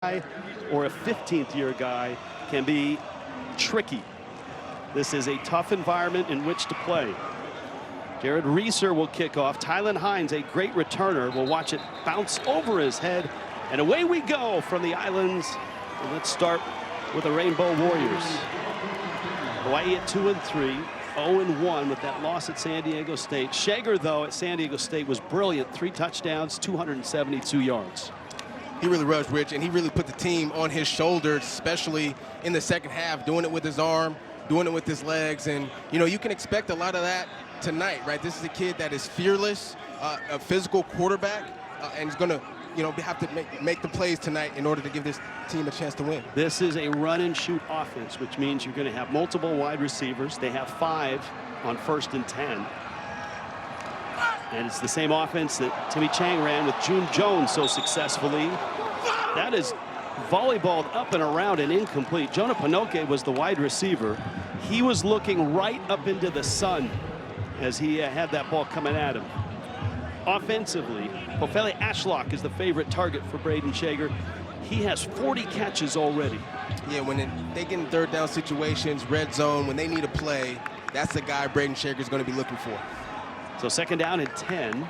or a 15th-year guy can be tricky. This is a tough environment in which to play. Jared Reeser will kick off. Tylen Hines, a great returner, will watch it bounce over his head. And away we go from the islands. And let's start with the Rainbow Warriors. Hawaii at 2-3, 0-1 with that loss at San Diego State. Shager, though, at San Diego State was brilliant. 3 touchdowns, 272 yards. He really was, Rich, and he really put the team on his shoulders, especially in the second half, doing it with his arm, doing it with his legs. And, you know, you can expect a lot of that tonight, right? This is a kid that is fearless, a physical quarterback, and he's going to, you know, have to make the plays tonight in order to give this team a chance to win. This is a run-and-shoot offense, which means you're going to have multiple wide receivers. They have 5 on 1st and 10. And it's the same offense that Timmy Chang ran with June Jones so successfully. That is volleyballed up and around and incomplete. Jonah Pinoque was the wide receiver. He was looking right up into the sun as he had that ball coming at him. Offensively, Pofele Ashlock is the favorite target for Braden Shager. He has 40 catches already. Yeah, when they get in third down situations, red zone, when they need a play, that's the guy Braden Shager is going to be looking for. So 2nd down and 10.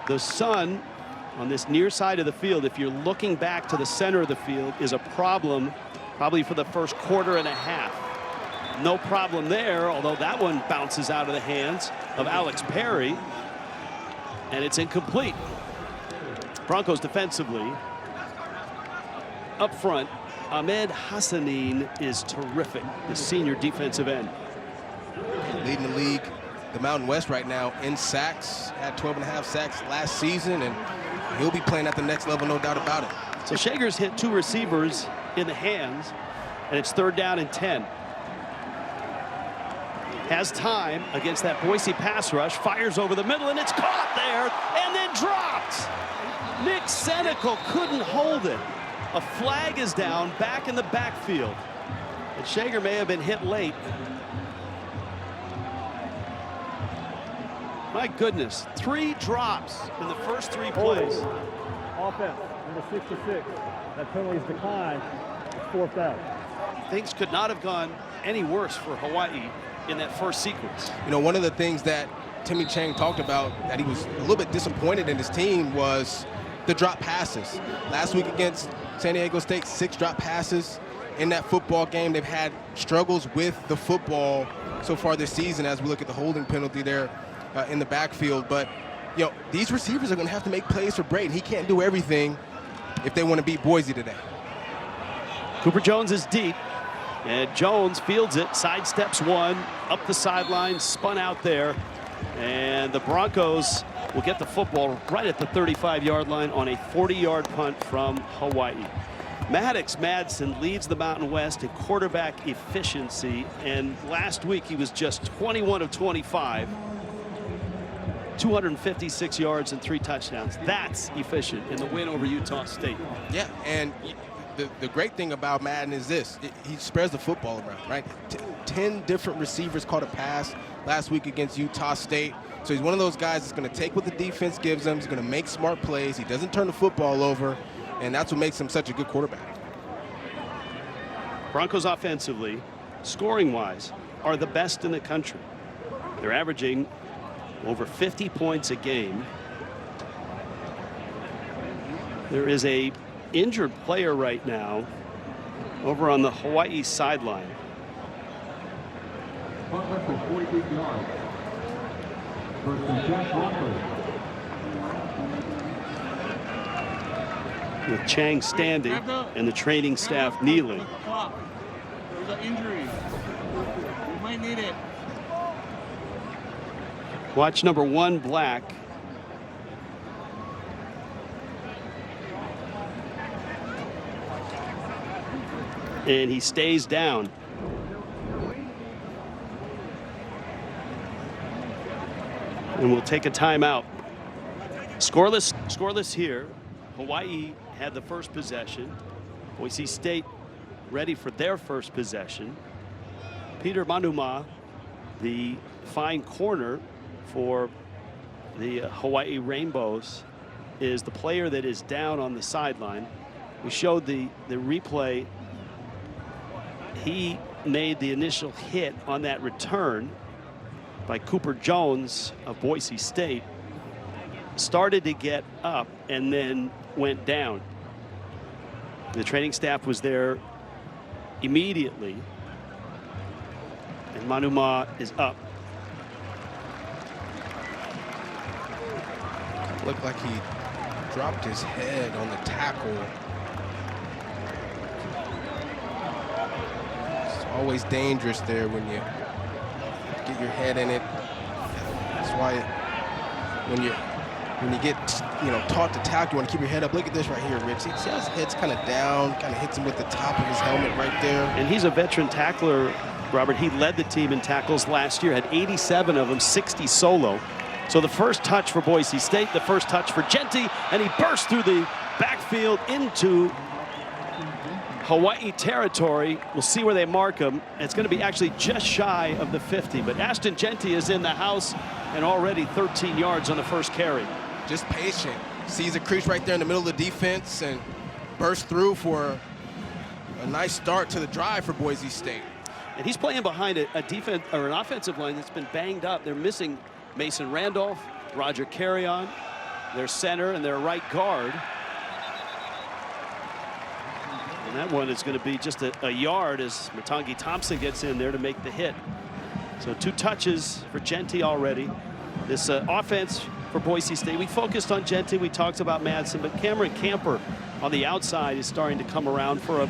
The sun on this near side of the field, if you're looking back to the center of the field, is a problem probably for the first quarter and a half. No problem there, although that one bounces out of the hands of Alex Perry, and it's incomplete. Broncos defensively. Up front, Ahmed Hassanin is terrific, the senior defensive end. Leading the league, the Mountain West right now in sacks, had 12.5 sacks last season, and he'll be playing at the next level, no doubt about it. So Shager's hit 2 receivers in the hands, and it's 3rd down and 10. Has time against that Boise pass rush, fires over the middle, and it's caught there and then dropped. Nick Senecal couldn't hold it. A flag is down back in the backfield, and Shager may have been hit late. My goodness, 3 drops in the first 3 plays. Offense, number 66. That penalty is declined. It's 4th down. Things could not have gone any worse for Hawaii in that first sequence. You know, one of the things that Timmy Chang talked about that he was a little bit disappointed in his team was the drop passes. Last week against San Diego State, 6 drop passes in that football game. They've had struggles with the football so far this season as we look at the holding penalty there in the backfield. But, you know, these receivers are going to have to make plays for Braden. He can't do everything if they want to beat Boise today. Cooper Jones is deep, and Jones fields it, sidesteps one, up the sideline, spun out there, and the Broncos will get the football right at the 35-yard line on a 40-yard punt from Hawaii. Maddox Madsen leads the Mountain West in quarterback efficiency, and last week he was just 21 of 25. 256 yards and 3 touchdowns. That's efficient in the win over Utah State. Yeah, and the great thing about Madden is this. He spreads the football around, right? 10 different receivers caught a pass last week against Utah State. So he's one of those guys that's going to take what the defense gives him. He's going to make smart plays. He doesn't turn the football over, and that's what makes him such a good quarterback. Broncos offensively, scoring-wise, are the best in the country. They're averaging over 50 points a game. There is a injured player right now over on the Hawaii sideline. With Chang standing and the training staff kneeling. There's an injury. We might need it. Watch number 1, Black. And he stays down. And we'll take a timeout. Scoreless here. Hawaii had the first possession. Boise State ready for their first possession. Peter Manuma, the fine corner for the Hawaii Rainbows, is the player that is down on the sideline. We showed the replay. He made the initial hit on that return by Cooper Jones of Boise State. Started to get up and then went down. The training staff was there immediately. And Manuma is up. Looked like he dropped his head on the tackle. It's always dangerous there when you get your head in it. That's why when you get taught to tackle, you want to keep your head up. Look at this right here, Rich. See how his head's kind of down, kind of hits him with the top of his helmet right there. And he's a veteran tackler, Robert. He led the team in tackles last year, had 87 of them, 60 solo. So the first touch for Boise State, the first touch for Genty, and he burst through the backfield into Hawaii territory. We'll see where they mark him. It's going to be actually just shy of the 50, but Ashton Genty is in the house and already 13 yards on the first carry. Just patient. Sees a crease right there in the middle of the defense and bursts through for a nice start to the drive for Boise State. And he's playing behind a defense or an offensive line that's been banged up. They're missing Mason Randolph, Roger Carrion, their center and their right guard. And that one is going to be just a yard as Matangi Thompson gets in there to make the hit. So 2 touches for Genty already. This offense for Boise State, we focused on Genty, we talked about Madsen, but Cameron Camper on the outside is starting to come around for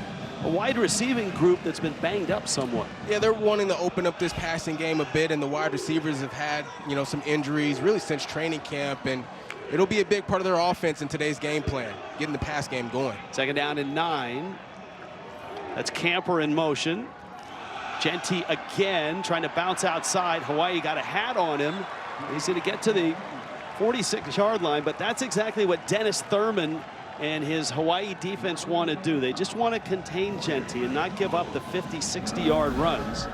a wide receiving group that's been banged up somewhat. Yeah, they're wanting to open up this passing game a bit, and the wide receivers have had, some injuries really since training camp, and it'll be a big part of their offense in today's game plan, getting the pass game going. 2nd down and 9. That's Camper in motion. Genty again trying to bounce outside. Hawaii got a hat on him. He's going to get to the 46-yard line, but that's exactly what Dennis Thurman and his Hawaii defense want to do. They just want to contain Genty and not give up the 50, 60-yard runs.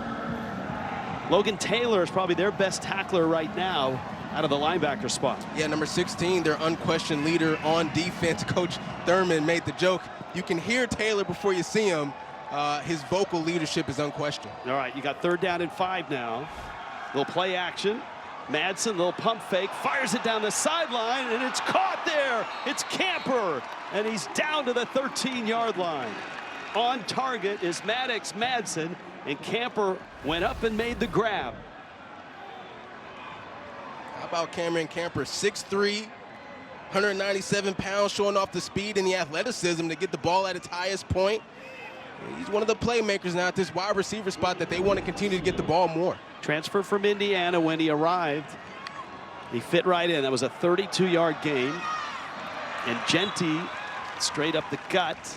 Logan Taylor is probably their best tackler right now out of the linebacker spot. Yeah, number 16, their unquestioned leader on defense. Coach Thurman made the joke. You can hear Taylor before you see him. His vocal leadership is unquestioned. All right, you got 3rd down and 5 now. Little play action. Madsen, little pump fake, fires it down the sideline, and it's caught there. It's Camper, and he's down to the 13-yard line. On target is Maddox Madsen, and Camper went up and made the grab. How about Cameron Camper, 6'3", 197 pounds, showing off the speed and the athleticism to get the ball at its highest point. He's one of the playmakers now at this wide receiver spot that they want to continue to get the ball more. Transfer from Indiana when he arrived. He fit right in. That was a 32-yard gain. And Genty straight up the gut.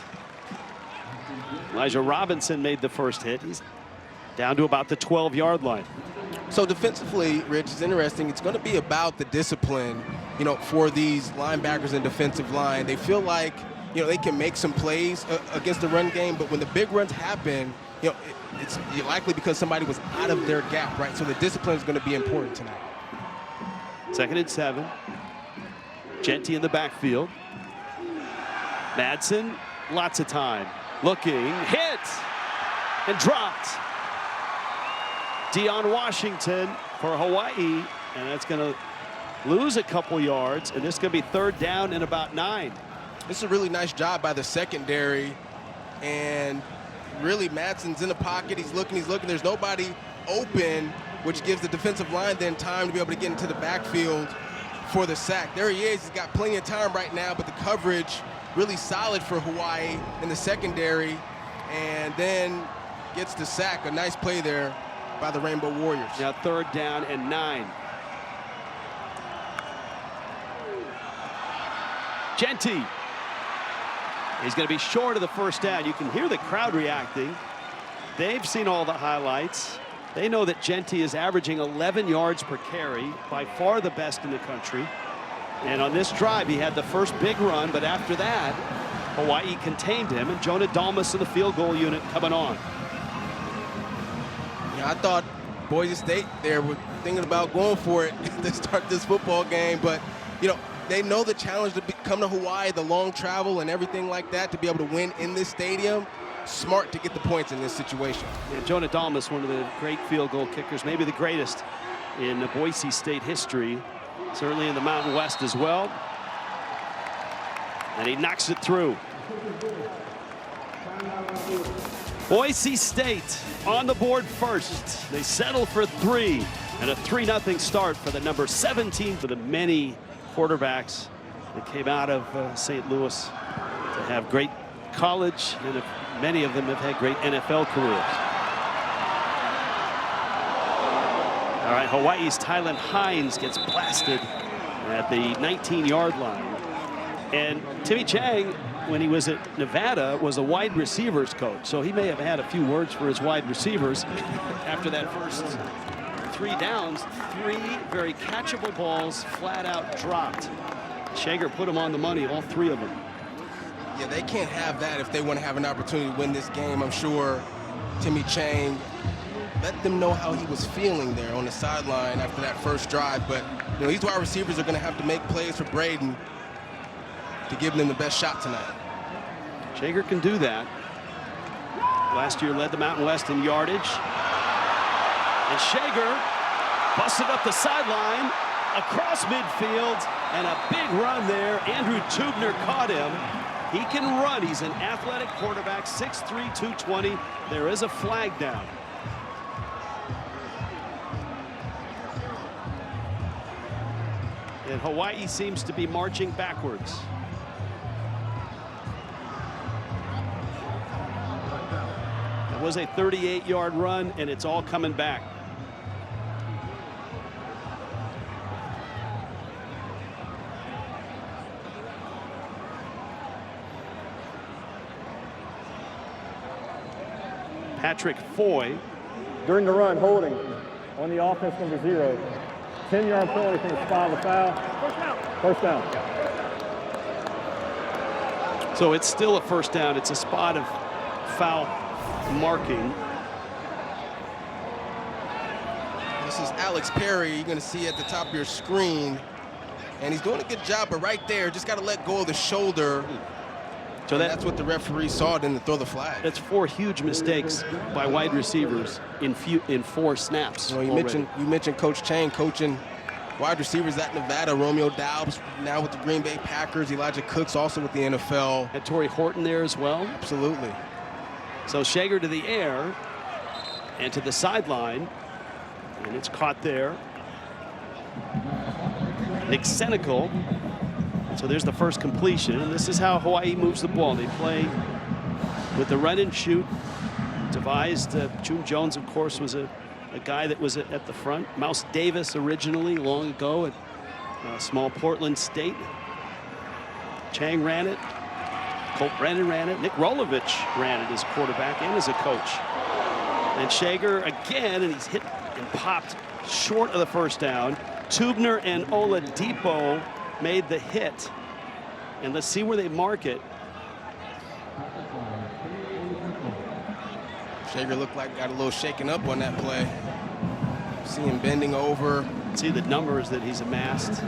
Elijah Robinson made the first hit. He's down to about the 12-yard line. So defensively, Rich, it's interesting. It's going to be about the discipline, for these linebackers and defensive line. They feel like, they can make some plays against the run game, but when the big runs happen, it's likely because somebody was out of their gap, right? So the discipline is going to be important tonight. 2nd and 7. Genty in the backfield. Madsen, lots of time. Looking, hit, and dropped. Deion Washington for Hawaii, and that's going to lose a couple yards, and this is going to be 3rd down and about 9. This is a really nice job by the secondary, and really Madsen's in the pocket. He's looking. There's nobody open, which gives the defensive line then time to be able to get into the backfield for the sack. There he is. He's got plenty of time right now, but the coverage really solid for Hawaii in the secondary, and then gets the sack. A nice play there by the Rainbow Warriors. Now 3rd down and 9. Genty. He's going to be short of the 1st down. You can hear the crowd reacting. They've seen all the highlights. They know that Genty is averaging 11 yards per carry, by far the best in the country. And on this drive, he had the first big run, but after that, Hawaii contained him, and Jonah Dalmas in the field goal unit coming on. Yeah, I thought Boise State there were thinking about going for it to start this football game, but they know the challenge to come to Hawaii, the long travel and everything like that, to be able to win in this stadium. Smart to get the points in this situation. Yeah, Jonah Dalmas, one of the great field goal kickers, maybe the greatest in Boise State history, certainly in the Mountain West as well. And he knocks it through. Boise State on the board first. They settle for 3, and a 3-0 start for the number 17 for the many quarterbacks that came out of St. Louis to have great college, and many of them have had great NFL careers. All right, Hawaii's Tylen Hines gets blasted at the 19-yard line. And Timmy Chang, when he was at Nevada, was a wide receivers coach. So he may have had a few words for his wide receivers after that first 3 downs. 3 very catchable balls flat out dropped. Shager put them on the money, all 3 of them. Yeah, they can't have that if they want to have an opportunity to win this game. I'm sure Timmy Chang let them know how he was feeling there on the sideline after that first drive. But, you know, these wide receivers are going to have to make plays for Braden to give them the best shot tonight. Shager can do that. Last year led the Mountain West in yardage. And Shager busted up the sideline across midfield, and a big run there. Andrew Tubner caught him. He can run. He's an athletic quarterback, 6'3", 220. There is a flag down. And Hawaii seems to be marching backwards. It was a 38-yard run, and it's all coming back. Patrick Foy. During the run, holding on the offense, number 0. 10-yard penalty from the spot of the foul. First down. So it's still a first down. It's a spot of foul marking. This is Alex Perry. You're going to see at the top of your screen. And he's doing a good job, but right there, just got to let go of the shoulder. So that's what the referee saw, didn't throw the flag. That's 4 huge mistakes by wide receivers in 4 snaps. You mentioned Coach Chang coaching wide receivers at Nevada. Romeo Doubs now with the Green Bay Packers. Elijah Cooks also with the NFL. Had Torrey Horton there as well. Absolutely. So Shager to the air and to the sideline, and it's caught there. Nick Senecal. So there's the first completion, and this is how Hawaii moves the ball. They play with the run and shoot. Devised, June Jones, of course, was a guy that was at the front. Mouse Davis originally, long ago, at small Portland State. Chang ran it. Colt Brennan ran it. Nick Rolovich ran it as quarterback and as a coach. And Shager again, and he's hit and popped short of the first down. Tubner and Oladipo made the hit, and let's see where they mark it. Shager looked like got a little shaken up on that play. See him bending over. See the numbers that he's amassed,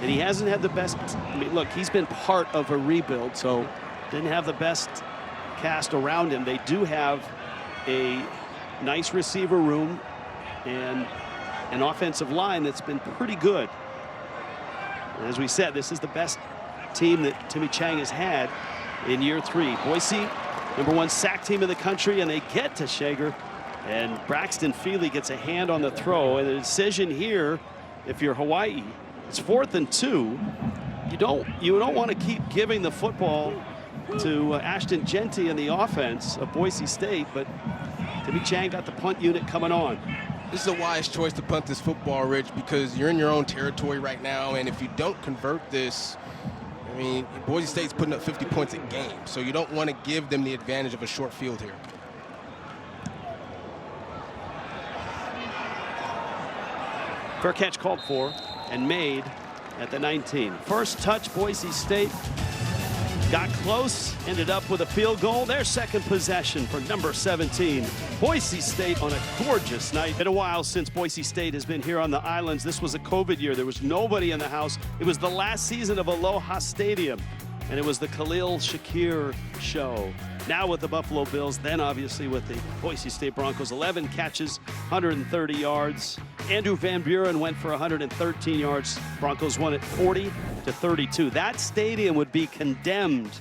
and he hasn't had the best. I mean, look, he's been part of a rebuild, so didn't have the best cast around him. They do have a nice receiver room and an offensive line that's been pretty good. As we said, this is the best team that Timmy Chang has had in year 3. Boise, #1 sack team in the country, and they get to Shager. And Braxton Feely gets a hand on the throw. And the decision here, if you're Hawaii, it's 4th and 2. You don't want to keep giving the football to Ashton Genty in the offense of Boise State, but Timmy Chang got the punt unit coming on. This is a wise choice to punt this football, Rich, because you're in your own territory right now, and if you don't convert this, I mean, Boise State's putting up 50 points a game, so you don't want to give them the advantage of a short field here. Fair catch called for and made at the 19. First touch, Boise State. Got close, ended up with a field goal. Their second possession for number 17. Boise State on a gorgeous night. Been a while since Boise State has been here on the islands. This was a COVID year. There was nobody in the house. It was the last season of Aloha Stadium, and it was the Khalil Shakir show. Now with the Buffalo Bills, then obviously with the Boise State Broncos. 11 catches, 130 yards. Andrew Van Buren went for 113 yards. Broncos won it 40-32. That stadium would be condemned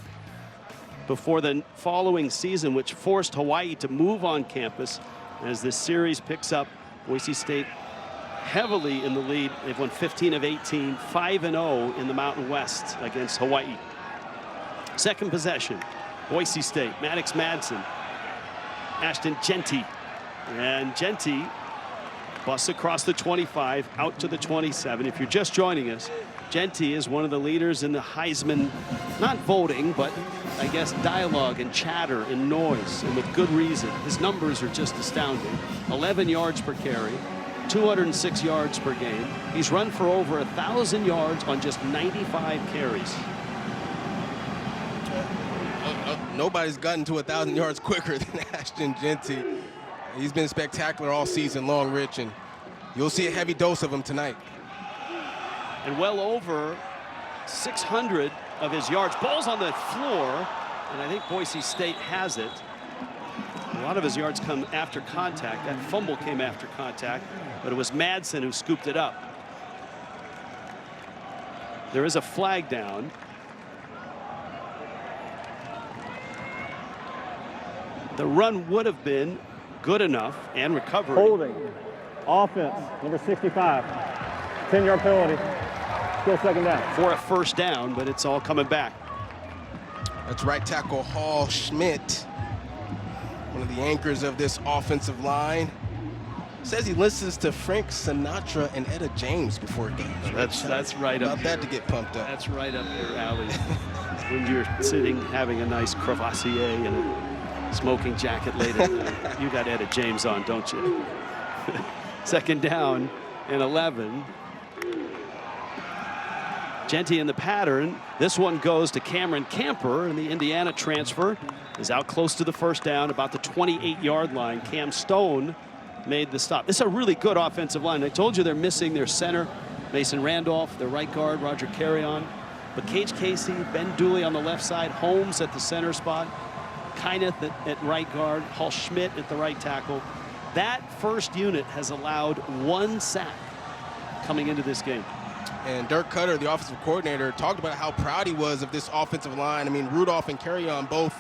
before the following season, which forced Hawaii to move on campus. As this series picks up, Boise State heavily in the lead. They've won 15 of 18, 5-0 in the Mountain West against Hawaii. Second possession, Boise State, Maddox Madsen, Ashton Genty. And Genty busts across the 25, out to the 27. If you're just joining us, Genty is one of the leaders in the Heisman, not voting, but I guess dialogue and chatter and noise, and with good reason. His numbers are just astounding. 11 yards per carry, 206 yards per game. He's run for over 1,000 yards on just 95 carries. Nobody's gotten to 1,000 yards quicker than Ashton Genty. He's been spectacular all season long, Rich, and you'll see a heavy dose of him tonight. And well over 600 of his yards. Ball's on the floor, and I think Boise State has it. A lot of his yards come after contact. That fumble came after contact, but it was Madsen who scooped it up. There is a flag down. The run would have been good enough and recovery. Holding. Offense, number 65. 10-yard penalty. Still second down. For a first down, but it's all coming back. That's right tackle Hall Schmidt, one of the anchors of this offensive line. Says he listens to Frank Sinatra and Etta James before games. That's right up About here. that to get pumped up. That's right up your alley. When you're sitting having a nice crevassier and a smoking jacket late at night. You got Etta James on, don't you? Second down and 11. Genty in the pattern. This one goes to Cameron Camper, and the Indiana transfer is out close to the first down, about the 28-yard line. Cam Stone made the stop. This is a really good offensive line. I told you they're missing their center, Mason Randolph, their right guard, Roger Carrion. But Cage Casey, Ben Dooley on the left side, Holmes at the center spot, Kyneth at right guard, Hall Schmidt at the right tackle. That first unit has allowed 1 sack coming into this game. And Dirk Cutter, the offensive coordinator, talked about how proud he was of this offensive line. I mean, Rudolph and Carrion, both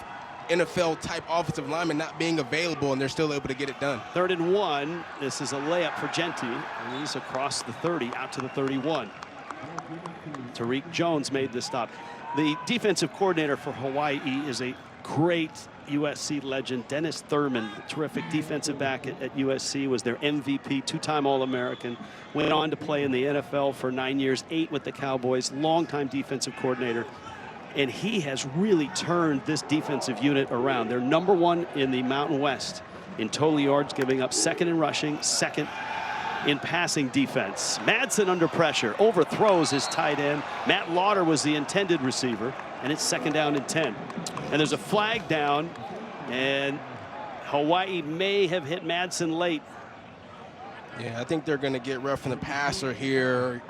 NFL-type offensive linemen, not being available, and they're still able to get it done. 3rd and 1. This is a layup for Genty, and he's across the 30, out to the 31. Tariq Jones made the stop. The defensive coordinator for Hawaii is a great USC legend, Dennis Thurman, terrific defensive back at USC, was their MVP, 2-time All-American, went on to play in the NFL for 9 years, 8 with the Cowboys, longtime defensive coordinator, and he has really turned this defensive unit around. They're number 1 in the Mountain West in total yards, giving up 2nd in rushing, 2nd in passing defense. Madsen under pressure, overthrows his tight end. Matt Lauder was the intended receiver, and it's 2nd down and 10. And there's a flag down, and Hawaii may have hit Madsen late. Yeah, I think they're going to get rough in the passer here.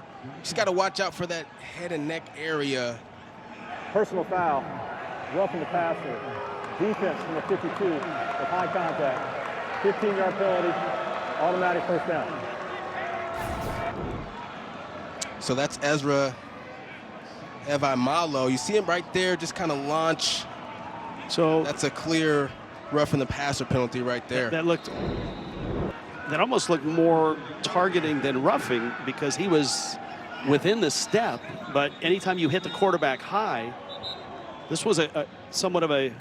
Just got to watch out for that head and neck area. Personal foul. Roughing the passer. Defense from the 52 with high contact. 15-yard penalty. Automatic first down. So that's Ezra Evaimalo. You see him right there, just kind of launch. So that's a clear roughing the passer penalty right there. That almost looked more targeting than roughing, because he was within the step. But anytime you hit the quarterback high, this was somewhat of a.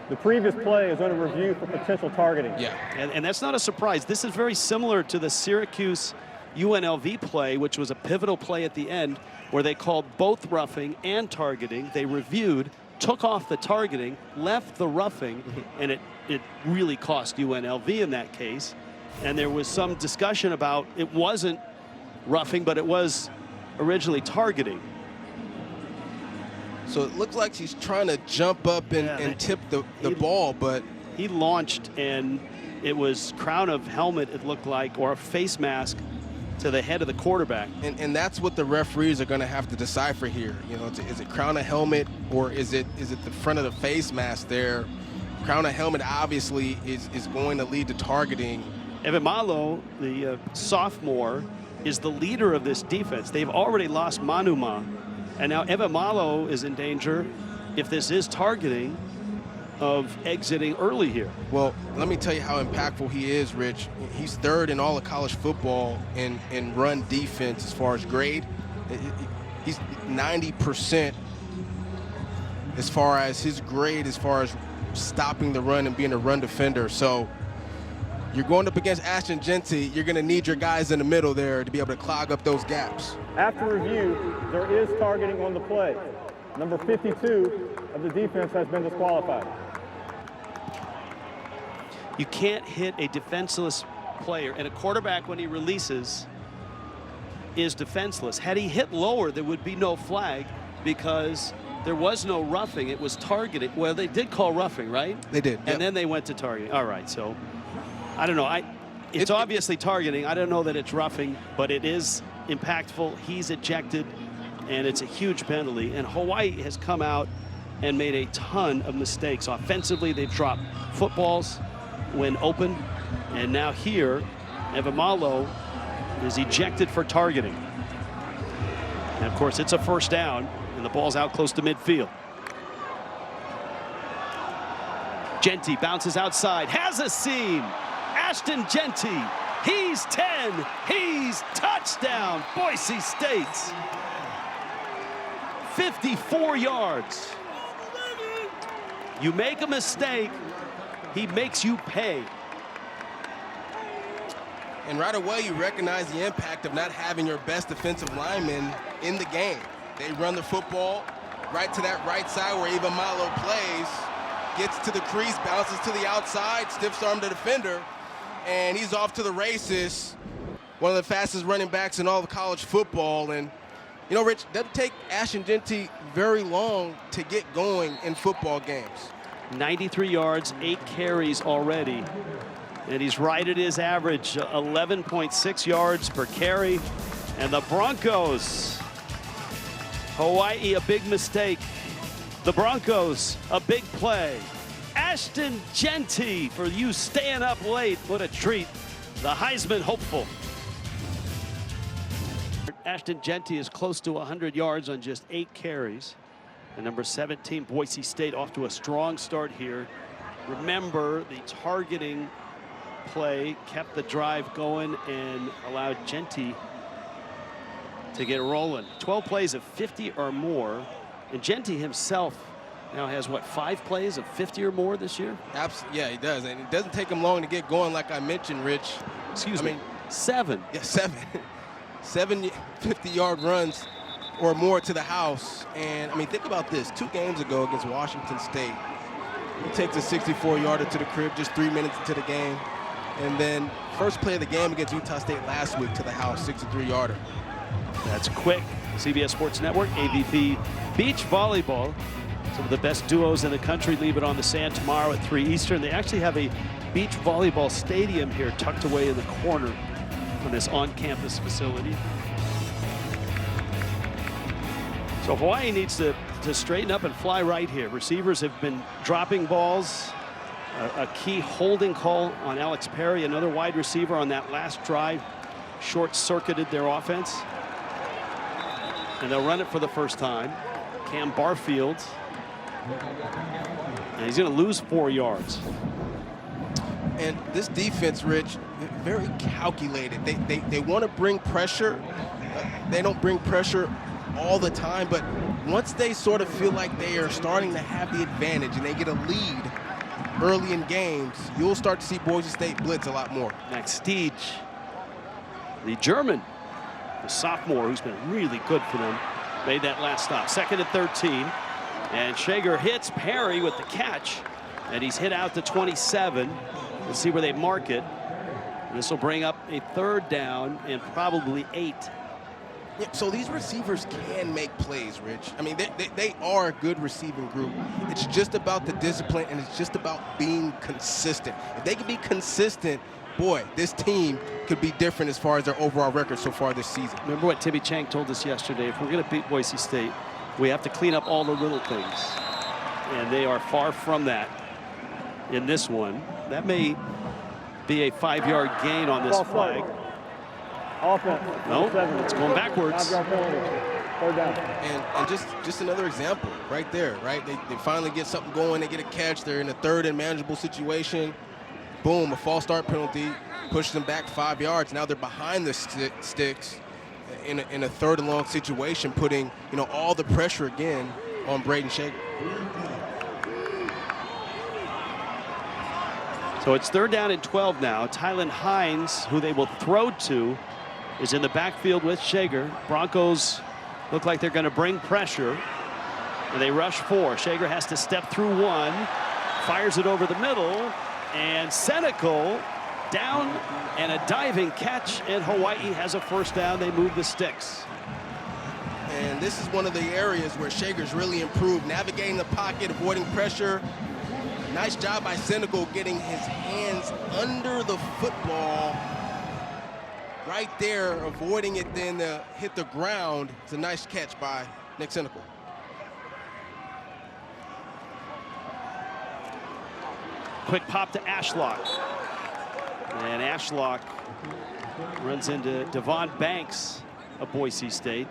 The previous play is under review for potential targeting. Yeah. And that's not a surprise. This is very similar to the Syracuse UNLV play, which was a pivotal play at the end where they called both roughing and targeting. They reviewed, took off the targeting, left the roughing, and it really cost UNLV in that case. And there was some discussion about it wasn't roughing, but it was originally targeting. So it looks like she's trying to jump up and tip the ball, but he launched and it was crown of helmet, it looked like, or a face mask to the head of the quarterback. And that's what the referees are going to have to decipher here. You know, is it crown of helmet or is it the front of the face mask there? Crown of helmet obviously is going to lead to targeting. Evamalo, the sophomore, is the leader of this defense. They've already lost Manuma, and now Evamalo is in danger, if this is targeting, of exiting early here. Well, let me tell you how impactful he is, Rich. He's third in all of college football in run defense as far as grade. He's 90% as far as his grade, as far as stopping the run and being a run defender. So you're going up against Ashton Jeanty. You're going to need your guys in the middle there to be able to clog up those gaps. After review, there is targeting on the play. Number 52 of the defense has been disqualified. You can't hit a defenseless player, and a quarterback, when he releases, is defenseless. Had he hit lower, there would be no flag because there was no roughing. It was targeting. Well, they did call roughing, right? They did. And then they went to targeting. All right, so I don't know. It's obviously targeting. I don't know that it's roughing, but it is impactful. He's ejected, and it's a huge penalty. And Hawaii has come out and made a ton of mistakes. Offensively, they've dropped footballs when open, and now here, Evamalo is ejected for targeting. And of course, it's a first down, and the ball's out close to midfield. Jeanty bounces outside, has a seam. Ashton Jeanty, he's 10, he's touchdown, Boise State. 54 yards. You make a mistake, he makes you pay. And right away, you recognize the impact of not having your best defensive lineman in the game. They run the football right to that right side where Evamalo plays, gets to the crease, bounces to the outside, stiffs arm the defender, and he's off to the races. One of the fastest running backs in all of college football. And, you know, Rich, it doesn't take Ashton Jeanty very long to get going in football games. 93 yards, 8 carries already. And he's right at his average, 11.6 yards per carry. And the Broncos, Hawaii, a big mistake. The Broncos, a big play. Ashton Jeanty, for you staying up late, what a treat. The Heisman hopeful. Ashton Jeanty is close to 100 yards on just 8 carries. And number 17, Boise State, off to a strong start here. Remember, the targeting play kept the drive going and allowed Jeanty to get rolling. 12 plays of 50 or more. And Jeanty himself now has, what, 5 plays of 50 or more this year? Absolutely, yeah, he does. And it doesn't take him long to get going, like I mentioned, Rich. Excuse me, 7. Yeah, 7. 7 50-yard runs or more to the house. And, I mean, think about this. 2 games ago against Washington State, he takes a 64-yarder to the crib just 3 minutes into the game. And then first play of the game against Utah State last week to the house, 63-yarder. That's quick. CBS Sports Network, AVP Beach Volleyball. Some of the best duos in the country leave it on the sand tomorrow at 3 Eastern. They actually have a beach volleyball stadium here tucked away in the corner from this on-campus facility. So Hawaii needs to straighten up and fly right here. Receivers have been dropping balls. A key holding call on Alex Perry, another wide receiver on that last drive, short-circuited their offense. And they'll run it for the first time. Cam Barfield. And he's going to lose 4 yards. And this defense, Rich, very calculated. They want to bring pressure. They don't bring pressure all the time, but once they sort of feel like they are starting to have the advantage and they get a lead early in games, you'll start to see Boise State blitz a lot more. Max Stiege, the German, the sophomore who's been really good for them, made that last stop. 2nd and 13, and Shager hits Perry with the catch, and he's hit out to 27. Let's see where they mark it. This will bring up a 3rd down and probably 8. Yeah, so these receivers can make plays, Rich. I mean, they are a good receiving group. It's just about the discipline, and it's just about being consistent. If they can be consistent, boy, this team could be different as far as their overall record so far this season. Remember what Timmy Chang told us yesterday. If we're going to beat Boise State, we have to clean up all the little things. And they are far from that in this one. That may be a 5-yard gain on this flag. Offense. No, it's going backwards. 5-yard penalty. Third down. And just another example right there, right? They finally get something going. They get a catch. They're in a third and manageable situation. Boom, a false start penalty pushes them back 5 yards. Now they're behind the sticks in a third and long situation, putting all the pressure again on Braden Shager. So it's 3rd down and 12 now. Tylen Hines, who they will throw to, is in the backfield with Shager. Broncos look like they're going to bring pressure, and they rush 4. Shager has to step through 1, fires it over the middle, and Senecal down, and a diving catch, and Hawaii has a 1st down. They move the sticks. And this is one of the areas where Shager's really improved, navigating the pocket, avoiding pressure. Nice job by Senecal getting his hands under the football right there, avoiding it then to hit the ground. It's a nice catch by Nick Senecal. Quick pop to Ashlock. And Ashlock runs into Devon Banks of Boise State.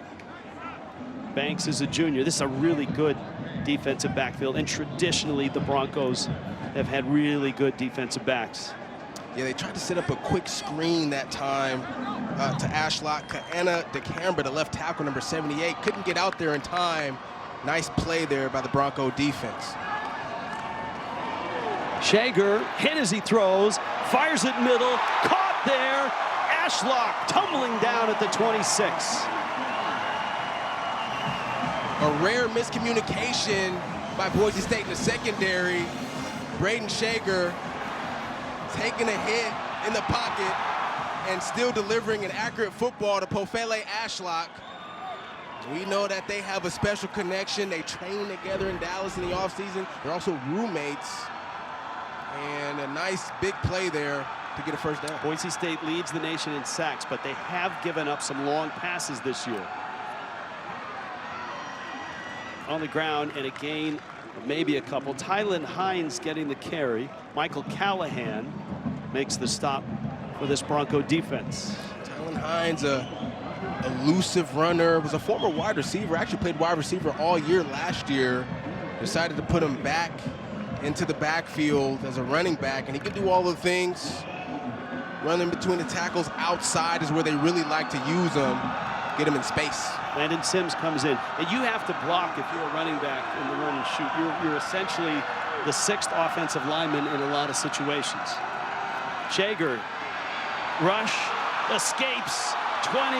Banks is a junior. This is a really good defensive backfield, and traditionally the Broncos have had really good defensive backs. Yeah, they tried to set up a quick screen that time to Ashlock. Kaena DeCamber, the left tackle, number 78, couldn't get out there in time. Nice play there by the Bronco defense. Shager hit as he throws, fires it middle, caught there. Ashlock tumbling down at the 26. A rare miscommunication by Boise State in the secondary. Braden Shager taking a hit in the pocket and still delivering an accurate football to Pofele Ashlock. We know that they have a special connection. They train together in Dallas in the offseason. They're also roommates. And a nice big play there to get a 1st down. Boise State leads the nation in sacks, but they have given up some long passes this year. On the ground, and a gain, maybe a couple. Tylen Hines getting the carry. Michael Callahan makes the stop for this Bronco defense. Tylen Hines, a elusive runner, was a former wide receiver, actually played wide receiver all year last year. Decided to put him back into the backfield as a running back, and he can do all the things. Running between the tackles outside is where they really like to use him. Get him in space. Landon Sims comes in, and you have to block if you're a running back in the run and shoot. You're essentially the 6th offensive lineman in a lot of situations. Shager, rush, escapes, 20,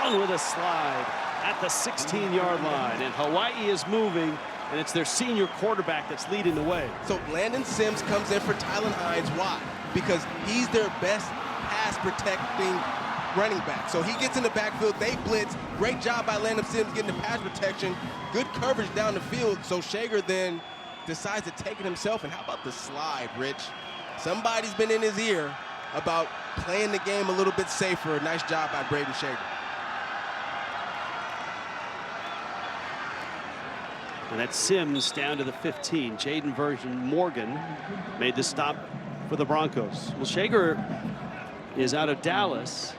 down with a slide at the 16-yard line, and Hawaii is moving, and it's their senior quarterback that's leading the way. So Landon Sims comes in for Tylen Hines. Why? Because he's their best pass protecting running back. So he gets in the backfield, they blitz. Great job by Landon Sims getting the pass protection. Good coverage down the field. So Shager then decides to take it himself. And how about the slide, Rich? Somebody's been in his ear about playing the game a little bit safer. Nice job by Braden Shager. And that's Sims down to the 15. Jaden Version Morgan made the stop for the Broncos. Well, Shager is out of Dallas,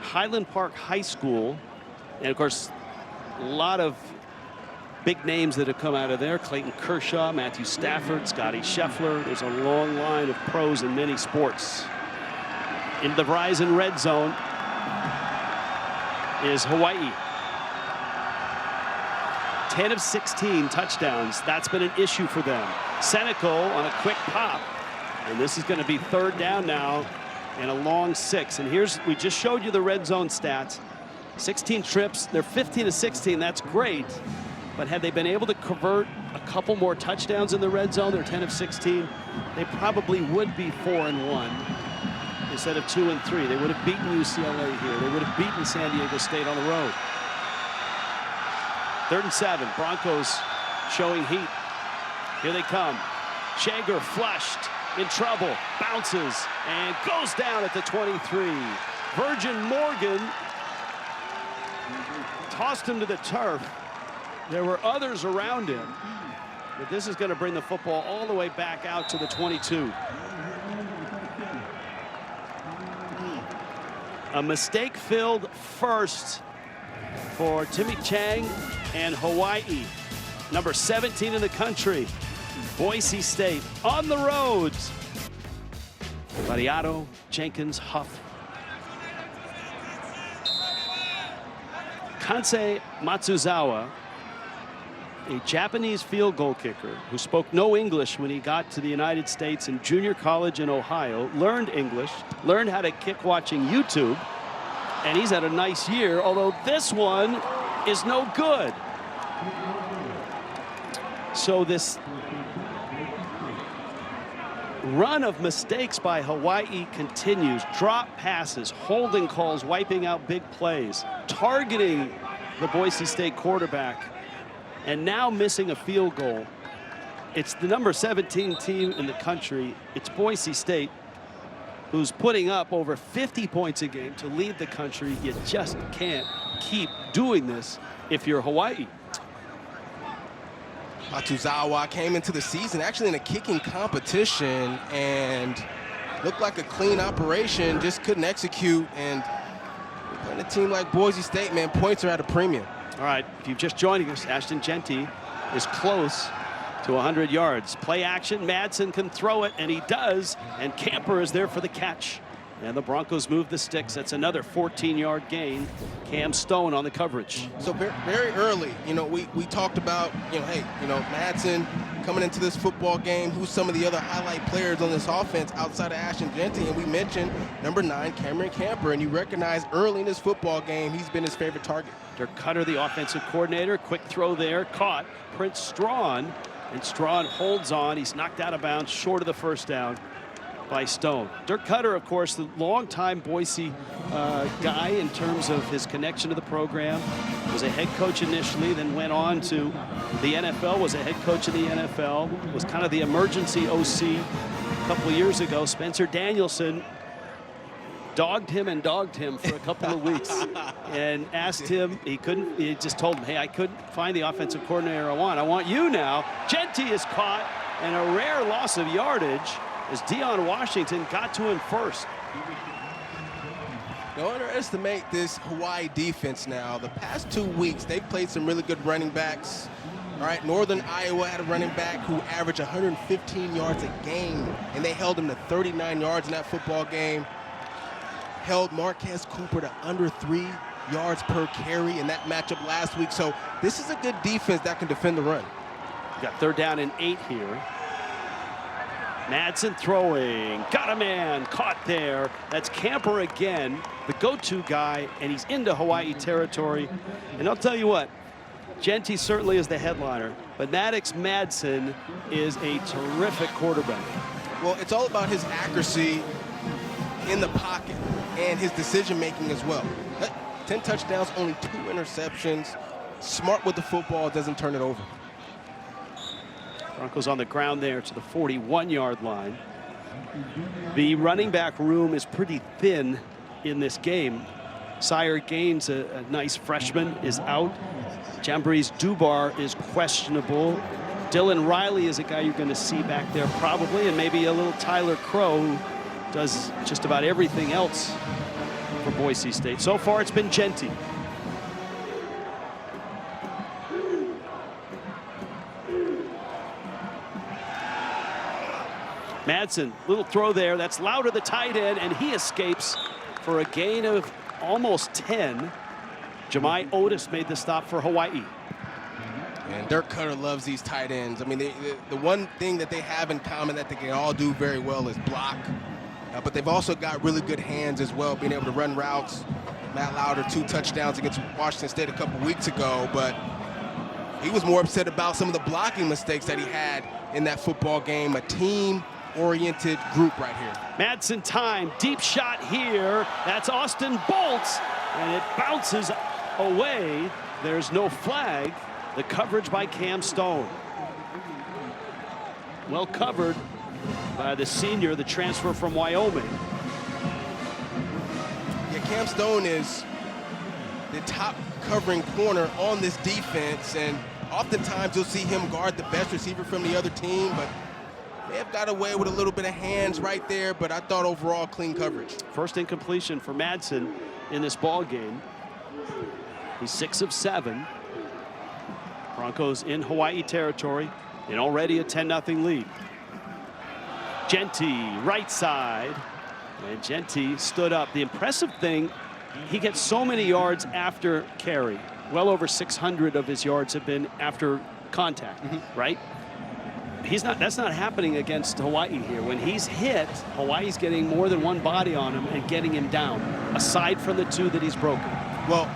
Highland Park High School, and of course a lot of big names that have come out of there. Clayton Kershaw, Matthew Stafford, Scotty Scheffler. There's a long line of pros in many sports. In the Verizon red zone is Hawaii. 10 of 16 touchdowns. That's been an issue for them. Senecal on a quick pop, and this is going to be 3rd down now and a long 6. And here's, we just showed you the red zone stats. 16 trips, they're 15 of 16. That's great, but had they been able to convert a couple more touchdowns in the red zone, they're 10 of 16. They probably would be 4-1. instead of 2 and 3. They would have beaten UCLA here. They would have beaten San Diego State on the road. 3rd and 7. Broncos showing heat. Here they come. Shager flushed, in trouble, bounces, and goes down at the 23. Virgin Morgan tossed him to the turf. There were others around him, but this is going to bring the football all the way back out to the 22. A mistake-filled first for Timmy Chang and Hawaii. Number 17 in the country, Boise State on the roads. Variato, Jenkins, Huff. Kansei Matsuzawa, a Japanese field goal kicker who spoke no English when he got to the United States in junior college in Ohio, learned English, learned how to kick watching YouTube, and he's had a nice year, although this one is no good. So this run of mistakes by Hawaii continues. Drop passes, holding calls, wiping out big plays, targeting the Boise State quarterback, and now missing a field goal. It's the number 17 team in the country. It's Boise State, who's putting up over 50 points a game to lead the country. You just can't keep doing this if you're Hawaii. Matsuzawa came into the season actually in a kicking competition and looked like a clean operation, just couldn't execute. And playing a team like Boise State, man, points are at a premium. All right, if you're just joining us, Ashton Genty is close to 100 yards. Play action, Madsen can throw it, and he does, and Camper is there for the catch. And the Broncos move the sticks. That's another 14-yard gain. Cam Stone on the coverage. So very early, we talked about, hey, Madsen coming into this football game, who's some of the other highlight players on this offense outside of Ashton Genty, and we mentioned number 9, Cameron Camper, and you recognize early in this football game, he's been his favorite target. Dirk Cutter, the offensive coordinator, quick throw there, caught Prince Strawn, and Strawn holds on. He's knocked out of bounds, short of the first down by Stone. Dirk Cutter, of course, the longtime Boise guy in terms of his connection to the program. Was a head coach initially, then went on to the NFL, was a head coach in the NFL, was kind of the emergency OC a couple of years ago. Spencer Danielson dogged him for a couple of weeks and asked him, he just told him, hey, I couldn't find the offensive coordinator I want you now. Genty is caught, and a rare loss of yardage as Deion Washington got to him first. Don't underestimate this Hawaii defense now. The past 2 weeks, they've played some really good running backs. All right, Northern Iowa had a running back who averaged 115 yards a game, and they held him to 39 yards in that football game. Held Marquez Cooper to under 3 yards per carry in that matchup last week. So this is a good defense that can defend the run. You got 3rd down and 8 here. Madsen throwing, got a man, caught there. That's Camper again, the go-to guy, and he's into Hawaii territory. And I'll tell you what, Genty certainly is the headliner, but Maddox Madsen is a terrific quarterback. Well, it's all about his accuracy in the pocket and his decision-making as well. 10 touchdowns, only 2 interceptions. Smart with the football, doesn't turn it over. Broncos on the ground there to the 41-yard line. The running back room is pretty thin in this game. Sire Gaines, a nice freshman, is out. Jambreeze Dubar is questionable. Dylan Riley is a guy you're going to see back there probably, and maybe a little Tyler Crow, who does just about everything else for Boise State. So far, it's been Genty. Madsen, little throw there. That's Louder, the tight end, and he escapes for a gain of almost 10. Jemai Otis made the stop for Hawaii. And Dirk Cutter loves these tight ends. I mean, the one thing that they have in common that they can all do very well is block. But they've also got really good hands as well, being able to run routes. Matt Louder, 2 touchdowns against Washington State a couple weeks ago, but he was more upset about some of the blocking mistakes that he had in that football game. A team defensive-oriented group right here. Madsen time, deep shot here. That's Austin Bolts, and it bounces away. There's no flag. The coverage by Cam Stone. Well covered by the senior, the transfer from Wyoming. Yeah, Cam Stone is the top covering corner on this defense, and oftentimes you'll see him guard the best receiver from the other team, but may have got away with a little bit of hands right there, but I thought overall clean coverage. First incompletion for Madsen in this ball game. He's 6 of 7. Broncos in Hawaii territory and already a 10-0 lead. Genty, right side, and Genty stood up. The impressive thing, he gets so many yards after carry. Well over 600 of his yards have been after contact, right? That's not happening against Hawaii here. When he's hit, Hawaii's getting more than one body on him and getting him down, aside from the 2 that he's broken. Well,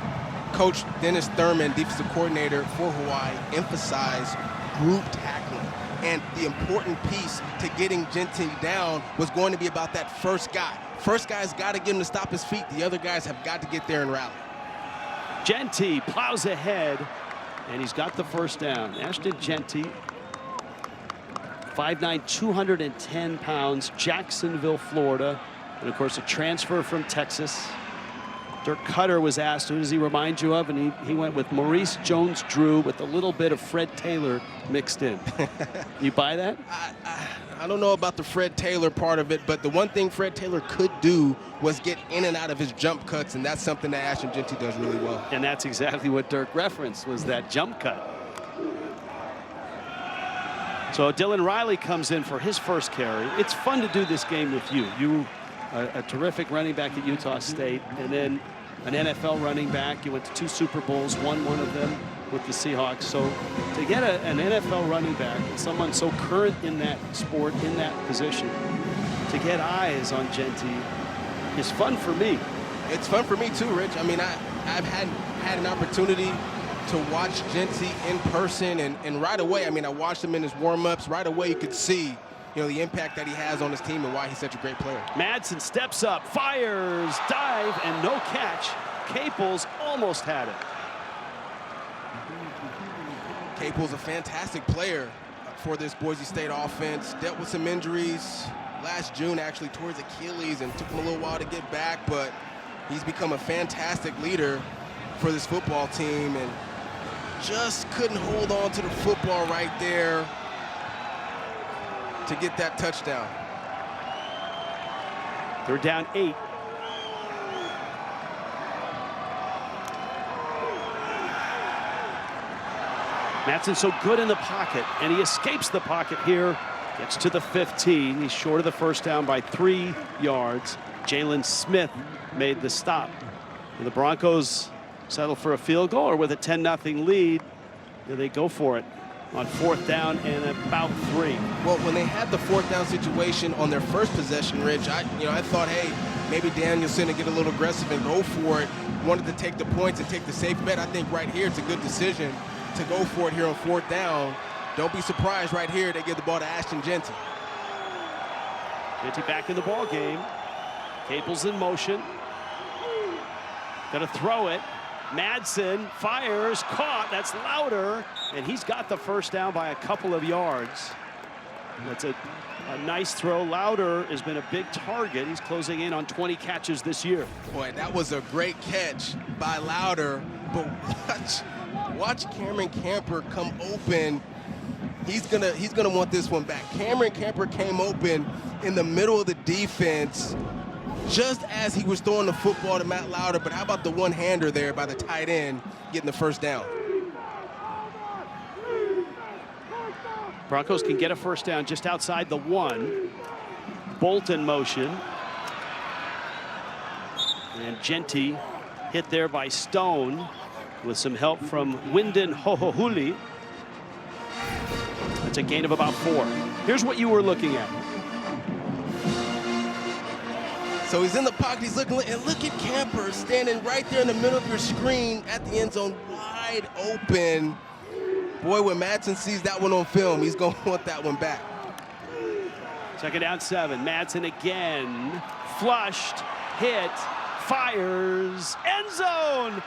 Coach Dennis Thurman, defensive coordinator for Hawaii, emphasized group tackling. And the important piece to getting Genty down was going to be about that first guy. First guy's got to get him to stop his feet. The other guys have got to get there and rally. Genty plows ahead, and he's got the first down. Ashton Genty, 5'9", 210 pounds, Jacksonville, Florida, and of course a transfer from Texas. Dirk Cutter was asked, who does he remind you of? And he went with Maurice Jones-Drew with a little bit of Fred Taylor mixed in. You buy that? I don't know about the Fred Taylor part of it, but the one thing Fred Taylor could do was get in and out of his jump cuts, and that's something that Ashton Genty does really well. And that's exactly what Dirk referenced, was that jump cut. So Dylan Riley comes in for his first carry. It's fun to do this game with you. You, a terrific running back at Utah State, and then an NFL running back. You went to 2 Super Bowls, won one of them with the Seahawks. So to get an NFL running back and someone so current in that sport, in that position, to get eyes on Genty is fun for me. It's fun for me too, Rich. I mean, I've had an opportunity to watch Genty in person, and right away, I mean, I watched him in his warm-ups. Right away, you could see, you know, the impact that he has on his team and why he's such a great player. Madsen steps up, fires, dive, and no catch. Caples almost had it. Caples, a fantastic player for this Boise State offense. Dealt with some injuries last June, actually, towards Achilles, and took him a little while to get back, but he's become a fantastic leader for this football team, and just couldn't hold on to the football right there to get that touchdown. They're down 8. Madsen so good in the pocket, and he escapes the pocket here. Gets to the 15. He's short of the first down by 3 yards. Jalen Smith made the stop. And the Broncos settle for a field goal, or with a 10-0 lead, they go for it on 4th down and about 3. Well, when they had the 4th down situation on their first possession, Rich, I thought, hey, maybe Danielson would get a little aggressive and go for it. Wanted to take the points and take the safe bet. I think right here it's a good decision to go for it here on 4th down. Don't be surprised right here they give the ball to Ashton Genty. Genty back in the ball game. Caples in motion. Gonna throw it. Madsen fires, caught. That's Louder, and he's got the first down by a couple of yards. That's a nice throw. Louder has been a big target. He's closing in on 20 catches this year. Boy, that was a great catch by Louder, but watch Cameron Camper come open. He's gonna want this one back. Cameron Camper came open in the middle of the defense just as he was throwing the football to Matt Louder, but how about the one-hander there by the tight end getting the first down? Broncos can get a first down just outside the 1. Bolt in motion. And Genty hit there by Stone with some help from Wyndon Hohohuli. That's a gain of about 4. Here's what you were looking at. So he's in the pocket, he's looking, and look at Camper standing right there in the middle of your screen at the end zone, wide open. Boy, when Madsen sees that one on film, he's going to want that one back. Second down 7. Madsen again. Flushed. Hit. Fires. End zone.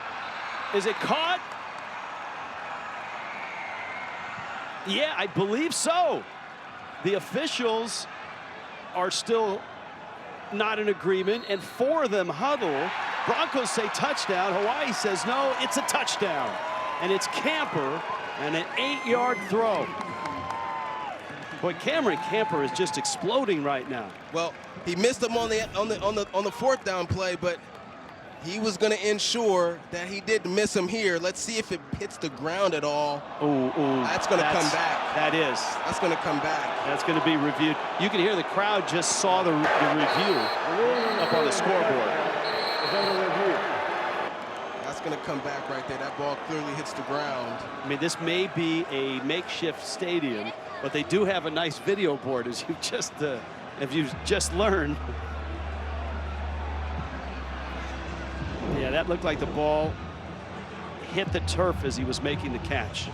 Is it caught? Yeah, I believe so. The officials are still not in agreement, and 4 of them huddle. Broncos say touchdown. Hawaii says no, it's a touchdown. And it's Camper and an 8-yard throw. Boy, Cameron Camper is just exploding right now. Well, he missed him on the fourth down play, but he was going to ensure that he didn't miss him here. Let's see if it hits the ground at all. Ooh, that's going to come back. That is. That's going to come back. That's going to be reviewed. You can hear the crowd just saw the review up on the scoreboard. That's going to come back right there. That ball clearly hits the ground. I mean, this may be a makeshift stadium, but they do have a nice video board, as you've just learned. Yeah, that looked like the ball hit the turf as he was making the catch.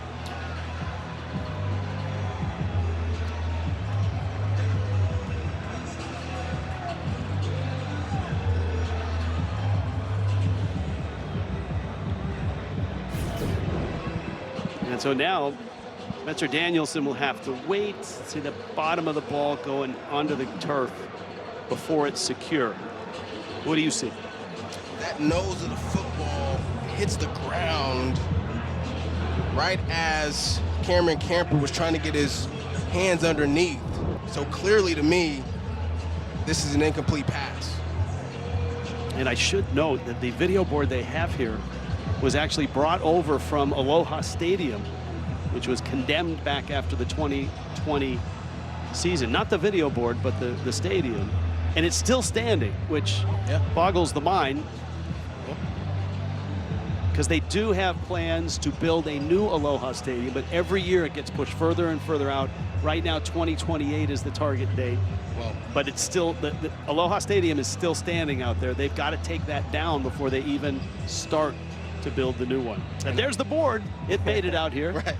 And so now Spencer Danielson will have to wait, see the bottom of the ball going onto the turf before it's secure. What do you see? That nose of the football hits the ground right as Cameron Camper was trying to get his hands underneath. So clearly to me, this is an incomplete pass. And I should note that the video board they have here was actually brought over from Aloha Stadium, which was condemned back after the 2020 season. Not the video board, but the stadium. And it's still standing, which boggles the mind, because they do have plans to build a new Aloha Stadium, but every year it gets pushed further and further out. Right now, 2028 is the target date. Well, but it's still, the Aloha Stadium is still standing out there. They've got to take that down before they even start to build the new one. And there's the board. It made it out here. Right.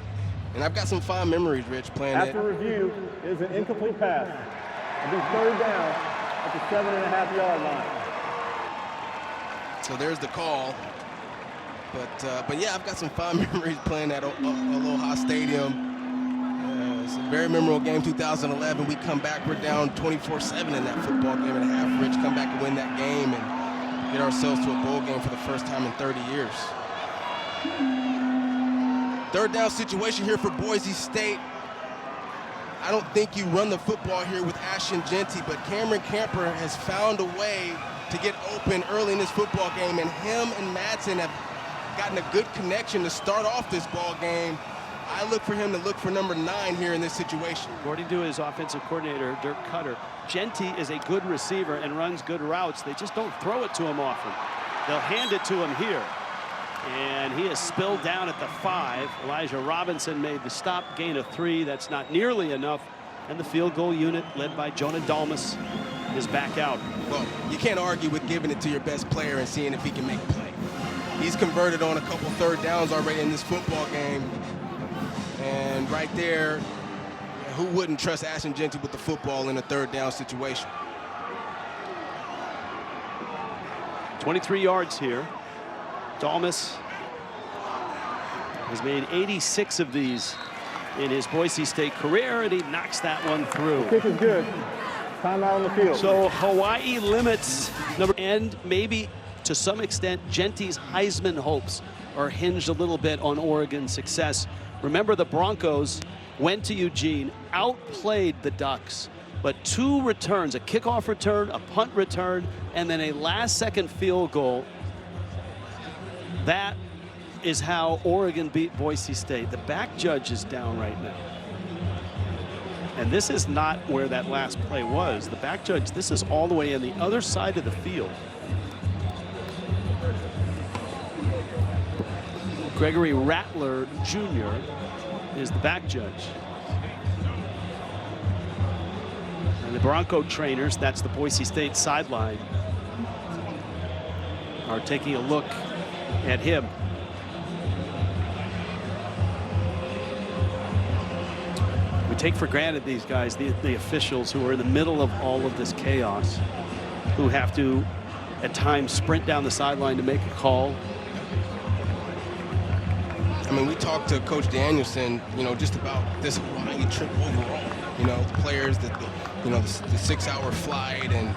And I've got some fond memories, Rich, playing After review, is an incomplete pass. It'll be third down at the 7.5-yard line. So there's the call. But yeah, I've got some fond memories playing at Aloha Stadium. It's a very memorable game, 2011. We come back, we're down 24-7 in that football game and a half. Rich, come back and win that game and get ourselves to a bowl game for the first time in 30 years. Third down situation here for Boise State. I don't think you run the football here with Ashton Jeanty, but Cameron Camper has found a way to get open early in this football game, and him and Madsen have gotten a good connection to start off this ball game. I look for him to look for number 9 here in this situation. According to his offensive coordinator, Dirk Cutter, Jeanty is a good receiver and runs good routes. They just don't throw it to him often. They'll hand it to him here. And he is spilled down at the 5. Elijah Robinson made the stop, gain of 3. That's not nearly enough. And the field goal unit, led by Jonah Dalmas, is back out. Well, you can't argue with giving it to your best player and seeing if he can make a play. He's converted on a couple third downs already in this football game. And right there, who wouldn't trust Ashton Jeanty with the football in a third down situation? 23 yards here. Dalmas has made 86 of these in his Boise State career, and he knocks that one through. The kick is good. Timeout on the field. So Hawaii limits and maybe to some extent Jeanty's Heisman hopes are hinged a little bit on Oregon's success. Remember, the Broncos went to Eugene, outplayed the Ducks, but 2 returns, a kickoff return, a punt return, and then a last-second field goal. That is how Oregon beat Boise State. The back judge is down right now. And this is not where that last play was. The back judge, this is all the way on the other side of the field. Gregory Rattler Jr. is the back judge. And the Bronco trainers, that's the Boise State sideline, are taking a look at him. We take for granted these guys, the officials who are in the middle of all of this chaos, who have to at times sprint down the sideline to make a call. I mean, we talked to Coach Danielson, just about this Hawaii trip overall. The players, the 6-hour flight and,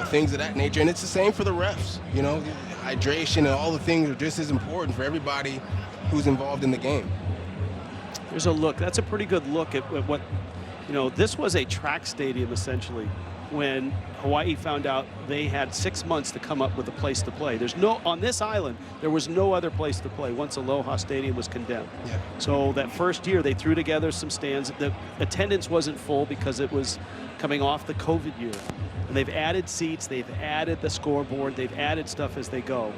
things of that nature. And it's the same for the refs. Hydration and all the things are just as important for everybody who's involved in the game. There's a look. That's a pretty good look at what, this was a track stadium essentially when Hawaii found out they had 6 months to come up with a place to play. On this island, there was no other place to play once Aloha Stadium was condemned. Yeah. So that first year, they threw together some stands. The attendance wasn't full because it was coming off the COVID year. And they've added seats, they've added the scoreboard, they've added stuff as they go.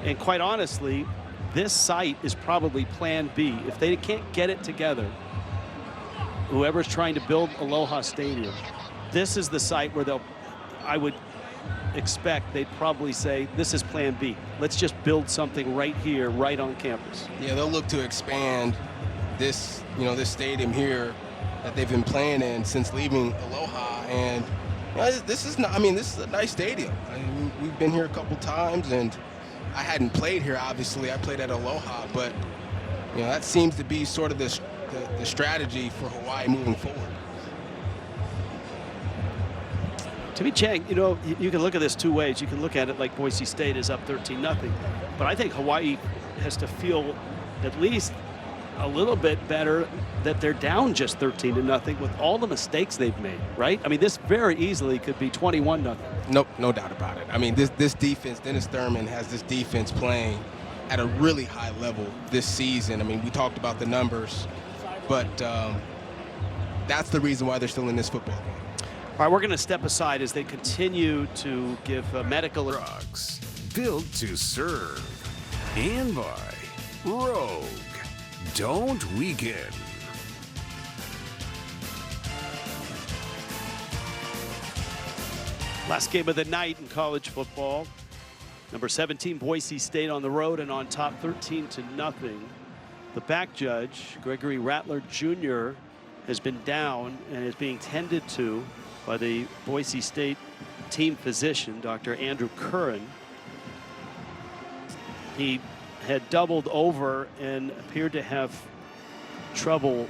And quite honestly, this site is probably plan B. If they can't get it together, whoever's trying to build Aloha Stadium, this is the site where I would expect they'd probably say, this is plan B. Let's just build something right here, right on campus. Yeah, they'll look to expand this, this stadium here that they've been playing in since leaving Aloha. And this is a nice stadium. We've been here a couple times, and I hadn't played here, obviously. I played at Aloha, but, that seems to be sort of the strategy for Hawaii moving forward. Timmy Chang, you can look at this two ways. You can look at it like Boise State is up 13-0. But I think Hawaii has to feel at least a little bit better that they're down just 13-0 with all the mistakes they've made, right? I mean, this very easily could be 21-0. Nope, no doubt about it. I mean, this defense, Dennis Thurman has this defense playing at a really high level this season. I mean, we talked about the numbers, but that's the reason why they're still in this football game. All right, we're going to step aside as they continue to give medical Trucks built to serve, and by Rogue. Don't weaken. Last game of the night in college football. Number 17, Boise State on the road and on top 13-0. The back judge, Gregory Rattler Jr., has been down and is being tended to by the Boise State team physician, Dr. Andrew Curran. He had doubled over and appeared to have trouble,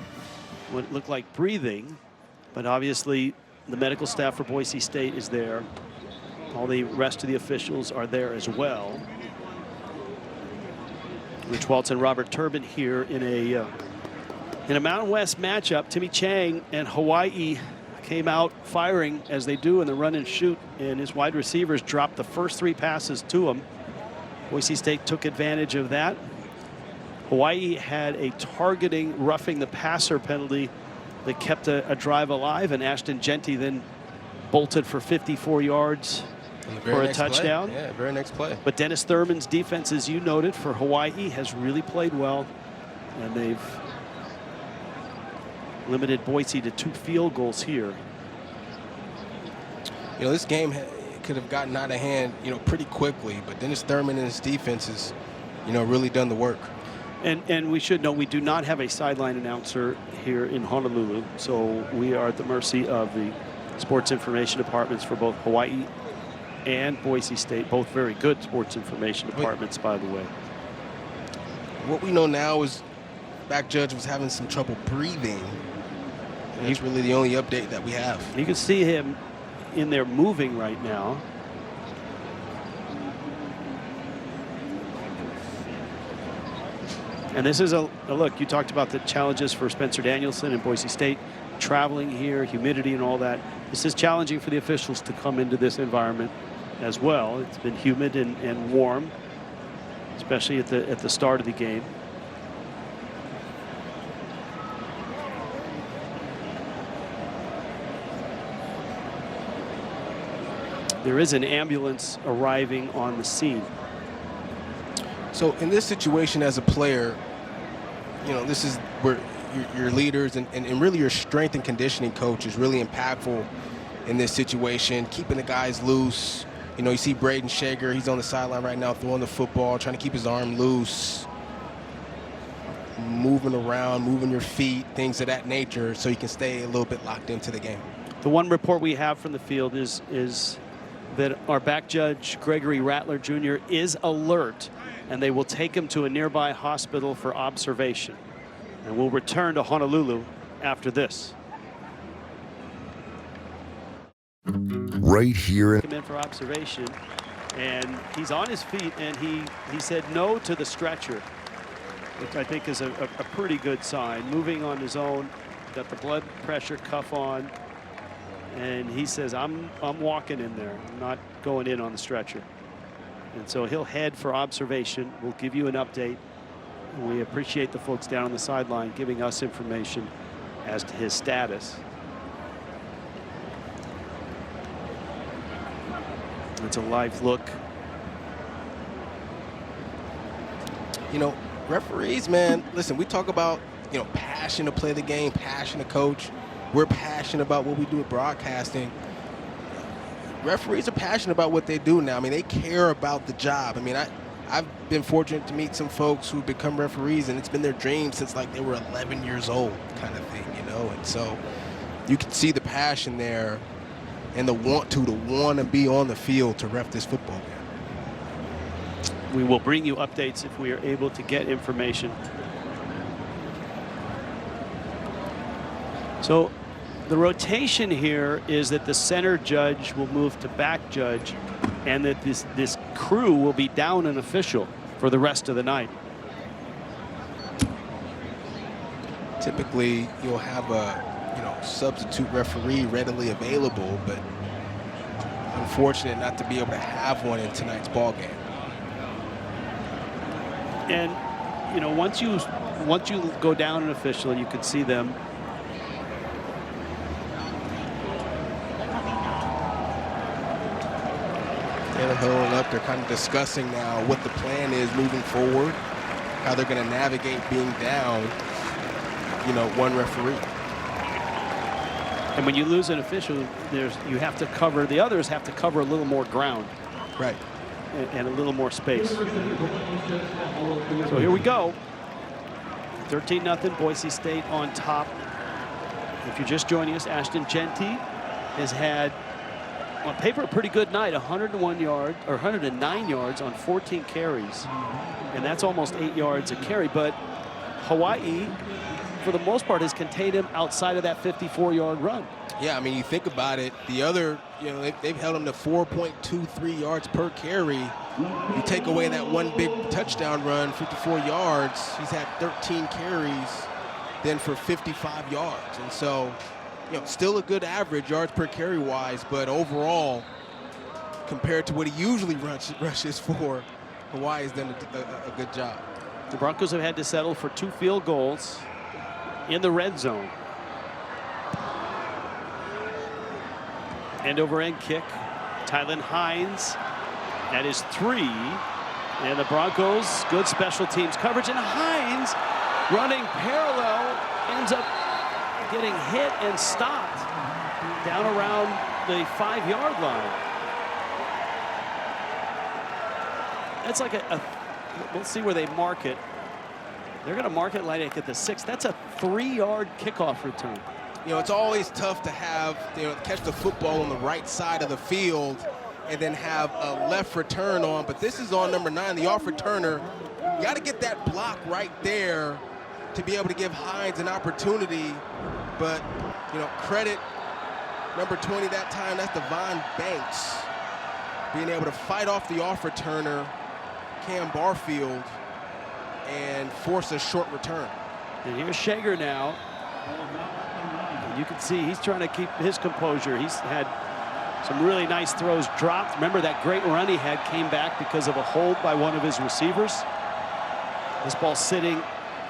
what looked like breathing, but obviously the medical staff for Boise State is there. All the rest of the officials are there as well. Rich Waltz and Robert Turbin here in a Mountain West matchup. Timmy Chang and Hawaii came out firing as they do in the run and shoot, and his wide receivers dropped the first 3 passes to him. Boise State took advantage of that. Hawaii had a targeting roughing the passer penalty that kept a drive alive, and Ashton Genty then bolted for 54 yards for a touchdown. Play. Yeah, very next play. But Dennis Thurman's defense, as you noted, for Hawaii has really played well, and they've limited Boise to 2 field goals here. This game could have gotten out of hand, pretty quickly, but Dennis Thurman and his defense has, really done the work. And we should know we do not have a sideline announcer here in Honolulu, so we are at the mercy of the sports information departments for both Hawaii and Boise State, both very good sports information departments, by the way. What we know now is back judge was having some trouble breathing. And that's really the only update that we have. You can see him in there moving right now. And this is a look, you talked about the challenges for Spencer Danielson and Boise State, traveling here, humidity and all that. This is challenging for the officials to come into this environment as well. It's been humid and warm, especially at the start of the game. There is an ambulance arriving on the scene. So in this situation as a player, this is where your leaders and really your strength and conditioning coach is really impactful in this situation, keeping the guys loose. You see Braden Shager, he's on the sideline right now throwing the football, trying to keep his arm loose. moving around, moving your feet, things of that nature, so you can stay a little bit locked into the game. The one report we have from the field is that our back judge, Gregory Rattler Jr., is alert, and they will take him to a nearby hospital for observation. And we'll return to Honolulu after this. Right here. Come in for observation, and he's on his feet, and he said no to the stretcher, which I think is a pretty good sign. Moving on his own, got the blood pressure cuff on, and he says, I'm walking in there. I'm not going in on the stretcher. And so he'll head for observation. We'll give you an update. We appreciate the folks down on the sideline giving us information as to his status. It's a live look. You know, referees, man, listen, we talk about, you know, passion to play the game, passion to coach. We're passionate about what we do with broadcasting. Referees are passionate about what they do now. I mean, they care about the job. I mean, I've been fortunate to meet some folks who've become referees, and it's been their dream since like they were 11 years old kind of thing, you know? And so you can see the passion there and the want to be on the field to ref this football game. We will bring you updates if we are able to get information. So the rotation here is that the center judge will move to back judge, and that this crew will be down an official for the rest of the night. Typically, you'll have a substitute referee readily available, but unfortunate not to be able to have one in tonight's ball game. And once you go down an official, you can see them. They're huddling up. They're kind of discussing now what the plan is moving forward, how they're going to navigate being down, one referee. And when you lose an official, you have to cover, the others have to cover a little more ground. Right. And a little more space. So here we go. 13-0, Boise State on top. If you're just joining us, Ashton Jeanty has had, on paper, a pretty good night. 109 yards on 14 carries. And that's almost 8 yards a carry. But Hawaii, for the most part, has contained him outside of that 54-yard run. Yeah, I mean, you think about it, the other, they've held him to 4.23 yards per carry. You take away that one big touchdown run, 54 yards, he's had 13 carries then for 55 yards. And so, still a good average yards per carry wise, but overall, compared to what he usually rushes for, Hawaii has done a good job. The Broncos have had to settle for 2 field goals in the red zone. End over end kick. Tylen Hines. That is 3. And the Broncos, good special teams coverage. And Hines, running parallel, ends up getting hit and stopped down around the 5-yard line. That's like we'll see where they mark it. They're going to mark it like at the 6. That's a 3-yard kickoff return. It's always tough to have, catch the football on the right side of the field and then have a left return on. But this is on number 9, the off returner. You got to get that block right there to be able to give Hines an opportunity. But, credit number 20 that time, that's Devon Banks, being able to fight off the off returner, Cam Barfield, and force a short return. And here's Shager now. And you can see he's trying to keep his composure. He's had some really nice throws dropped. Remember that great run he had came back because of a hold by one of his receivers. This ball sitting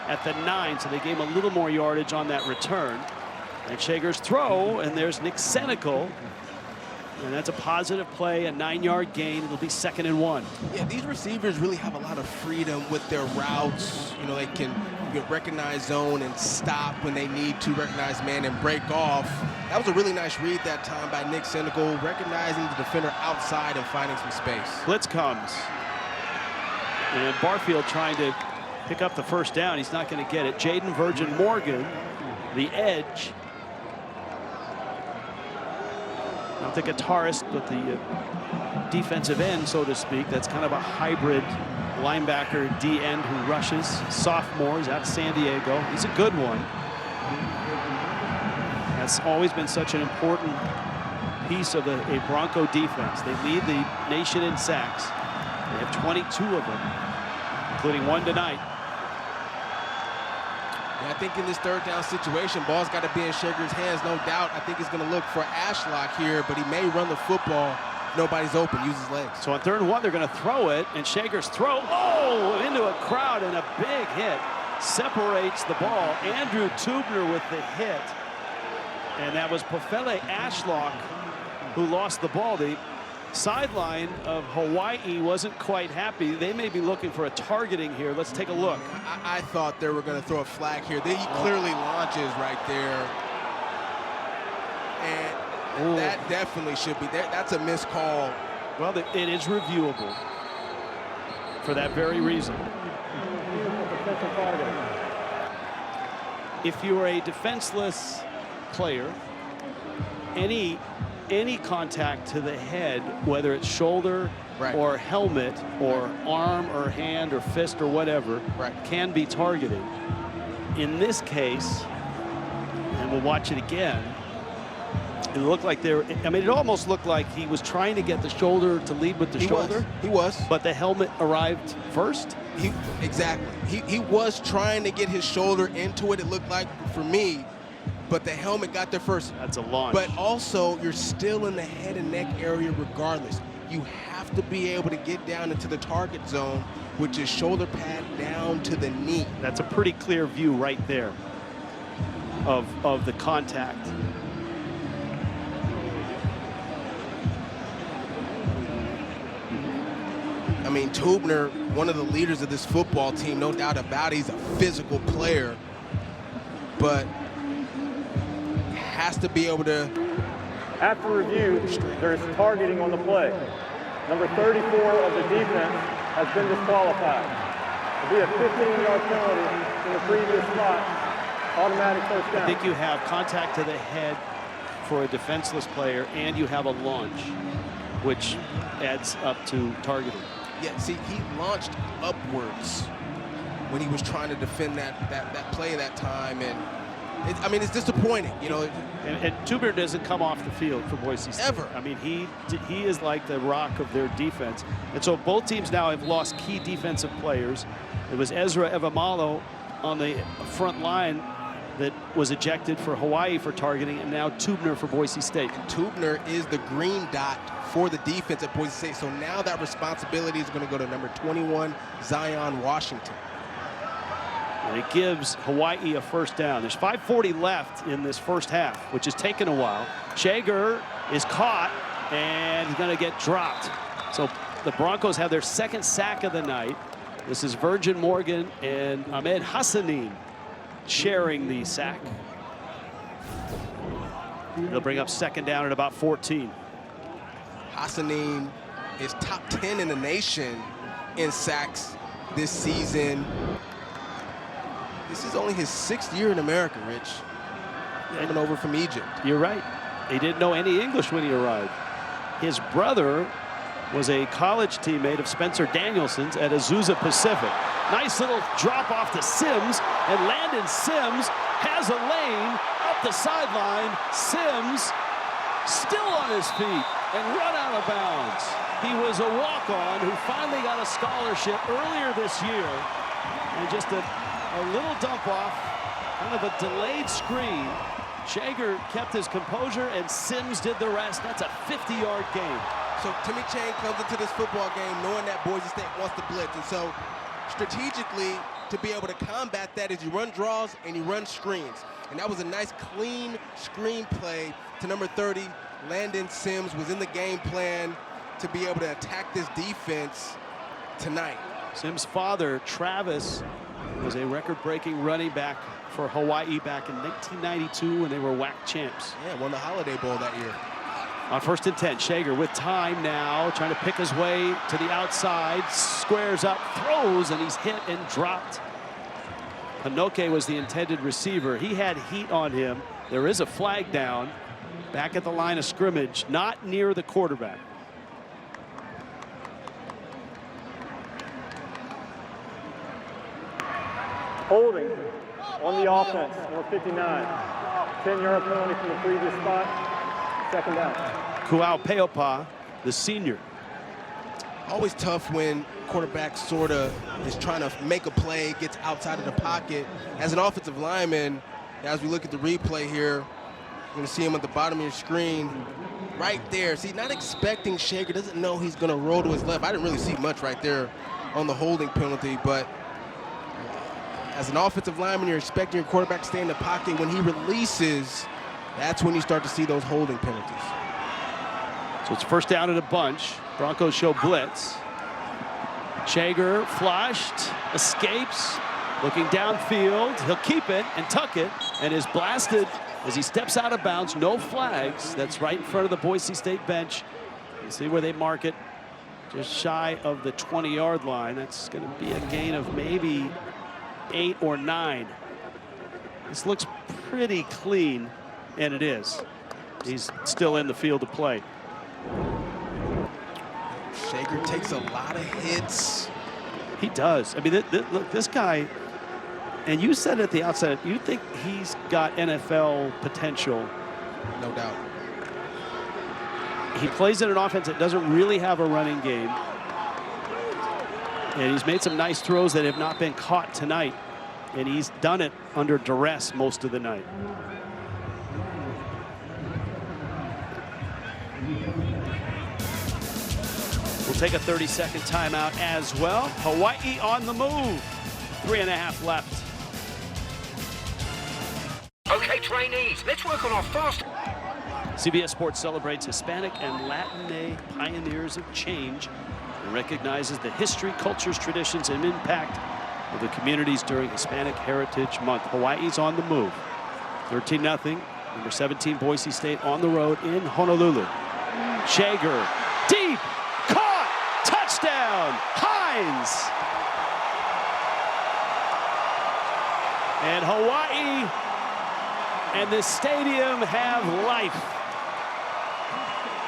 at the 9, so they gave him a little more yardage on that return. And Shager's throw, and there's Nick Senecal. And that's a positive play, a 9-yard gain. It'll be 2nd and 1. Yeah, these receivers really have a lot of freedom with their routes. They can recognize zone and stop when they need to, recognize man and break off. That was a really nice read that time by Nick Senecal, recognizing the defender outside and finding some space. Blitz comes. And Barfield trying to pick up the first down. He's not going to get it. Jaden Virgin Morgan, the edge. Not the guitarist, but the defensive end, so to speak. That's kind of a hybrid linebacker D end who rushes. Sophomore, he's out of San Diego. He's a good one. That's always been such an important piece of a Bronco defense. They lead the nation in sacks. They have 22 of them, including one tonight. Yeah, I think in this third down situation, ball's got to be in Shager's hands, no doubt. I think he's going to look for Ashlock here, but he may run the football. Nobody's open, use his legs. So on 3rd and 1, they're going to throw it, and Shager's throw, into a crowd, and a big hit separates the ball. Andrew Tubner with the hit, and that was Pofele Ashlock who lost the ball. The sideline of Hawaii wasn't quite happy. They may be looking for a targeting here. Let's take a look. I thought they were going to throw a flag here. He clearly launches right there. And that definitely should be there. That's a missed call. Well, it is reviewable for that very reason. If you are a defenseless player, any contact to the head, whether it's shoulder or helmet or arm or hand or fist or whatever, can be targeted. In this case, and we'll watch it again, it looked like it almost looked like he was trying to get the shoulder to lead with the shoulder. He was. But the helmet arrived first. Exactly. He was trying to get his shoulder into it, it looked like, for me. But the helmet got there first. That's a launch. But also, you're still in the head and neck area regardless. You have to be able to get down into the target zone, which is shoulder pad down to the knee. That's a pretty clear view right there of the contact. I mean, Tubner, one of the leaders of this football team, no doubt about it. He's a physical player, but has to be able to. After review, there's targeting on the play. Number 34 of the defense has been disqualified. It'll be a 15-yard penalty in the previous spot. Automatic first down. I think you have contact to the head for a defenseless player, and you have a launch, which adds up to targeting. Yeah, see, he launched upwards when he was trying to defend that play that time, and I mean, it's disappointing, you know. And Tubner doesn't come off the field for Boise State. Ever. I mean, he is like the rock of their defense. And so both teams now have lost key defensive players. It was Ezra Evamalo on the front line that was ejected for Hawaii for targeting, and now Tubner for Boise State. Tubner is the green dot for the defense at Boise State. So now that responsibility is going to go to number 21, Zion Washington. And it gives Hawaii a first down. There's 5:40 left in this first half, which has taken a while. Shager is caught, and he's going to get dropped. So the Broncos have their second sack of the night. This is Virgin Morgan and Ahmed Hassanin sharing the sack. They'll bring up second down at about 14. Hassanin is top 10 in the nation in sacks this season. This is only his 6th year in America, Rich. Coming over from Egypt. You're right. He didn't know any English when he arrived. His brother was a college teammate of Spencer Danielson's at Azusa Pacific. Nice little drop off to Sims, and Landon Sims has a lane up the sideline. Sims still on his feet and run out of bounds. He was a walk-on who finally got a scholarship earlier this year, and just a little dump off, kind of a delayed screen. Shager kept his composure, and Sims did the rest. That's a 50-yard gain. So Timmy Chang comes into this football game knowing that Boise State wants to blitz, and so strategically, to be able to combat that is you run draws and you run screens. And that was a nice, clean screen play to number 30. Landon Sims was in the game plan to be able to attack this defense tonight. Sims' father, Travis, was a record-breaking running back for Hawaii back in 1992 when they were WAC champs. Yeah, won the Holiday Bowl that year. On 1st and 10, Shager with time now, trying to pick his way to the outside, squares up, throws, and he's hit and dropped Hanoke was the intended receiver. He had heat on him. There is a flag down back at the line of scrimmage, not near the quarterback. Holding on the offense, number 59. 10-yard penalty from the previous spot. 2nd down. Kuau Peopa, the senior. Always tough when quarterback sort of is trying to make a play, gets outside of the pocket. As an offensive lineman, as we look at the replay here, you're going to see him at the bottom of your screen right there. See, not expecting Shager, doesn't know he's going to roll to his left. I didn't really see much right there on the holding penalty, but as an offensive lineman, you're expecting your quarterback to stay in the pocket. When he releases, that's when you start to see those holding penalties. So it's 1st down and a bunch. Broncos show blitz. Shager flushed, escapes, looking downfield. He'll keep it and tuck it, and is blasted as he steps out of bounds. No flags. That's right in front of the Boise State bench. You see where they mark it, just shy of the 20-yard line. That's going to be a gain of maybe 8 or 9. This looks pretty clean, and it is. He's still in the field of play. Shager takes a lot of hits. He does. I mean, look, this guy, and you said at the outset, you think he's got NFL potential. No doubt. He plays in an offense that doesn't really have a running game. And he's made some nice throws that have not been caught tonight. And he's done it under duress most of the night. We'll take a 30-second timeout as well. Hawaii on the move. 3.5 left. Okay, trainees, let's work on our fast. CBS Sports celebrates Hispanic and Latin pioneers of change and recognizes the history, cultures, traditions, and impact of the communities during Hispanic Heritage Month. Hawaii's on the move. 13-0. Number 17 Boise State on the road in Honolulu. Shager, deep, caught, touchdown, Hines. And Hawaii and this stadium have life.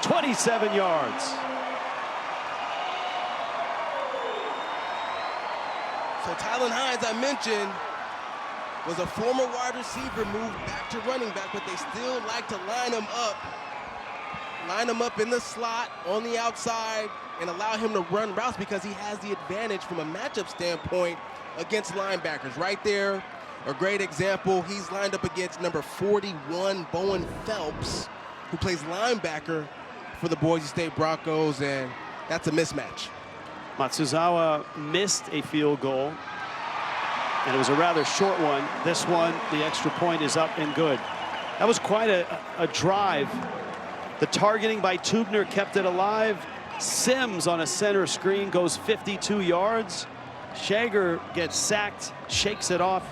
27 yards. So Tylen Hines, I mentioned, was a former wide receiver, moved back to running back, but they still like to line him up. Line him up in the slot on the outside and allow him to run routes because he has the advantage from a matchup standpoint against linebackers. Right there, a great example. He's lined up against number 41, Bowen Phelps, who plays linebacker for the Boise State Broncos, and that's a mismatch. Matsuzawa missed a field goal, and it was a rather short one. This one, the extra point is up and good. That was quite a drive. The targeting by Tubner kept it alive. Sims on a center screen goes 52 yards. Shager gets sacked, shakes it off,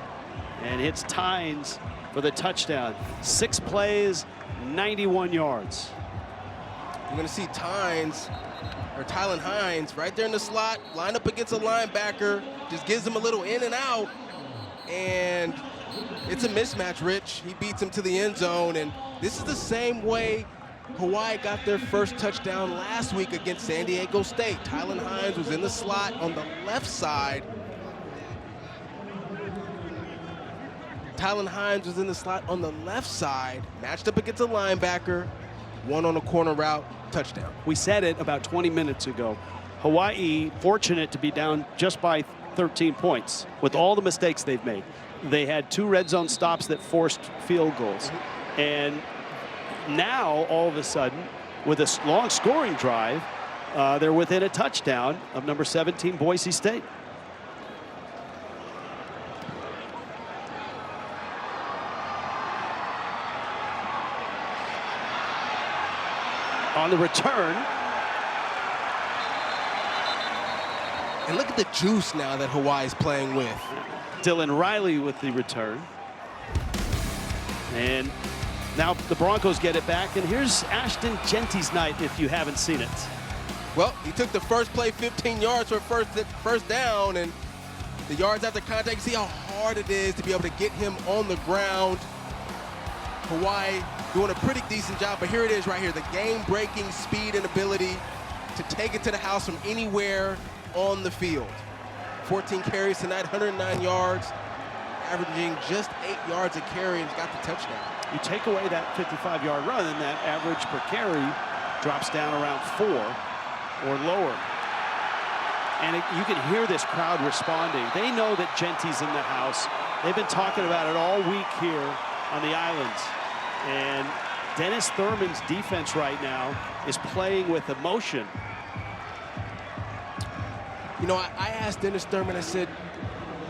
and hits Tynes for the touchdown. 6 plays, 91 yards. You're going to see Tylen Hines right there in the slot, line up against a linebacker, just gives him a little in and out, and it's a mismatch, Rich. He beats him to the end zone, and this is the same way Hawaii got their first touchdown last week against San Diego State. Tylen Hines was in the slot on the left side. Tylen Hines was in the slot on the left side, matched up against a linebacker, one on a corner route, touchdown. We said it about 20 minutes ago. Hawaii fortunate to be down just by 13 points with all the mistakes they've made. They had 2 red zone stops that forced field goals. And now, all of a sudden, with a long scoring drive, they're within a touchdown of number 17 Boise State. On the return. And look at the juice now that Hawaii's playing with. Dylan Riley with the return. And now the Broncos get it back. And here's Ashton Genty's night if you haven't seen it. Well, he took the first play 15 yards for first down, and the yards after contact, see how hard it is to be able to get him on the ground. Hawaii doing a pretty decent job, but here it is right here, the game-breaking speed and ability to take it to the house from anywhere on the field. 14 carries tonight, 109 yards, averaging just 8 yards a carry, and he's got the touchdown. You take away that 55-yard run, and that average per carry drops down around 4 or lower. And you can hear this crowd responding. They know that Genty's in the house. They've been talking about it all week here on the islands. And Dennis Thurman's defense right now is playing with emotion. You know, I asked Dennis Thurman, I said,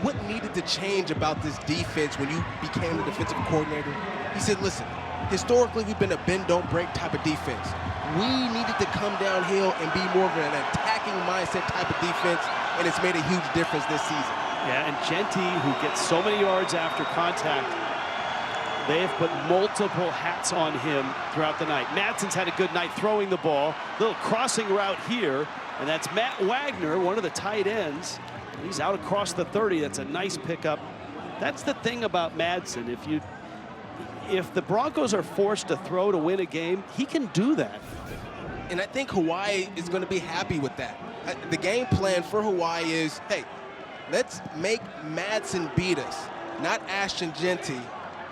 what needed to change about this defense when you became the defensive coordinator? He said, listen, historically we've been a bend-don't-break type of defense. We needed to come downhill and be more of an attacking mindset type of defense, and it's made a huge difference this season. Yeah, and Genty, who gets so many yards after contact, they have put multiple hats on him throughout the night. Madsen's had a good night throwing the ball. Little crossing route here, and that's Matt Wagner, one of the tight ends. He's out across the 30. That's a nice pickup. That's the thing about Madsen. If the Broncos are forced to throw to win a game, he can do that. And I think Hawaii is going to be happy with that. The game plan for Hawaii is, hey, let's make Madsen beat us, not Ashton Genty.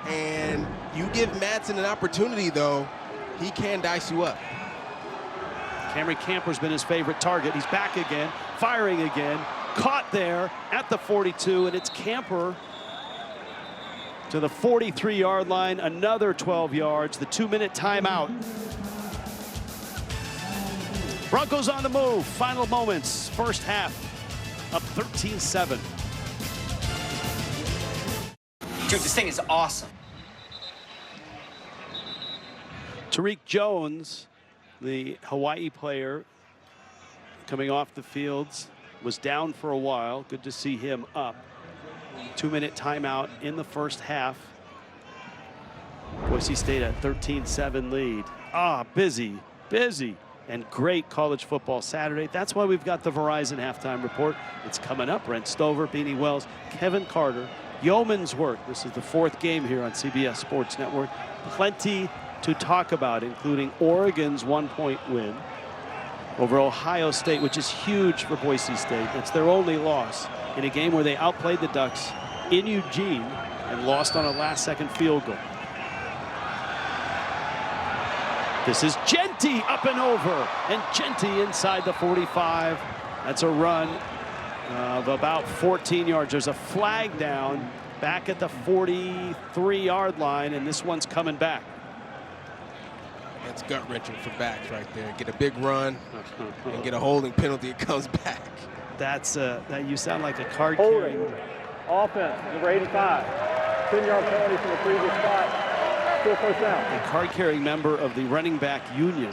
And you give Madsen an opportunity, though, he can dice you up. Cameron Camper's been his favorite target. He's back again, firing again. Caught there at the 42, and it's Camper to the 43-yard line, another 12 yards, the 2-minute timeout. Broncos on the move, final moments, first half, up 13-7. Dude, this thing is awesome. Tariq Jones, the Hawaii player, coming off the fields, was down for a while. Good to see him up. 2-minute timeout in the first half. Boise State at 13-7 lead. Busy, and great college football Saturday. That's why we've got the Verizon halftime report. It's coming up. Brent Stover, Beanie Wells, Kevin Carter, yeoman's work. This is the 4th game here on CBS Sports Network. Plenty to talk about, including Oregon's 1-point win over Ohio State, which is huge for Boise State. It's their only loss in a game where they outplayed the Ducks in Eugene and lost on a last-second field goal. This is Genty up and over, and Genty inside the 45. That's a run of about 14 yards. There's a flag down back at the 43-yard line, and this one's coming back. That's gut-wrenching for backs right there. Get a big run and get a holding penalty. It comes back. That's that you sound like a card Holding. carrying. Offense, number 85. 10-yard penalty from the previous spot. Still first down. A card-carrying member of the running back union,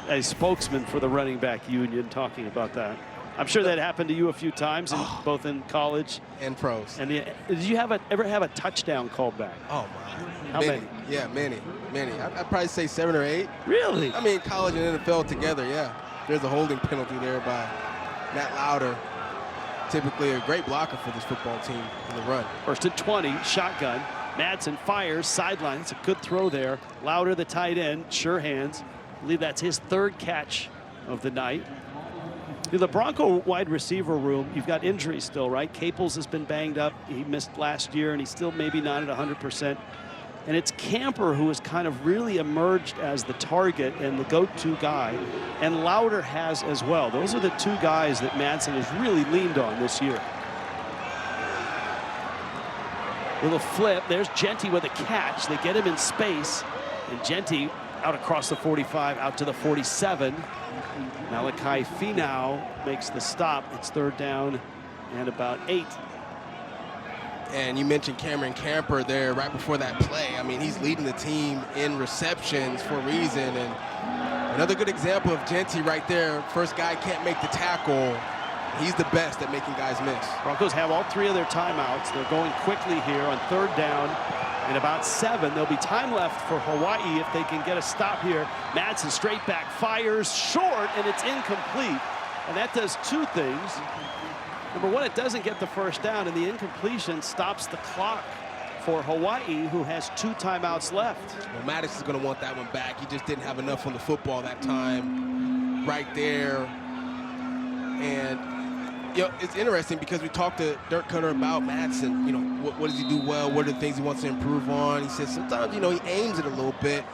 a spokesman for the running back union, talking about that. I'm sure that happened to you a few times, both in college and pros. And did you ever have a touchdown called back? Oh my! How many? Yeah, many. I'd probably say 7 or 8. Really? I mean, college and NFL together. Yeah, there's a holding penalty there by Matt Lauder. Typically a great blocker for this football team in the run. First and 20, shotgun. Madsen fires, sideline. It's a good throw there. Lauder, the tight end, sure hands. I believe that's his 3rd catch of the night. In the Bronco wide receiver room, you've got injuries still, right? Caples has been banged up. He missed last year, and he's still maybe not at 100%. And it's Camper who has kind of really emerged as the target and the go-to guy. And Lauder has as well. Those are the 2 guys that Madsen has really leaned on this year. Little flip. There's Genty with a catch. They get him in space. And Genty out across the 45, out to the 47. Malachi Finau makes the stop. It's 3rd down and about 8. And you mentioned Cameron Camper there right before that play. I mean, he's leading the team in receptions for a reason. And another good example of Genty right there. First guy can't make the tackle. He's the best at making guys miss. Broncos have all 3 of their timeouts. They're going quickly here on 3rd down and about 7. There'll be time left for Hawaii if they can get a stop here. Madsen straight back, fires short, and it's incomplete. And that does 2 things. Number one, it doesn't get the first down, and the incompletion stops the clock for Hawaii, who has 2 timeouts left. Well, Maddox is going to want that one back. He just didn't have enough on the football that time right there. And, you know, it's interesting because we talked to Dirk Cutter about Madsen. You know, what does he do well? What are the things he wants to improve on? He says sometimes, you know, he aims it a little bit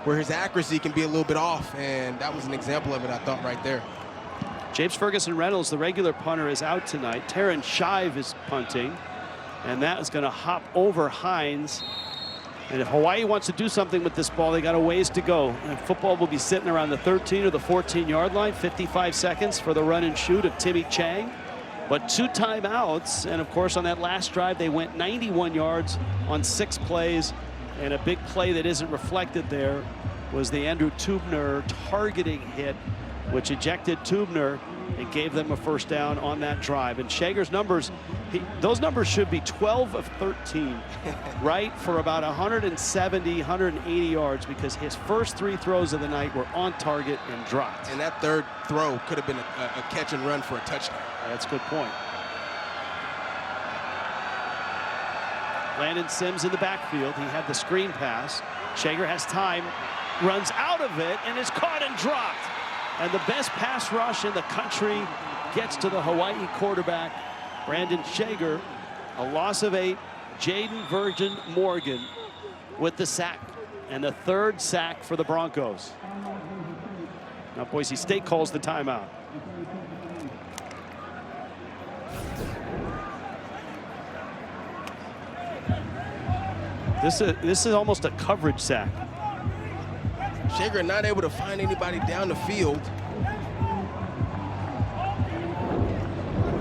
where his accuracy can be a little bit off. And that was an example of it, I thought, right there. James Ferguson Reynolds, the regular punter, is out tonight. Taryn Shive is punting, and that is going to hop over Hines. And if Hawaii wants to do something with this ball, they got a ways to go. And football will be sitting around the 13 or the 14-yard line. 55 seconds for the run and shoot of Timmy Chang. But 2 timeouts, and of course on that last drive they went 91 yards on 6 plays. And a big play that isn't reflected there was the Andrew Tubner targeting hit, which ejected Tubner and gave them a first down on that drive. And Shager's numbers, those numbers should be 12 of 13, right, for about 170, 180 yards, because his first 3 throws of the night were on target and dropped. And that third throw could have been a catch and run for a touchdown. That's a good point. Landon Sims in the backfield. He had the screen pass. Shager has time, runs out of it, and is caught and dropped. And the best pass rush in the country gets to the Hawaii quarterback, Brandon Shager. A loss of 8. Jaden Virgin Morgan with the sack, and the 3rd sack for the Broncos. Now Boise State calls the timeout. This is almost a coverage sack. Shager not able to find anybody down the field.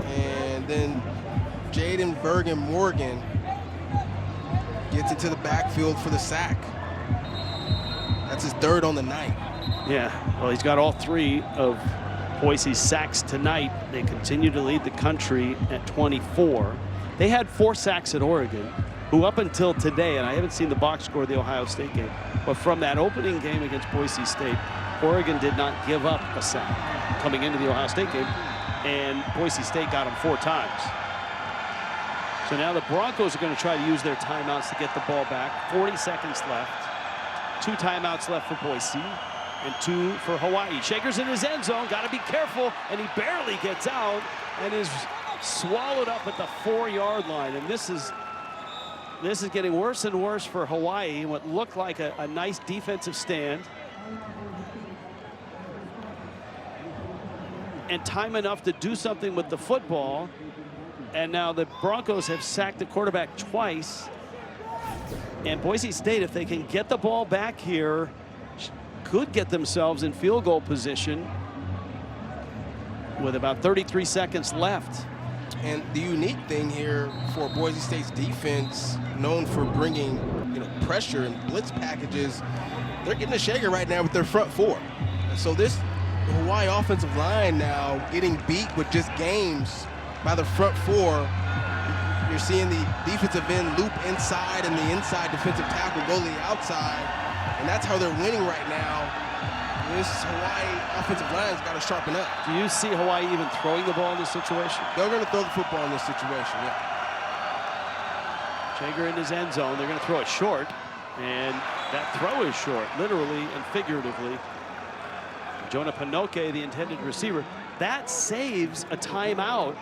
And then Jaden Virgin Morgan gets into the backfield for the sack. That's his 3rd on the night. Yeah, well, he's got all 3 of Boise's sacks tonight. They continue to lead the country at 24. They had 4 sacks at Oregon, who up until today, and I haven't seen the box score of the Ohio State game, but from that opening game against Boise State, Oregon did not give up a sack coming into the Ohio State game, and Boise State got them 4 times. So now the Broncos are going to try to use their timeouts to get the ball back. 40 seconds left. 2 timeouts left for Boise and 2 for Hawaii. Shaker's in his end zone, got to be careful, and he barely gets out and is swallowed up at the 4-yard line. And this is getting worse and worse for Hawaii. What looked like a nice defensive stand. And time enough to do something with the football. And now the Broncos have sacked the quarterback twice. And Boise State, if they can get the ball back here, could get themselves in field goal position with about 33 seconds left. And the unique thing here for Boise State's defense, known for bringing, you know, pressure and blitz packages, they're getting a Shager right now with their front 4. So this Hawaii offensive line now getting beat with just games by the front 4. You're seeing the defensive end loop inside and the inside defensive tackle go to the outside, and that's how they're winning right now. This Hawaii offensive line's got to sharpen up. Do you see Hawaii even throwing the ball in this situation? They're going to throw the football in this situation, yeah. Shager in his end zone. They're going to throw it short, and that throw is short, literally and figuratively. Jonah Pinoque, the intended receiver, that saves a timeout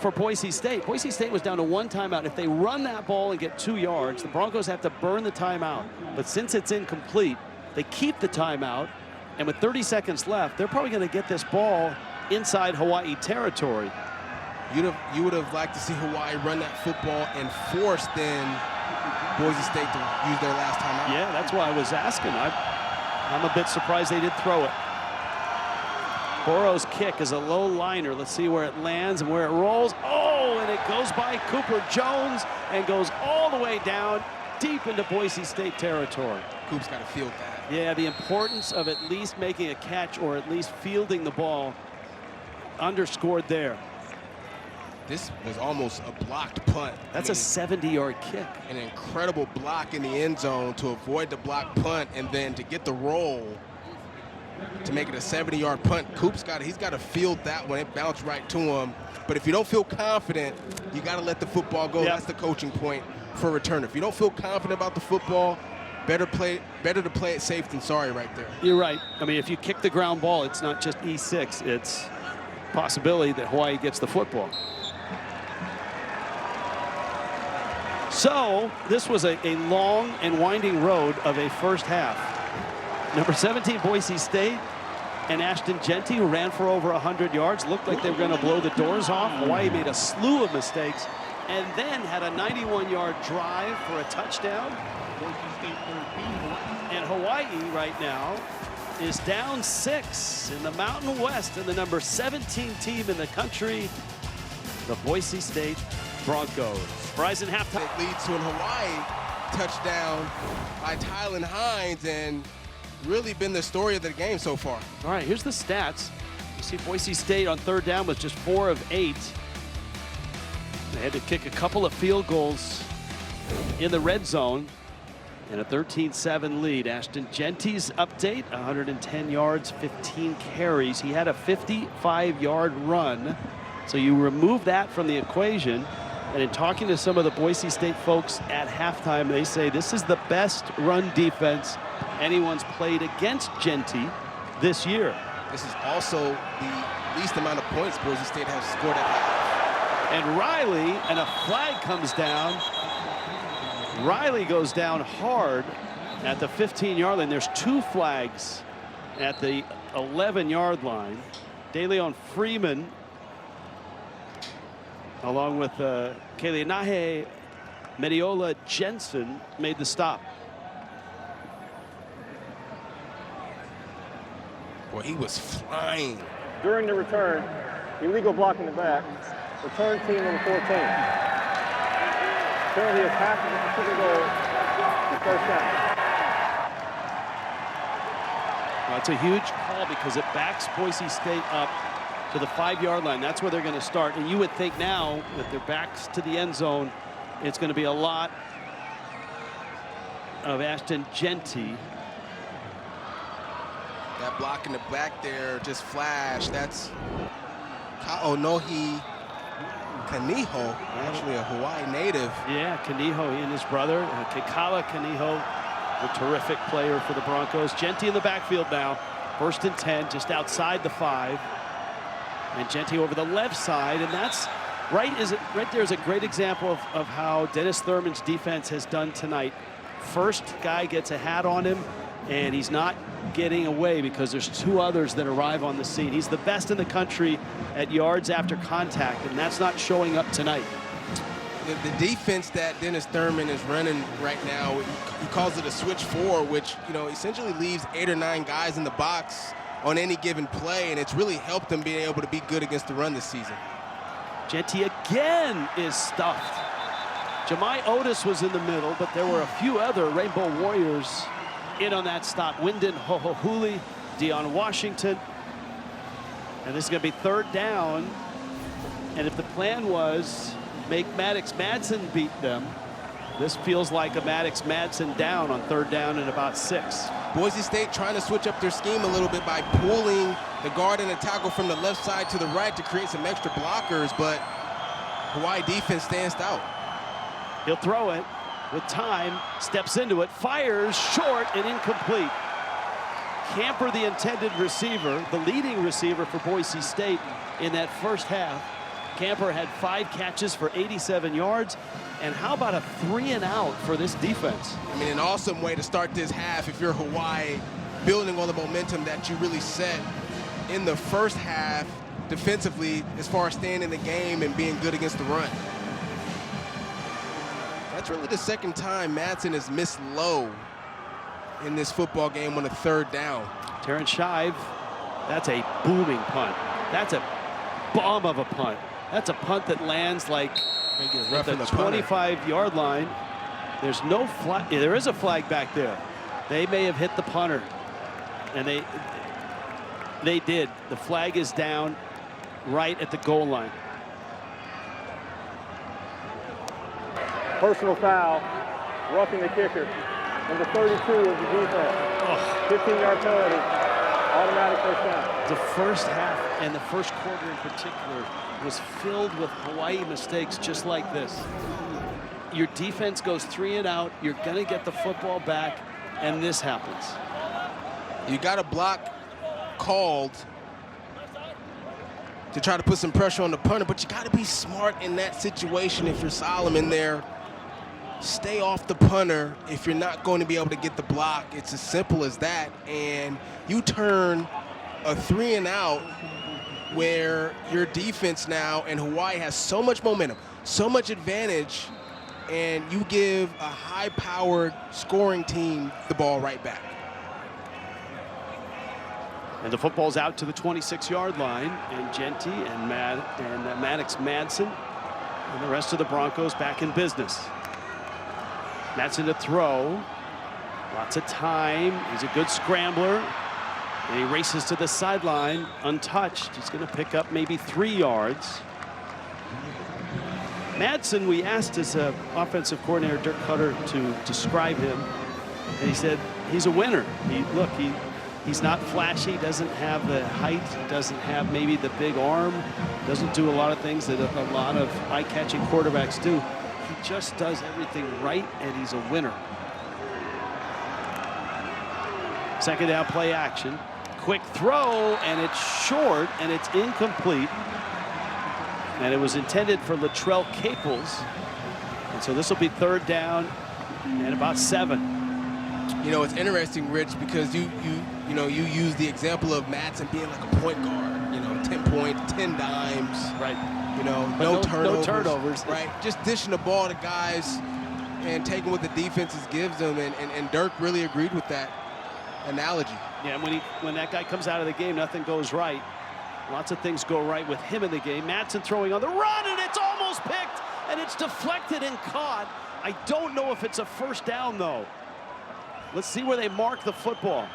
for Boise State. Boise State was down to 1 timeout. If they run that ball and get 2 yards, the Broncos have to burn the timeout. But since it's incomplete, they keep the timeout, and with 30 seconds left, they're probably going to get this ball inside Hawaii territory. You would have liked to see Hawaii run that football and force then Boise State to use their last timeout. Yeah, that's why I was asking. I'm a bit surprised they did throw it. Burrow's kick is a low liner. Let's see where it lands and where it rolls. Oh, and it goes by Cooper Jones and goes all the way down deep into Boise State territory. Coop's got to field that. Yeah, the importance of at least making a catch or at least fielding the ball underscored there. This was almost a blocked punt. That's a 70-yard kick. An incredible block in the end zone to avoid the blocked punt and then to get the roll to make it a 70-yard punt. He's got to field that one. It bounced right to him. But if you don't feel confident, you got to let the football go. Yep. That's the coaching point for a returner. If you don't feel confident about the football, better to play it safe than sorry right there. You're right. I mean, if you kick the ground ball, it's not just E6. It's possibility that Hawaii gets the football. So this was a long and winding road of a first half. Number 17, Boise State, and Ashton Jeanty, who ran for over 100 yards, looked like they were going to blow the doors off. Hawaii made a slew of mistakes and then had a 91-yard drive for a touchdown. And Hawaii right now is down 6 in the Mountain West, and the number 17 team in the country, the Boise State Broncos. Verizon halftime. It leads to an Hawaii touchdown by Tylan Hines, and really been the story of the game so far. All right, here's the stats. You see Boise State on third down was just 4 of 8. They had to kick a couple of field goals in the red zone, and a 13-7 lead. Ashton Jeanty's update, 110 yards, 15 carries. He had a 55-yard run, so you remove that from the equation. And in talking to some of the Boise State folks at halftime, they say this is the best run defense anyone's played against Jeanty this year. This is also the least amount of points Boise State has scored at half. And Riley, and a flag comes down. Riley goes down hard at the 15-yard line. There's 2 flags at the 11-yard line. DeLeon Freeman, along with Keleinahe Mediola Jensen, made the stop. Boy, he was flying. During the return, illegal block in the back. Return team number 14. Penalty is half of the Pacific goal and first down. Well, it's a huge call because it backs Boise State up to the 5-yard line. That's where they're going to start. And you would think now, with their backs to the end zone, it's going to be a lot of Ashton Jeanty. That block in the back there just flashed. That's Kaonohi Kaniho, actually a Hawaii native. Yeah, Kaniho, he and his brother, Kekala Kaniho, a terrific player for the Broncos. Jeanty in the backfield now, 1st and 10, just outside the 5. And Jeanty over the left side, and that's right there is a great example of how Dennis Thurman's defense has done tonight. First guy gets a hat on him, and he's not getting away because there's 2 others that arrive on the scene. He's the best in the country at yards after contact, and that's not showing up tonight. The defense that Dennis Thurman is running right now, he calls it a switch 4, which, you know, essentially leaves 8 or 9 guys in the box on any given play, and it's really helped them being able to be good against the run this season. Jeanty again is stuffed. Jemai Otis was in the middle, but there were a few other Rainbow Warriors in on that stop. Wyndon Hohohuli, Deion Washington. And this is going to be 3rd down. And if the plan was make Maddox Madsen beat them, this feels like a Maddox Madsen down on 3rd down and about 6. Boise State trying to switch up their scheme a little bit by pulling the guard and the tackle from the left side to the right to create some extra blockers, but Hawaii defense stands out. He'll throw it with time, steps into it, fires short and incomplete. Camper, the intended receiver, the leading receiver for Boise State in that first half. Camper had 5 catches for 87 yards. And how about a 3-and-out for this defense? I mean, an awesome way to start this half if you're Hawaii, building on the momentum that you really set in the first half defensively as far as staying in the game and being good against the run. That's really the 2nd time Madsen has missed low in this football game on a 3rd down. Terrence Shive, that's a booming punt. That's a bomb of a punt. That's a punt that lands like at the 25-yard line. There's no flag. There is a flag back there. They may have hit the punter, and they did. The flag is down right at the goal line. Personal foul, roughing the kicker. Number 32 of the defense. 15-yard penalty, automatic First down. The first half and the first quarter in particular was filled with Hawaii mistakes just like this. Your defense goes 3 and out. You're going to get the football back, and this happens. You got a block called to try to put some pressure on the punter, but you got to be smart in that situation. If you're Solomon there, stay off the punter if you're not going to be able to get the block. It's as simple as that. And you turn a 3 and out where your defense now and Hawaii has so much momentum, so much advantage, and you give a high-powered scoring team the ball right back. And the football's out to the 26-yard line, and Genty and Maddox Madsen and the rest of the Broncos back in business. Madsen to throw. Lots of time. He's a good scrambler. And he races to the sideline untouched. He's going to pick up maybe 3 yards. Madsen, we asked his offensive coordinator, Dirk Cutter, to describe him. And he said he's a winner. He's not flashy, doesn't have the height, doesn't have maybe the big arm, doesn't do a lot of things that a lot of eye-catching quarterbacks do. He just does everything right, and he's a winner. Second down, play action. Quick throw, and it's short, and it's incomplete. And it was intended for Latrell Caples. And so this will be third down and about 7. You know, it's interesting, Rich, because you use the example of Madsen being like a point guard, 10 points, 10 dimes. Right. No turnovers. No turnovers. Right. Just dishing the ball to guys and taking what the defenses gives them. And Dirk really agreed with that analogy. Yeah, and when that guy comes out of the game, nothing goes right. Lots of things go right with him in the game. Madsen throwing on the run, and it's almost picked, and it's deflected and caught. I don't know if it's a first down, though. Let's see where they mark the football.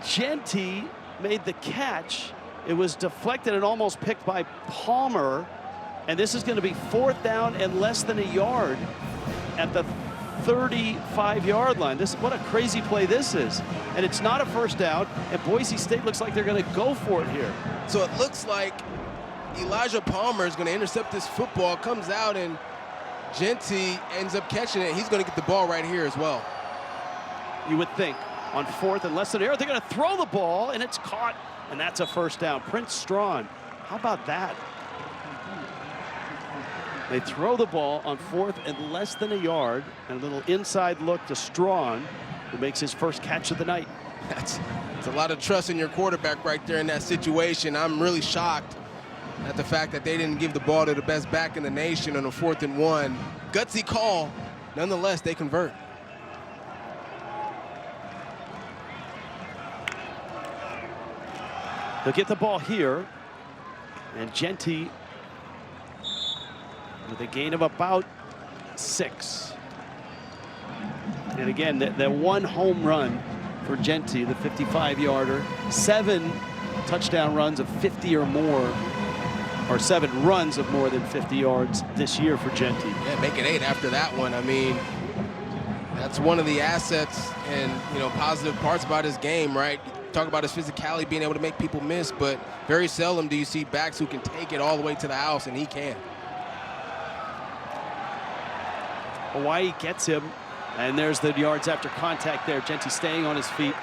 Genty made the catch. It was deflected and almost picked by Palmer. And this is going to be fourth down and less than a yard at the 35-yard line. What a crazy play this is. And it's not a first down, and Boise State looks like they're going to go for it here. So it looks like Elijah Palmer is going to intercept this football, comes out, and Genty ends up catching it. He's going to get the ball right here as well. You would think on fourth and less than a yard, they're going to throw the ball, and it's caught, and that's a first down. Prince Strawn, how about that? They throw the ball on fourth and less than a yard, and a little inside look to Strawn, who makes his first catch of the night. That's a lot of trust in your quarterback right there in that situation. I'm really shocked at the fact that they didn't give the ball to the best back in the nation on a 4th and 1. Gutsy call. Nonetheless, they convert. They'll get the ball here, and Genty with a gain of about 6. And again, that one home run for Genty, the 55-yarder, 7 touchdown runs of 50 or more, or 7 runs of more than 50 yards this year for Genty. Yeah, make it 8 after that one. I mean, that's one of the assets and, positive parts about his game, right? Talk about his physicality, being able to make people miss, but very seldom do you see backs who can take it all the way to the house, and he can. Hawaii gets him, and there's the yards after contact there. Genty staying on his feet.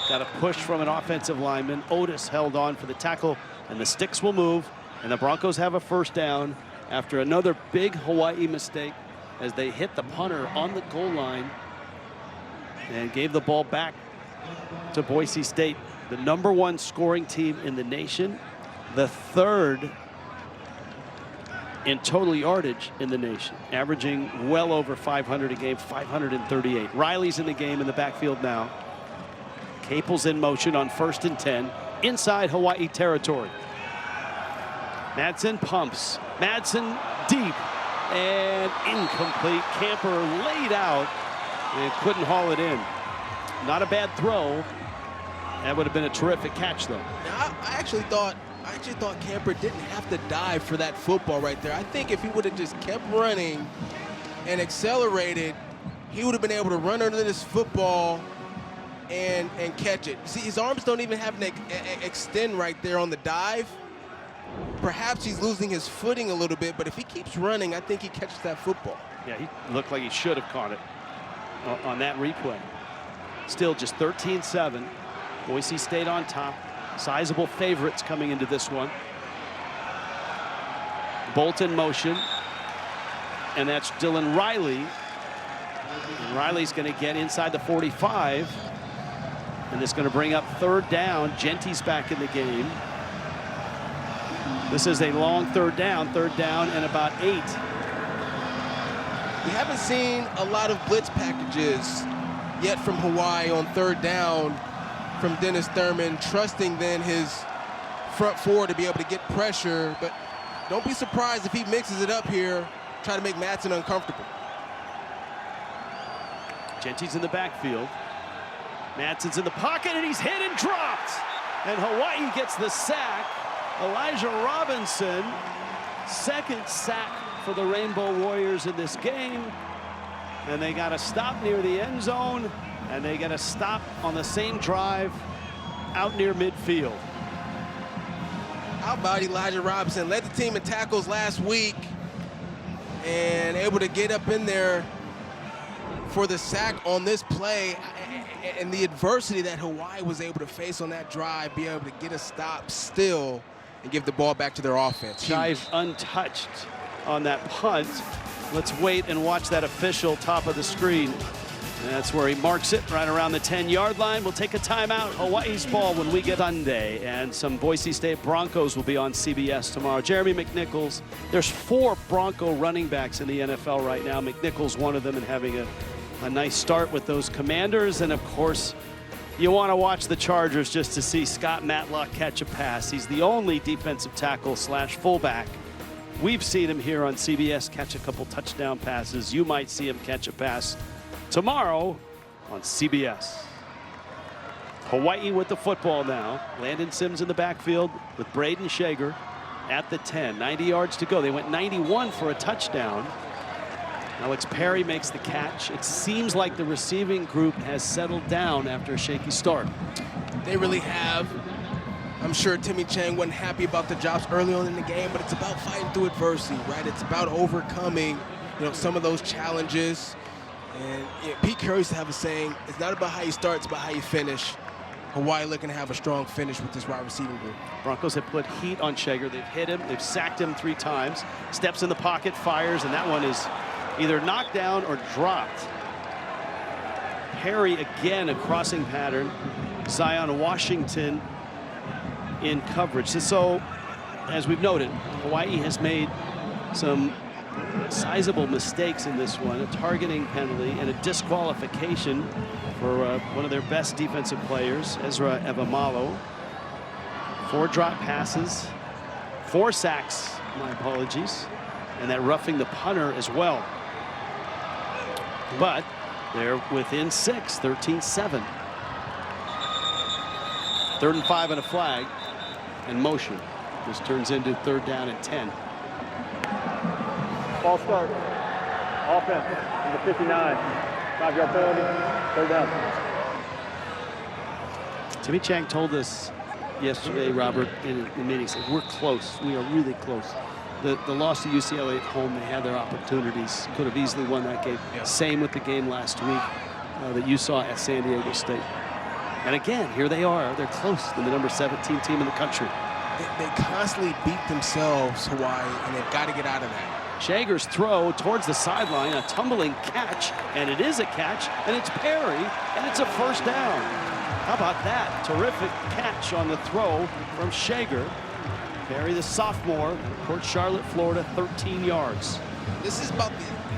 Got a push from an offensive lineman. Otis held on for the tackle, and the sticks will move, and the Broncos have a first down after another big Hawaii mistake as they hit the punter on the goal line and gave the ball back to Boise State, the #1 scoring team in the nation, the 3rd in total yardage in the nation, averaging well over 500 a game, 538. Riley's in the game in the backfield now. Caples in motion on 1st and 10, inside Hawaii territory. Madsen pumps. Madsen deep and incomplete. Camper laid out and couldn't haul it in. Not a bad throw. That would have been a terrific catch, though. Now, I actually thought Camper didn't have to dive for that football right there. I think if he would have just kept running and accelerated, he would have been able to run under this football and catch it. See, his arms don't even have an extend right there on the dive. Perhaps he's losing his footing a little bit, but if he keeps running, I think he catches that football. Yeah, he looked like he should have caught it on that replay. Still just 13-7. Boise State on top. Sizable favorites coming into this one. Bolt in motion. And that's Dylan Riley. And Riley's going to get inside the 45. And it's going to bring up 3rd down. Genty's back in the game. This is a long 3rd down and about 8. We haven't seen a lot of blitz packages yet from Hawaii on 3rd down from Dennis Thurman, trusting then his front 4 to be able to get pressure. But don't be surprised if he mixes it up here, try to make Madsen uncomfortable. Genty's in the backfield. Madsen's in the pocket, and he's hit and dropped. And Hawaii gets the sack. Elijah Robinson, 2nd sack for the Rainbow Warriors in this game. And they got a stop near the end zone, and they got a stop on the same drive out near midfield. How about Elijah Robinson? Led the team in tackles last week and able to get up in there for the sack on this play, and the adversity that Hawaii was able to face on that drive, be able to get a stop still and give the ball back to their offense. Shive untouched on that punt. Let's wait and watch that official top of the screen. And that's where he marks it right around the 10-yard line. We'll take a timeout. Hawaii's ball when we get Sunday, and some Boise State Broncos will be on CBS tomorrow. Jeremy McNichols. There's 4 Bronco running backs in the NFL right now. McNichols one of them, and having a nice start with those Commanders. And of course, you want to watch the Chargers just to see Scott Matlock catch a pass. He's the only defensive tackle / fullback. We've seen him here on CBS catch a couple touchdown passes. You might see him catch a pass tomorrow on CBS. Hawaii with the football now. Landon Sims in the backfield with Braden Shager at the 10. 90 yards to go. They went 91 for a touchdown. Alex Perry makes the catch. It seems like the receiving group has settled down after a shaky start. They really have. I'm sure Timmy Chang wasn't happy about the drops early on in the game, but it's about fighting through adversity, right? It's about overcoming, some of those challenges. And Pete Carroll used to have a saying, it's not about how you start, it's about how you finish. Hawaii looking to have a strong finish with this wide receiving group. Broncos have put heat on Shager. They've hit him. They've sacked him 3 times. Steps in the pocket, fires, and that one is either knocked down or dropped. Perry again, a crossing pattern. Zion Washington in coverage. So, as we've noted, Hawaii has made some sizable mistakes in this one. A targeting penalty and a disqualification for one of their best defensive players, Ezra Evamalo. 4 drop passes, 4 sacks, my apologies, and that roughing the punter as well. But they're within 6, 13-7. 3rd and 5 and a flag, and motion. This turns into 3rd down and 10. Ball start. Offense, number 59. 5-yard penalty, 3rd down. Timmy Chang told us yesterday, Robert, in the meeting, said, we're close. We are really close. The loss to UCLA at home, they had their opportunities. Could have easily won that game. Yeah. Same with the game last week that you saw at San Diego State. And again, here they are. They're close to the number 17 team in the country. They constantly beat themselves, Hawaii, and they've got to get out of that. Shager's throw towards the sideline, a tumbling catch, and it is a catch, and it's Perry, and it's a 1st down. How about that? Terrific catch on the throw from Shager. Perry, the sophomore, Port Charlotte, Florida, 13 yards. This is about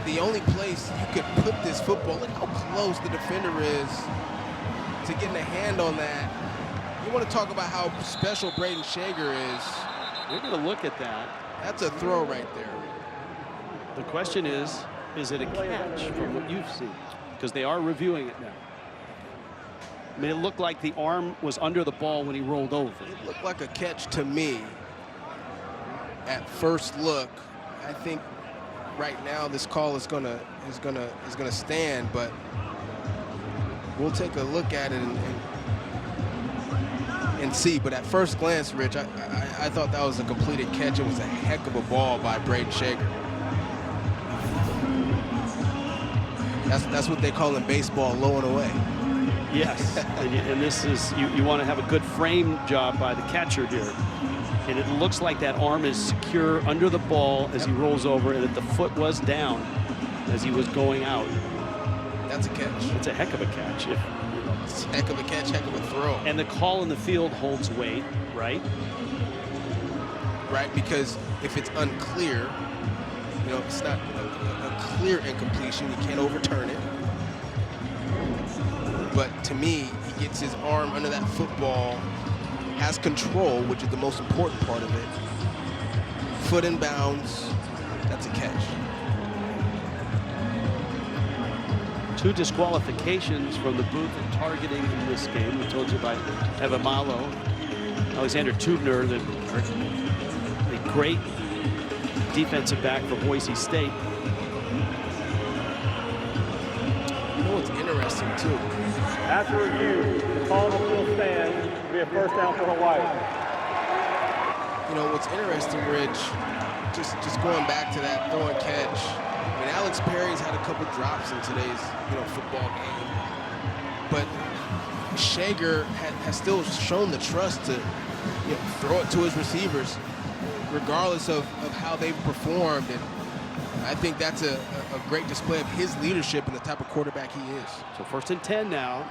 the only place you could put this football. Look how close the defender is to getting a hand on that. You want to talk about how special Braden Shager is. We're going to look at that. That's a throw right there. The question is it a catch from what you've seen? Because they are reviewing it now. I mean, it looked like the arm was under the ball when he rolled over. It looked like a catch to me at first look. I think right now this call is gonna stand, but we'll take a look at it and see. But at first glance, Rich, I thought that was a completed catch. It was a heck of a ball by Braden Shager. That's what they call in baseball, low and away. Yes, and this is, you want to have a good frame job by the catcher here. And it looks like that arm is secure under the ball as he rolls over, and that the foot was down as he was going out. That's a catch. It's a heck of a catch. It's a heck of a catch, heck of a throw. And the call in the field holds weight, right? Right, because if it's unclear, if it's not a clear incompletion, you can't overturn it. But to me, he gets his arm under that football, has control, which is the most important part of it. Foot in bounds, that's a catch. 2 disqualifications from the booth of targeting in this game. We told you about Eva Malo, Alexander Tubner, a great defensive back for Boise State. You know what's interesting too? After review, the call on the field stand will be a first down for Hawaii. You know what's interesting, Rich, just going back to that throw and catch. I mean, Alex Perry's had a couple drops in today's football game, but Shager has still shown the trust to throw it to his receivers, regardless of how they've performed. And I think that's a great display of his leadership and the type of quarterback he is. So 1st and 10 now,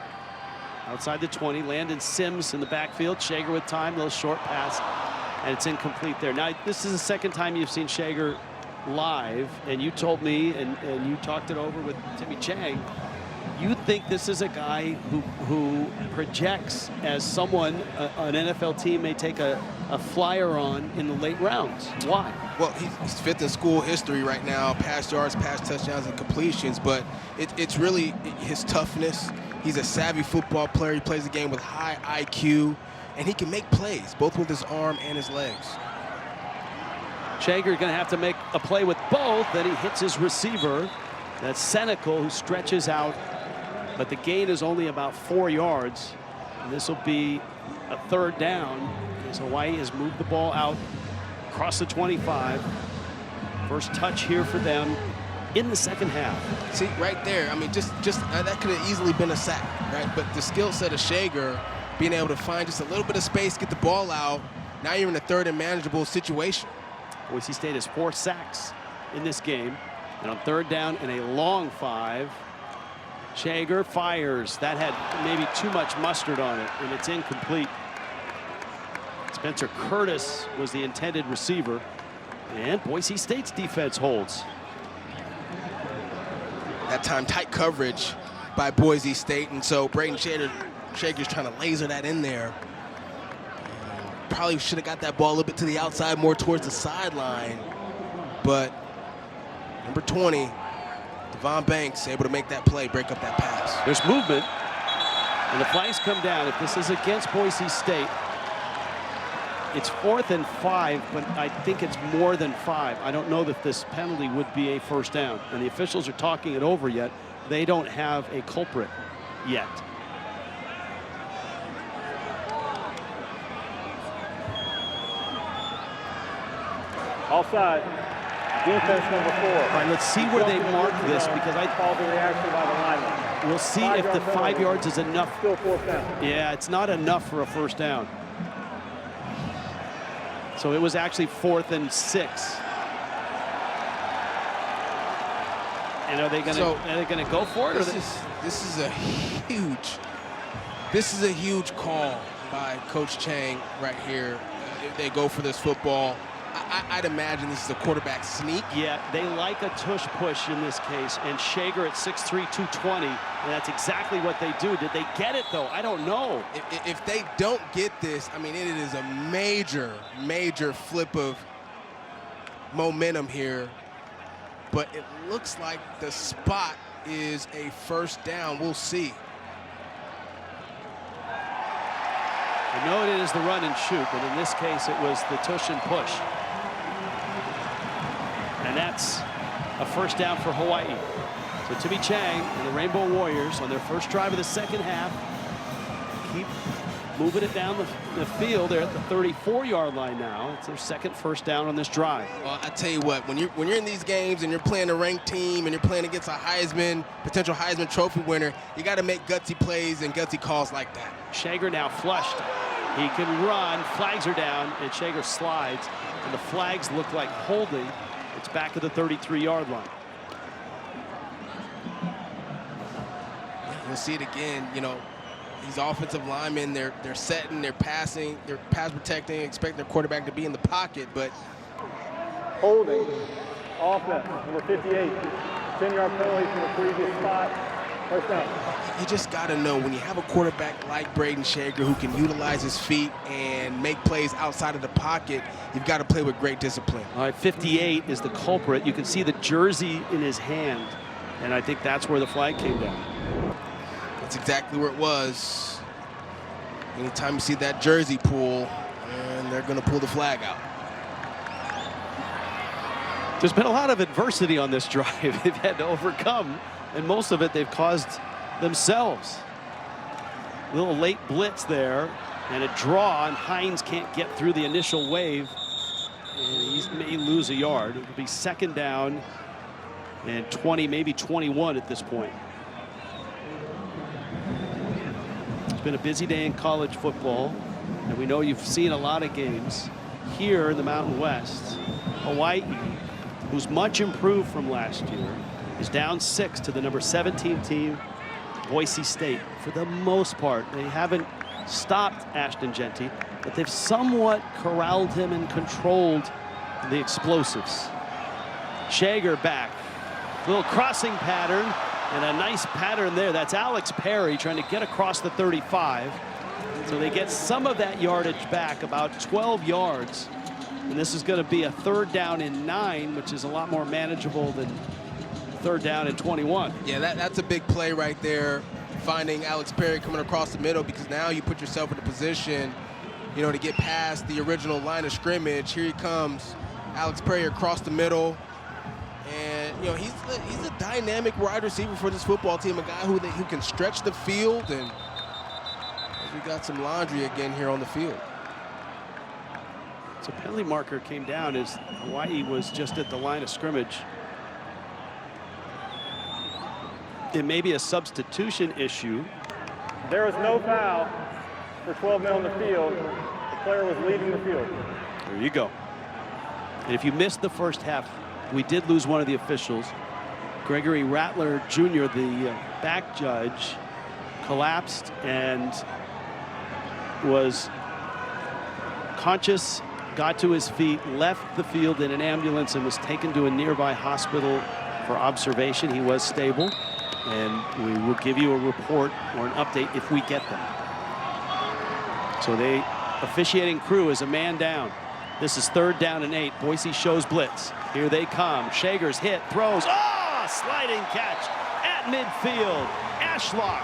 outside the 20. Landon Sims in the backfield. Shager with time, little short pass, and it's incomplete there. Now, this is the second time you've seen Shager live, and you told me, and you talked it over with Timmy Chang, you think this is a guy who projects as someone an NFL team may take a flyer on in the late rounds. Why? Well, he's 5th in school history right now, pass yards, pass touchdowns, and completions, but it's really his toughness. He's a savvy football player. He plays the game with high IQ, and he can make plays, both with his arm and his legs. Shager going to have to make a play with both. Then he hits his receiver. That's Senecal, who stretches out, but the gain is only about 4 yards. And this will be a 3rd down as Hawaii has moved the ball out across the 25. First touch here for them in the second half. See, right there, I mean, just that could have easily been a sack, right? But the skill set of Shager, being able to find just a little bit of space, get the ball out, now you're in a 3rd and manageable situation. Boise State has 4 sacks in this game. And on 3rd down and a long 5, Shager fires. That had maybe too much mustard on it, and it's incomplete. Spencer Curtis was the intended receiver, and Boise State's defense holds. That time, tight coverage by Boise State, and so Braden Shager's trying to laser that in there. Probably should have got that ball a little bit to the outside, more towards the sideline, but number 20, Devon Banks, able to make that play, break up that pass. There's movement, and the flags come down. If this is against Boise State, it's 4th and 5, but I think it's more than 5. I don't know that this penalty would be a first down, and the officials are talking it over yet. They don't have a culprit yet. Offside. Defense number 4. All right, let's see where they mark this, because I called the reaction by the lineman. We'll see if the 5 yards is enough. Still 4th down. Yeah, it's not enough for a first down. So it was actually 4th and 6. And are they going to go for it? This is a huge call by Coach Chang right here. If they go for this football, I'd imagine this is a quarterback sneak. Yeah, they like a tush push in this case, and Shager at 6'3", 220, and that's exactly what they do. Did they get it, though? I don't know. If they don't get this, I mean, it is a major, major flip of momentum here, but it looks like the spot is a first down. We'll see. I know it is the run and shoot, but in this case, it was the tush and push. And that's a first down for Hawaii. So Timmy Chang and the Rainbow Warriors on their first drive of the second half keep moving it down the field. They're at the 34-yard line now. It's their second first down on this drive. Well, I tell you what, when you're in these games and you're playing a ranked team and you're playing against a potential Heisman Trophy winner, you got to make gutsy plays and gutsy calls like that. Shager now flushed. He can run. Flags are down, and Shager slides. And the flags look like holding. It's back to the 33-yard line. We'll see it again. You know, these offensive linemen, they're setting, they're passing, they're pass protecting, expecting their quarterback to be in the pocket, but Holding. Offense, number 58. 10-yard penalty from the previous spot. First down. you just got to know when you have a quarterback like Braden Shager who can utilize his feet and make plays outside of the pocket, you've got to play with great discipline. All right, 58 is the culprit. You can see the jersey in his hand, and I think that's where the flag came down. That's exactly where it was. Anytime you see that jersey pull, and they're going to pull the flag out. There's been a lot of adversity on this drive they've had to overcome, and most of it they've caused themselves. A little late blitz there, and a draw, and Hines can't get through the initial wave, and he may lose a yard. It'll be second down and 20, maybe 21 at this point. It's been a busy day in college football, and we know you've seen a lot of games here in the Mountain West. Hawaii, who's much improved from last year, is down 6 to the number 17 team, Boise State. For the most part, they haven't stopped Ashton Jeanty, but they've somewhat corralled him and controlled the explosives. Shager back, little crossing pattern, and a nice pattern there. That's Alex Perry trying to get across the 35. So they get some of that yardage back, about 12 yards. And this is going to be a 3rd down and 9, which is a lot more manageable than 3rd down and 21. Yeah, that's a big play right there, finding Alex Perry coming across the middle, because now you put yourself in a position, you know, to get past the original line of scrimmage. Here he comes, Alex Perry across the middle. And, you know, he's a dynamic wide receiver for this football team, a guy who can stretch the field, and we got some laundry again here on the field. So penalty marker came down as Hawaii was just at the line of scrimmage. It may be a substitution issue. There is no foul for 12 men on the field. The player was leading the field. There you go. And if you missed the first half, we did lose one of the officials. Gregory Rattler Jr., the back judge, collapsed and was conscious, got to his feet, left the field in an ambulance, and was taken to a nearby hospital for observation. He was stable, and we will give you a report or an update if we get them. So the officiating crew is a man down. This is 3rd down and 8. Boise shows blitz. Here they come. Shager's hit, throws. Oh, sliding catch at midfield. Ashlock,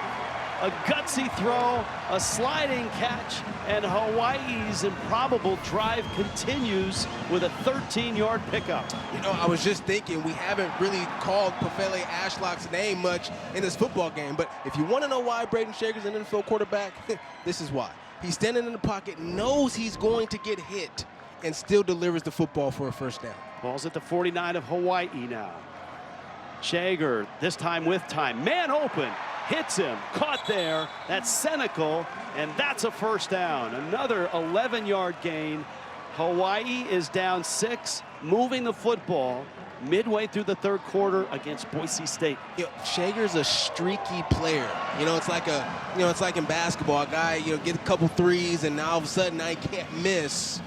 a gutsy throw, a sliding catch, and Hawaii's improbable drive continues with a 13-yard pickup. You know, I was just thinking, we haven't really called Pofele Ashlock's name much in this football game, but if you want to know why Braden Shager's an NFL quarterback, this is why. He's standing in the pocket, knows he's going to get hit, and still delivers the football for a 1st down. Ball's at the 49 of Hawaii now. Shager, this time with time. Man open, hits him, caught there. That's Senecal, and that's a 1st down. Another 11-yard gain. Hawaii is down 6, moving the football midway through the 3rd quarter against Boise State. You know, Shager's a streaky player. You know, it's like it's like in basketball. A guy, you know, get a couple threes, and now all of a sudden I can't miss.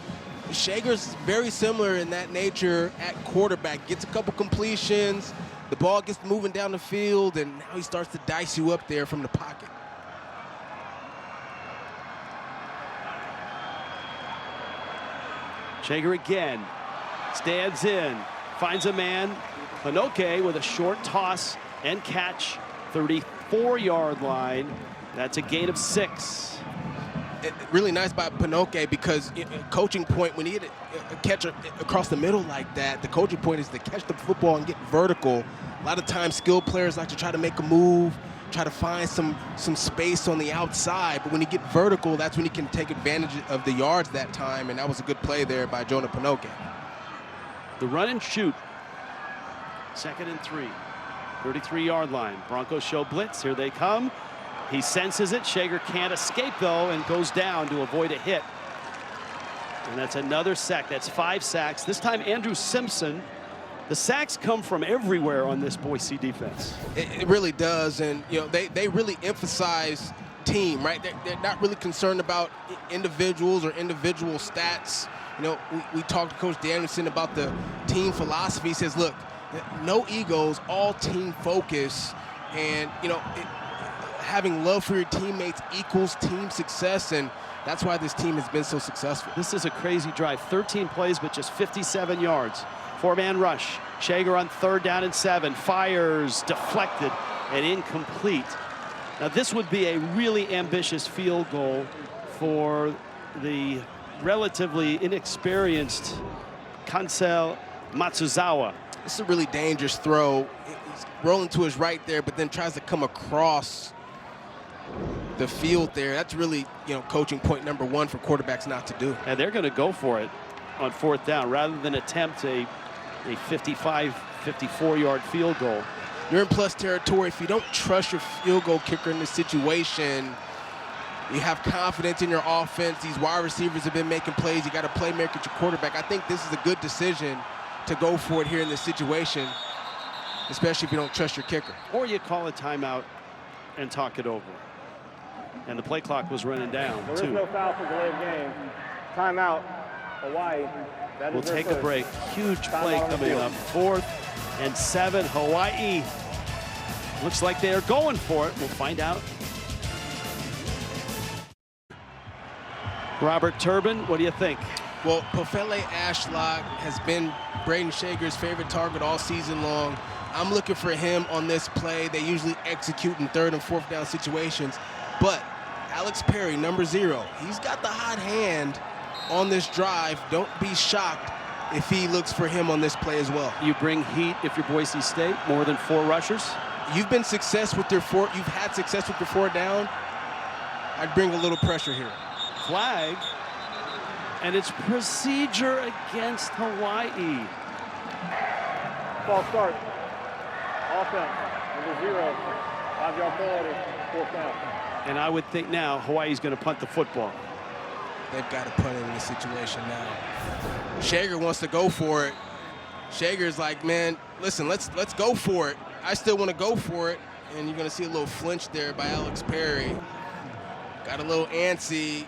Shager's very similar in that nature at quarterback. Gets a couple completions, the ball gets moving down the field, and now he starts to dice you up there from the pocket. Shager again, stands in, finds a man, Panoke with a short toss and catch, 34-yard line. That's a gain of 6. really nice by Pinoque because coaching point, when he hit a catch across the middle like that, the coaching point is to catch the football and get vertical. A lot of times skilled players like to try to make a move, try to find some space on the outside, but when you get vertical, that's when you can take advantage of the yards that time, and that was a good play there by Jonah Pinoque. The run and shoot. 2nd and 3. 33-yard line. Broncos show blitz. Here they come. He senses it. Shager can't escape, though, and goes down to avoid a hit. And that's another sack. That's 5 sacks. This time, Andrew Simpson. The sacks come from everywhere on this Boise defense. It really does, and they really emphasize team, right? They're not really concerned about individuals or individual stats. We talked to Coach Danielson about the team philosophy. He says, look, no egos, all team focus, and having love for your teammates equals team success, and that's why this team has been so successful. This is a crazy drive. 13 plays, but just 57 yards. 4-man rush. Shager on 3rd down and 7. Fires, deflected, and incomplete. Now, this would be a really ambitious field goal for the relatively inexperienced Kansel Matsuzawa. This is a really dangerous throw. He's rolling to his right there, but then tries to come across the field there. That's really, coaching point number 1 for quarterbacks not to do. And they're going to go for it on 4th down rather than attempt a 55, 54-yard field goal. You're in plus territory. If you don't trust your field goal kicker in this situation, you have confidence in your offense. These wide receivers have been making plays. You got a playmaker at your quarterback. I think this is a good decision to go for it here in this situation, especially if you don't trust your kicker. Or you call a timeout and talk it over. And the play clock was running down, There is no foul for delayed game. Timeout, Hawaii. We'll take a break. Huge play coming up. 4th and 7. Hawaii looks like they are going for it. We'll find out. Robert Turbin, what do you think? Well, Pofele Ashlock has been Braden Shager's favorite target all season long. I'm looking for him on this play. They usually execute in 3rd and 4th down situations. But Alex Perry, number 0, he's got the hot hand on this drive. Don't be shocked if he looks for him on this play as well. You bring heat if you're Boise State, more than 4 rushers? You've had success with your 4th down. I'd bring a little pressure here. Flag, and it's procedure against Hawaii. False start. Offense, number 0, 5-yard penalty, 4th down. And I would think now Hawaii's going to punt the football. They've got to punt it in this situation now. Shager wants to go for it. Shager's like, man, listen, let's go for it. I still want to go for it. And you're going to see a little flinch there by Alex Perry. Got a little antsy.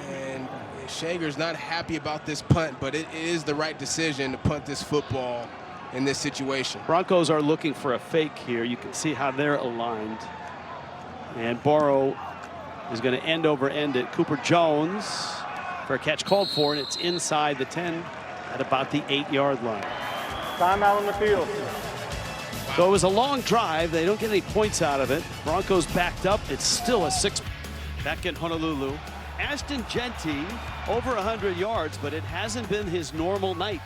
And Shager's not happy about this punt, but it is the right decision to punt this football in this situation. Broncos are looking for a fake here. You can see how they're aligned. And Borrow is going to end over end it. Cooper Jones for a catch called for, and it's inside the 10 at about the 8-yard line. Timeout on the field. So it was a long drive. They don't get any points out of it. Broncos backed up. It's still a 6 back in Honolulu. Ashton Genty over 100 yards, but it hasn't been his normal night.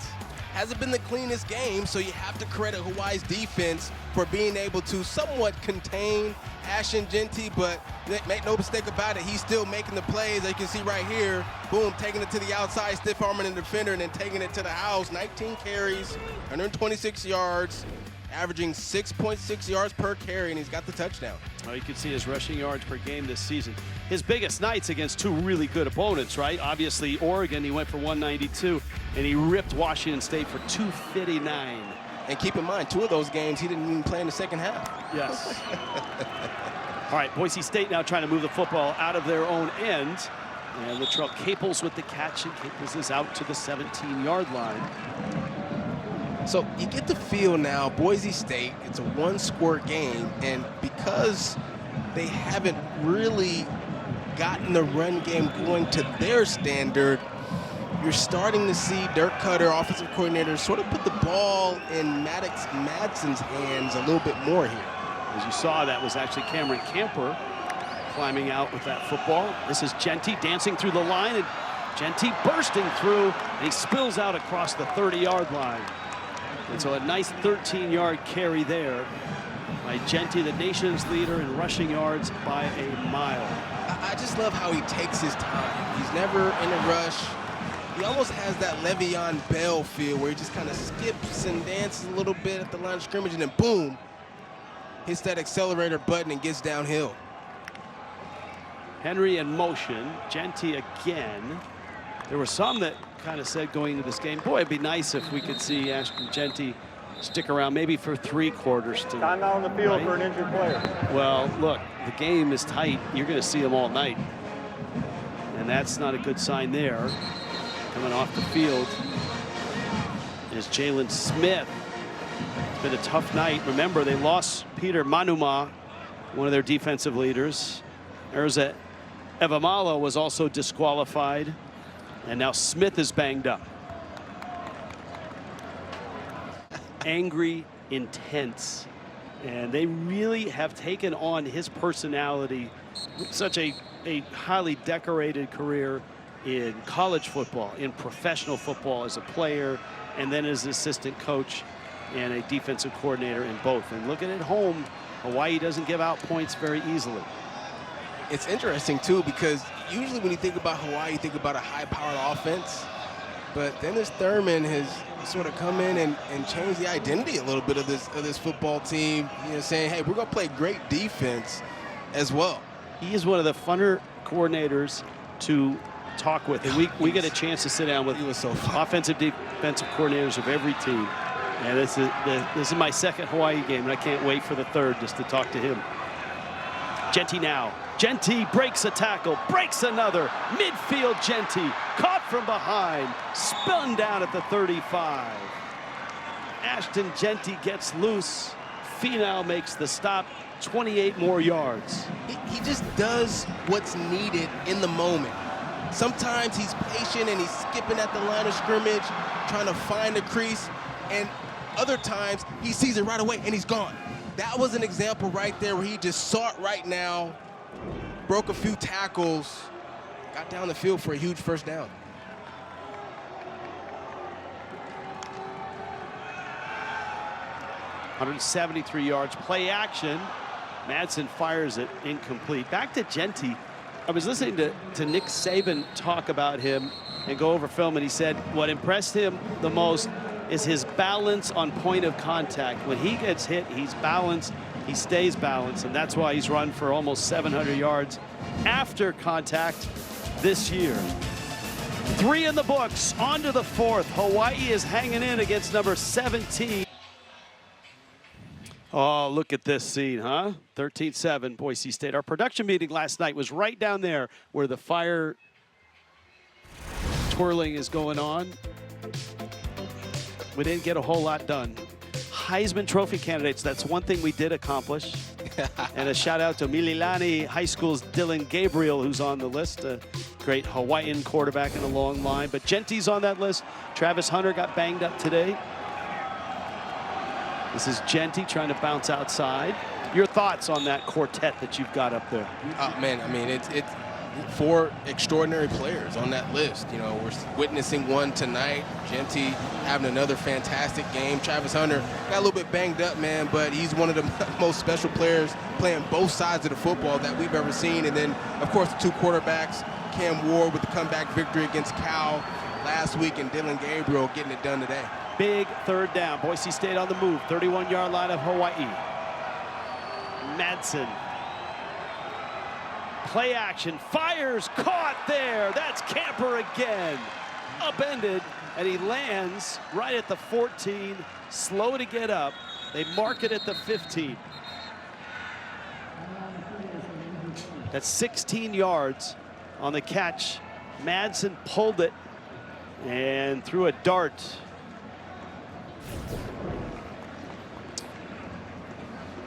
Hasn't been the cleanest game, so you have to credit Hawaii's defense for being able to somewhat contain Ashton Genty, but make no mistake about it, he's still making the plays. As you can see right here, boom, taking it to the outside, stiff-arming the defender, and then taking it to the house. 19 carries, 126 yards, averaging 6.6 yards per carry, and he's got the touchdown. Well, you can see his rushing yards per game this season. His biggest nights against 2 really good opponents, right? Obviously, Oregon, he went for 192, and he ripped Washington State for 259. And keep in mind, 2 of those games, he didn't even play in the second half. Yes. All right, Boise State now trying to move the football out of their own end. And Latrell Caples with the catch, and Caples is out to the 17-yard line. So you get the feel now, Boise State, it's a 1-score game, and because they haven't really gotten the run game going to their standard, you're starting to see Dirk Cutter, offensive coordinator, sort of put the ball in Maddox Madsen's hands a little bit more here. As you saw, that was actually Cameron Camper climbing out with that football. This is Genty dancing through the line, and Genty bursting through, and he spills out across the 30-yard line. And so a nice 13-yard carry there by Genty, the nation's leader in rushing yards by a mile. I just love how he takes his time. He's never in a rush. He almost has that Le'Veon Bell feel where he just kind of skips and dances a little bit at the line of scrimmage, and then boom, hits that accelerator button and gets downhill. Henry in motion, Genty again. There were some that kind of said going into this game, boy, it'd be nice if we could see Ashton Genty stick around maybe for 3 quarters tonight. Time out on the field for an injured player. Well, look, the game is tight. You're going to see him all night. And that's not a good sign there. Coming off the field is Jalen Smith. It's been a tough night. Remember, they lost Peter Manuma, one of their defensive leaders. Erza Evamala was also disqualified. And now Smith is banged up. Angry, intense. And they really have taken on his personality. Such a highly decorated career in college football, in professional football as a player, and then as an assistant coach and a defensive coordinator in both. And looking at home, Hawaii doesn't give out points very easily. It's interesting, too, because usually when you think about Hawaii, you think about a high-powered offense. But Dennis Thurman has sort of come in and changed the identity a little bit of this football team, you know, saying, hey, we're going to play great defense as well. He is one of the funner coordinators to talk with. And we get a chance to sit down with offensive, defensive coordinators of every team. And this is my second Hawaii game, and I can't wait for the third just to talk to him. Genty now. Genty breaks a tackle, breaks another. Midfield Genty, caught from behind, spun down at the 35. Ashton Genty gets loose. Finau makes the stop, 28 more yards. He just does what's needed in the moment. Sometimes he's patient and he's skipping at the line of scrimmage, trying to find a crease, and other times he sees it right away and he's gone. That was an example right there where he just saw it right now, broke a few tackles, got down the field for a huge first down. .173 yards, play action. Madsen fires it incomplete. Back to Genty. I was listening to Nick Saban talk about him and go over film, and he said what impressed him the most is his balance on point of contact. When he gets hit, he's balanced, he stays balanced, and that's why he's run for almost 700 yards after contact this year. 3 in the books, on to the 4th. Hawaii is hanging in against number 17. Oh, look at this scene, huh? 13-7, Boise State. Our production meeting last night was right down there where the fire twirling is going on. We didn't get a whole lot done. Heisman Trophy candidates, that's one thing we did accomplish. And a shout out to Mililani High School's Dylan Gabriel, who's on the list. A great Hawaiian quarterback in a long line. But Genty's on that list. Travis Hunter got banged up today. This is Genty trying to bounce outside. Your thoughts on that quartet that you've got up there? Man, I mean, it's 4 extraordinary players on that list. You know, we're witnessing one tonight. Genty having another fantastic game. Travis Hunter got a little bit banged up, man, but he's one of the most special players playing both sides of the football that we've ever seen. And then, of course, the 2 quarterbacks, Cam Ward with the comeback victory against Cal last week, and Dylan Gabriel getting it done today. Big 3rd down. Boise State on the move. 31-yard line of Hawaii. Madsen. Play action. Fires. Caught there. That's Camper again. Upended. And he lands right at the 14. Slow to get up. They mark it at the 15. That's 16 yards on the catch. Madsen pulled it and threw a dart.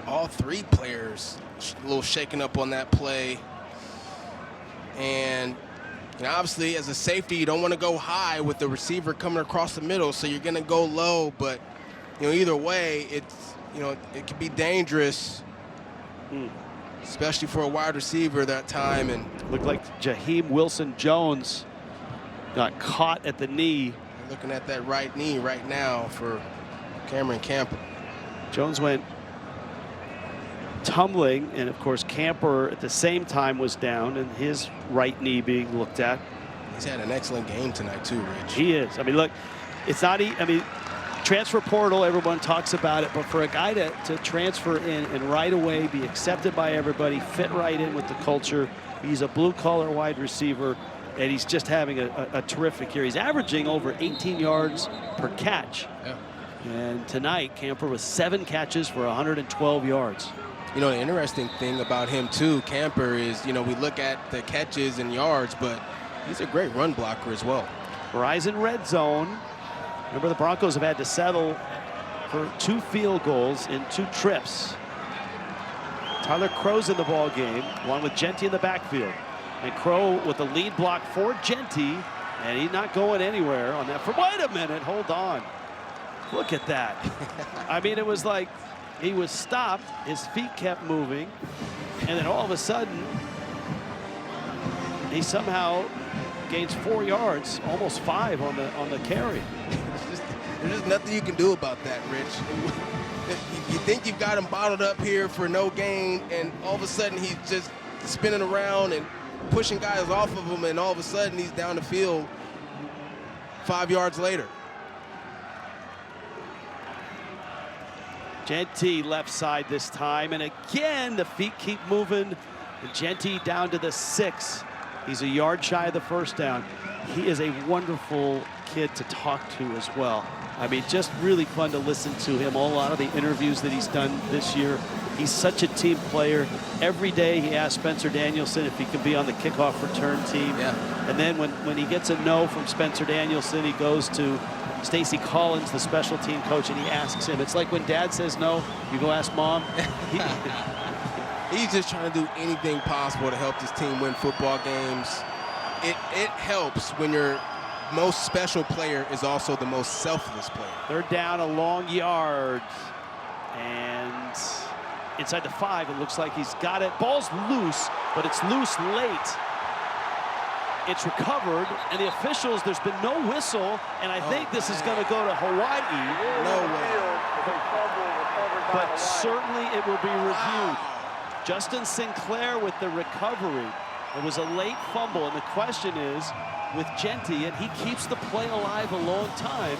All 3 players a little shaken up on that play. And you know, obviously, as a safety, you don't want to go high with the receiver coming across the middle, so you're going to go low. But you know, either way, it's, you know, it can be dangerous. especially for a wide receiver that time. And looked like Jaheim Wilson-Jones got caught at the knee. looking at that right knee right now for Cameron Camper. Jones went tumbling, and of course Camper at the same time was down and his right knee being looked at. He's had an excellent game tonight too, Rich. He is. I mean, look, it's not, I mean, transfer portal, everyone talks about it, but for a guy to transfer in and right away be accepted by everybody, fit right in with the culture, he's a blue-collar wide receiver, and he's just having a terrific year. He's averaging over 18 yards per catch. Yeah. And tonight, Camper with 7 catches for 112 yards. You know, the interesting thing about him too, Camper, is, you know, we look at the catches and yards, but he's a great run blocker as well. Verizon red zone. Remember, the Broncos have had to settle for 2 field goals in 2 trips. Tyler Crow's in the ball game, along with Genty in the backfield. And Crow with the lead block for Genty, and he's not going anywhere on that. Wait a minute, hold on. Look at that. I mean, it was like he was stopped, his feet kept moving, and then all of a sudden, he somehow gains 4 yards, almost 5 on the carry. There's just nothing you can do about that, Rich. You think you've got him bottled up here for no gain, and all of a sudden he's just spinning around and pushing guys off of him, and all of a sudden he's down the field 5 yards later. Genty left side this time, and again the feet keep moving. And Genty down to the 6. He's a yard shy of the first down. He is a wonderful kid to talk to as well. I mean, just really fun to listen to him. A lot of the interviews that he's done this year. He's such a team player. Every day he asks Spencer Danielson if he can be on the kickoff return team. Yeah. And then when he gets a no from Spencer Danielson, he goes to Stacy Collins, the special team coach, and he asks him. It's like when Dad says no, you go ask Mom. He's just trying to do anything possible to help this team win football games. It helps when your most special player is also the most selfless player. They're down a long yard, and inside the 5, it looks like he's got it. Ball's loose, but it's loose late. It's recovered, and the officials, there's been no whistle, and I think this is going to go to Hawaii. No way. But certainly it will be reviewed. Justin Sinclair with the recovery. It was a late fumble, and the question is, with Genty, and he keeps the play alive a long time,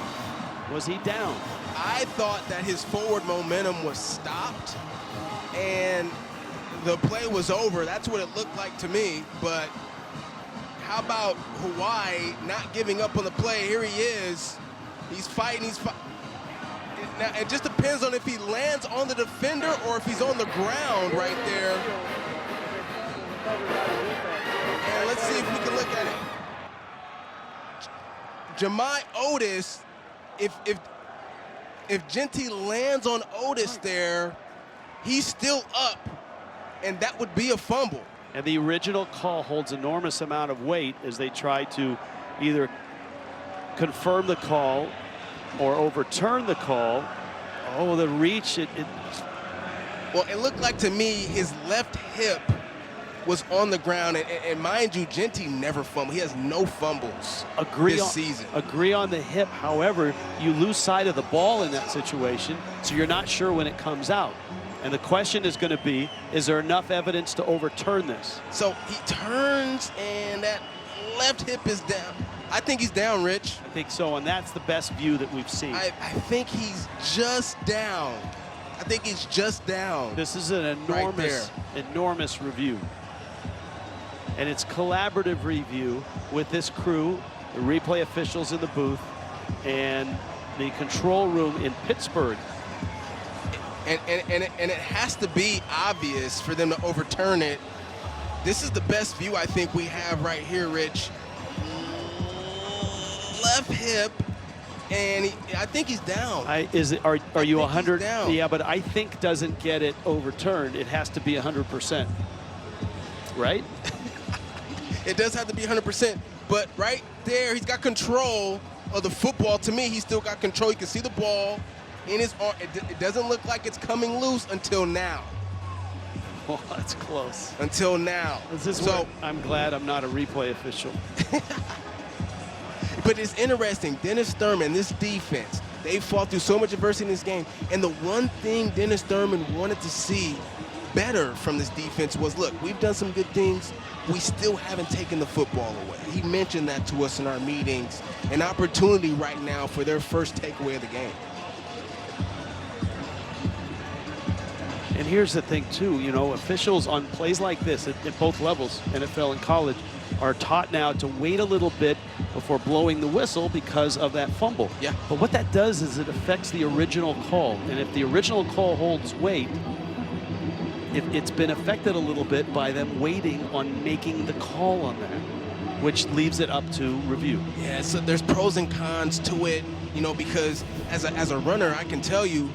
was he down? I thought that his forward momentum was stopped, and the play was over. That's what it looked like to me, but how about Hawaii not giving up on the play? Here he is. He's fighting. Now, it just depends on if he lands on the defender or if he's on the ground right there. And let's see if we can look at it. Jemai Otis, if Genty lands on Otis there, he's still up, and that would be a fumble. And the original call holds enormous amount of weight as they try to either confirm the call or overturn the call. Oh, the reach. Well, it looked like to me his left hip was on the ground. And mind you, Genty never fumbled. He has no fumbles this season. Agree on the hip. However, you lose sight of the ball in that situation, so you're not sure when it comes out. And the question is going to be, is there enough evidence to overturn this? So he turns, and that left hip is down. I think he's down, Rich. I think so, and that's the best view that we've seen. I think he's just down. I think he's just down. This is an enormous review. And it's collaborative review with this crew, the replay officials in the booth, and the control room in Pittsburgh. And it has to be obvious for them to overturn it. This is the best view I think we have right here, Rich. Left hip, and I think he's down. Are you 100? Down. Yeah, but I think doesn't get it overturned. It has to be 100%, right? It does have to be 100%, but right there, he's got control of the football. To me, he's still got control. You can see the ball in his arm. It doesn't look like it's coming loose until now. Oh, that's close. Until now. So I'm glad I'm not a replay official. But it's interesting. Dennis Thurman, this defense, they fought through so much adversity in this game. And the one thing Dennis Thurman wanted to see better from this defense was, look, we've done some good things. We still haven't taken the football away. He mentioned that to us in our meetings. An opportunity right now for their first takeaway of the game. And here's the thing, too. You know, officials on plays like this at both levels, NFL and college, are taught now to wait a little bit before blowing the whistle because of that fumble. Yeah. But what that does is it affects the original call. And if the original call holds weight, it's been affected a little bit by them waiting on making the call on that, which leaves it up to review. Yeah, so there's pros and cons to it, you know, because as a runner, I can tell you,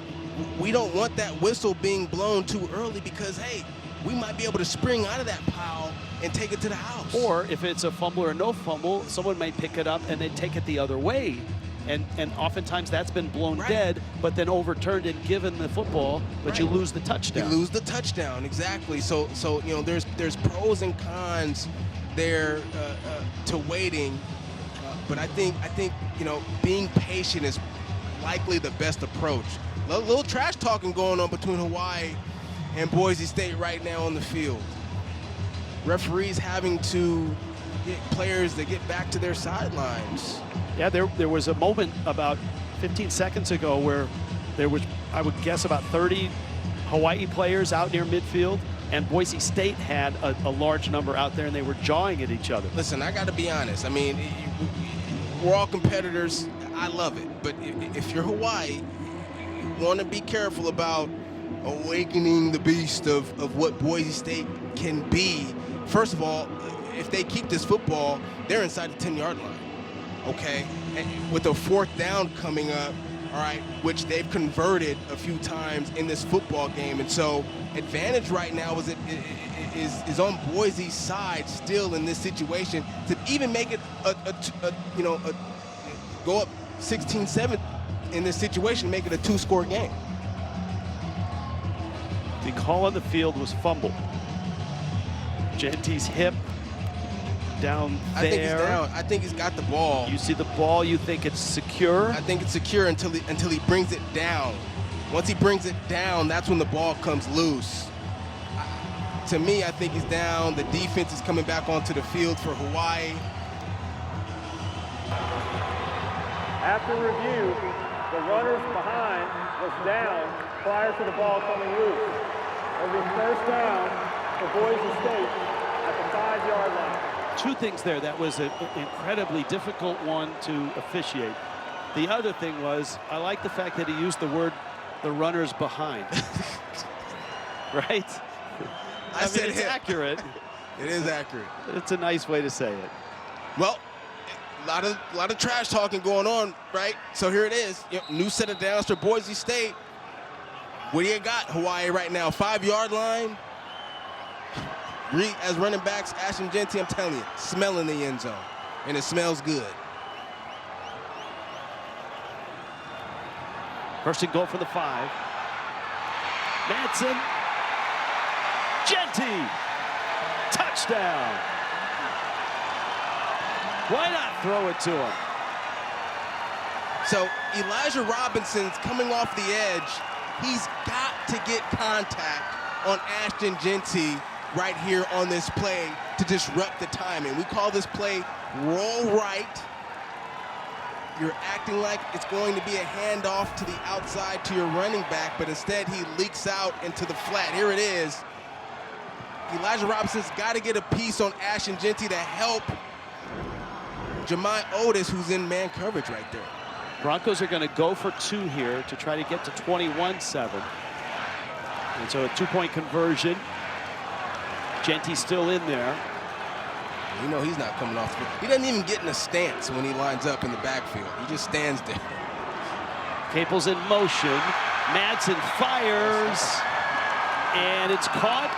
we don't want that whistle being blown too early because, hey, we might be able to spring out of that pile and take it to the house. Or if it's a fumble or no fumble, someone might pick it up and then take it the other way. And oftentimes that's been blown dead, but then overturned and given the football, but you lose the touchdown. You lose the touchdown, exactly. So you know, there's pros and cons there to waiting. But I think you know, being patient is likely the best approach. A little trash talking going on between Hawaii and Boise State right now on the field. Referees having to get players to get back to their sidelines. Yeah, there was a moment about 15 seconds ago where there was, I would guess, about 30 Hawaii players out near midfield, and Boise State had a large number out there, and they were jawing at each other. Listen, I got to be honest. I mean, we're all competitors. I love it. But if you're Hawaii, you want to be careful about awakening the beast of what Boise State can be. First of all, if they keep this football, they're inside the 10-yard line. Okay, and with a fourth down coming up, all right, which they've converted a few times in this football game, and so advantage right now is on Boise's side still in this situation to even make it go up 16-7 in this situation, make it a two-score game. The call on the field was fumble. Genty's hip down there. I think he's down. I think he's got the ball. You see the ball, you think it's secure? I think it's secure until he brings it down. Once he brings it down, that's when the ball comes loose. To me, I think he's down. The defense is coming back onto the field for Hawaii. After review, the runners behind was down prior to the ball coming loose. It'll be first down for Boise State at the 5-yard line. Two things there. That was an incredibly difficult one to officiate. The other thing was, I like the fact that he used the word, the runners behind. Right? I mean, it's accurate. It is accurate. It's a nice way to say it. Well, a lot of trash talking going on, right? So here it is. New set of downs for Boise State. What do you got, Hawaii, right now? 5-yard line. As running backs, Ashton Genty, I'm telling you, smelling the end zone. And it smells good. First and goal for the 5. Madsen. Genty. Touchdown. Why not throw it to him? So Elijah Robinson's coming off the edge. He's got to get contact on Ashton Genty right here on this play to disrupt the timing. We call this play roll right. You're acting like it's going to be a handoff to the outside to your running back, but instead he leaks out into the flat. Here it is. Elijah Robinson's got to get a piece on Ashton Genty to help Jemai Otis, who's in man coverage right there. Broncos are going to go for 2 here to try to get to 21-7. And so a 2-point conversion. Genty's still in there. You know he's not coming off. He doesn't even get in a stance when he lines up in the backfield. He just stands there. Capel's in motion. Madsen fires. And it's caught.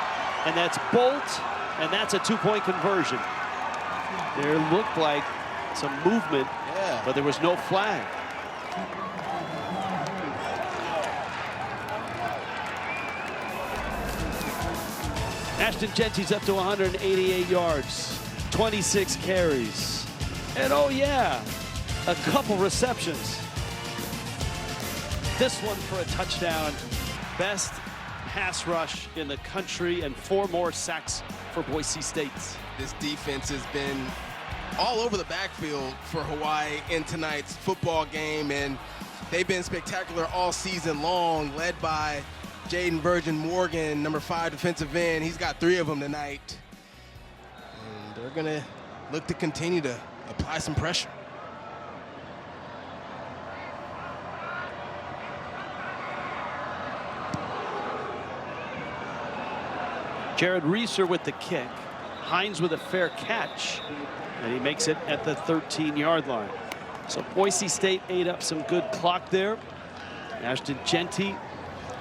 And that's Bolt. And that's a 2-point conversion. There looked like some movement, but there was no flag. Ashton Genty's up to 188 yards, 26 carries. And oh yeah, a couple receptions. This one for a touchdown. Best pass rush in the country and 4 more sacks for Boise State. This defense has been all over the backfield for Hawaii in tonight's football game, and they've been spectacular all season long, led by Jaden Virgin Morgan, number 5 defensive end. He's got 3 of them tonight. And they're gonna look to continue to apply some pressure. Jared Reeser with the kick. Hines with a fair catch, and he makes it at the 13-yard line. So Boise State ate up some good clock there. Ashton Genty,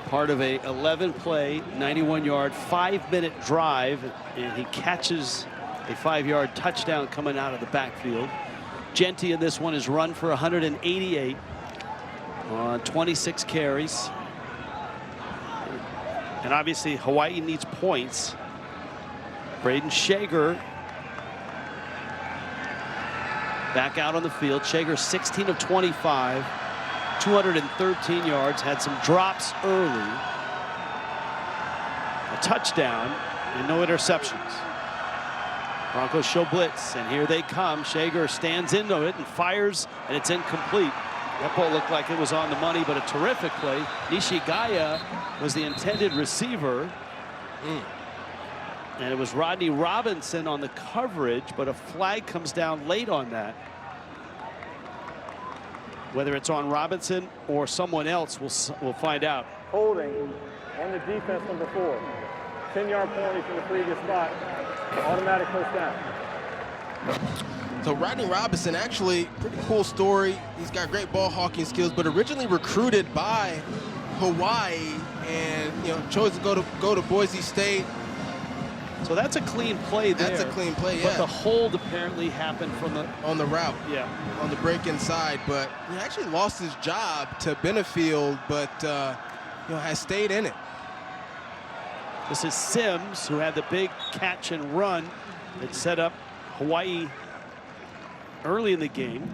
part of a 11-play, 91-yard, 5-minute drive, and he catches a 5-yard touchdown coming out of the backfield. Genty in this one is run for 188 on 26 carries. And obviously Hawaii needs points. Braden Shager back out on the field. Shager 16 of 25, 213 yards, had some drops early. A touchdown and no interceptions. Broncos show blitz, and here they come. Shager stands into it and fires, and it's incomplete. That ball looked like it was on the money, but a terrific play. Nishigaya was the intended receiver. And it was Rodney Robinson on the coverage, but a flag comes down late on that. Whether it's on Robinson or someone else, we'll find out. Holding on the defense, number 4. 10-yard penalty from the previous spot. Automatic first down. So Rodney Robinson, actually, pretty cool story. He's got great ball hawking skills, but originally recruited by Hawaii, and chose to go to Boise State. So that's a clean play there. That's a clean play, yeah. But the hold apparently happened from on the route. Yeah. On the break inside, but he actually lost his job to Benefield, but has stayed in it. This is Sims, who had the big catch and run that set up Hawaii early in the game.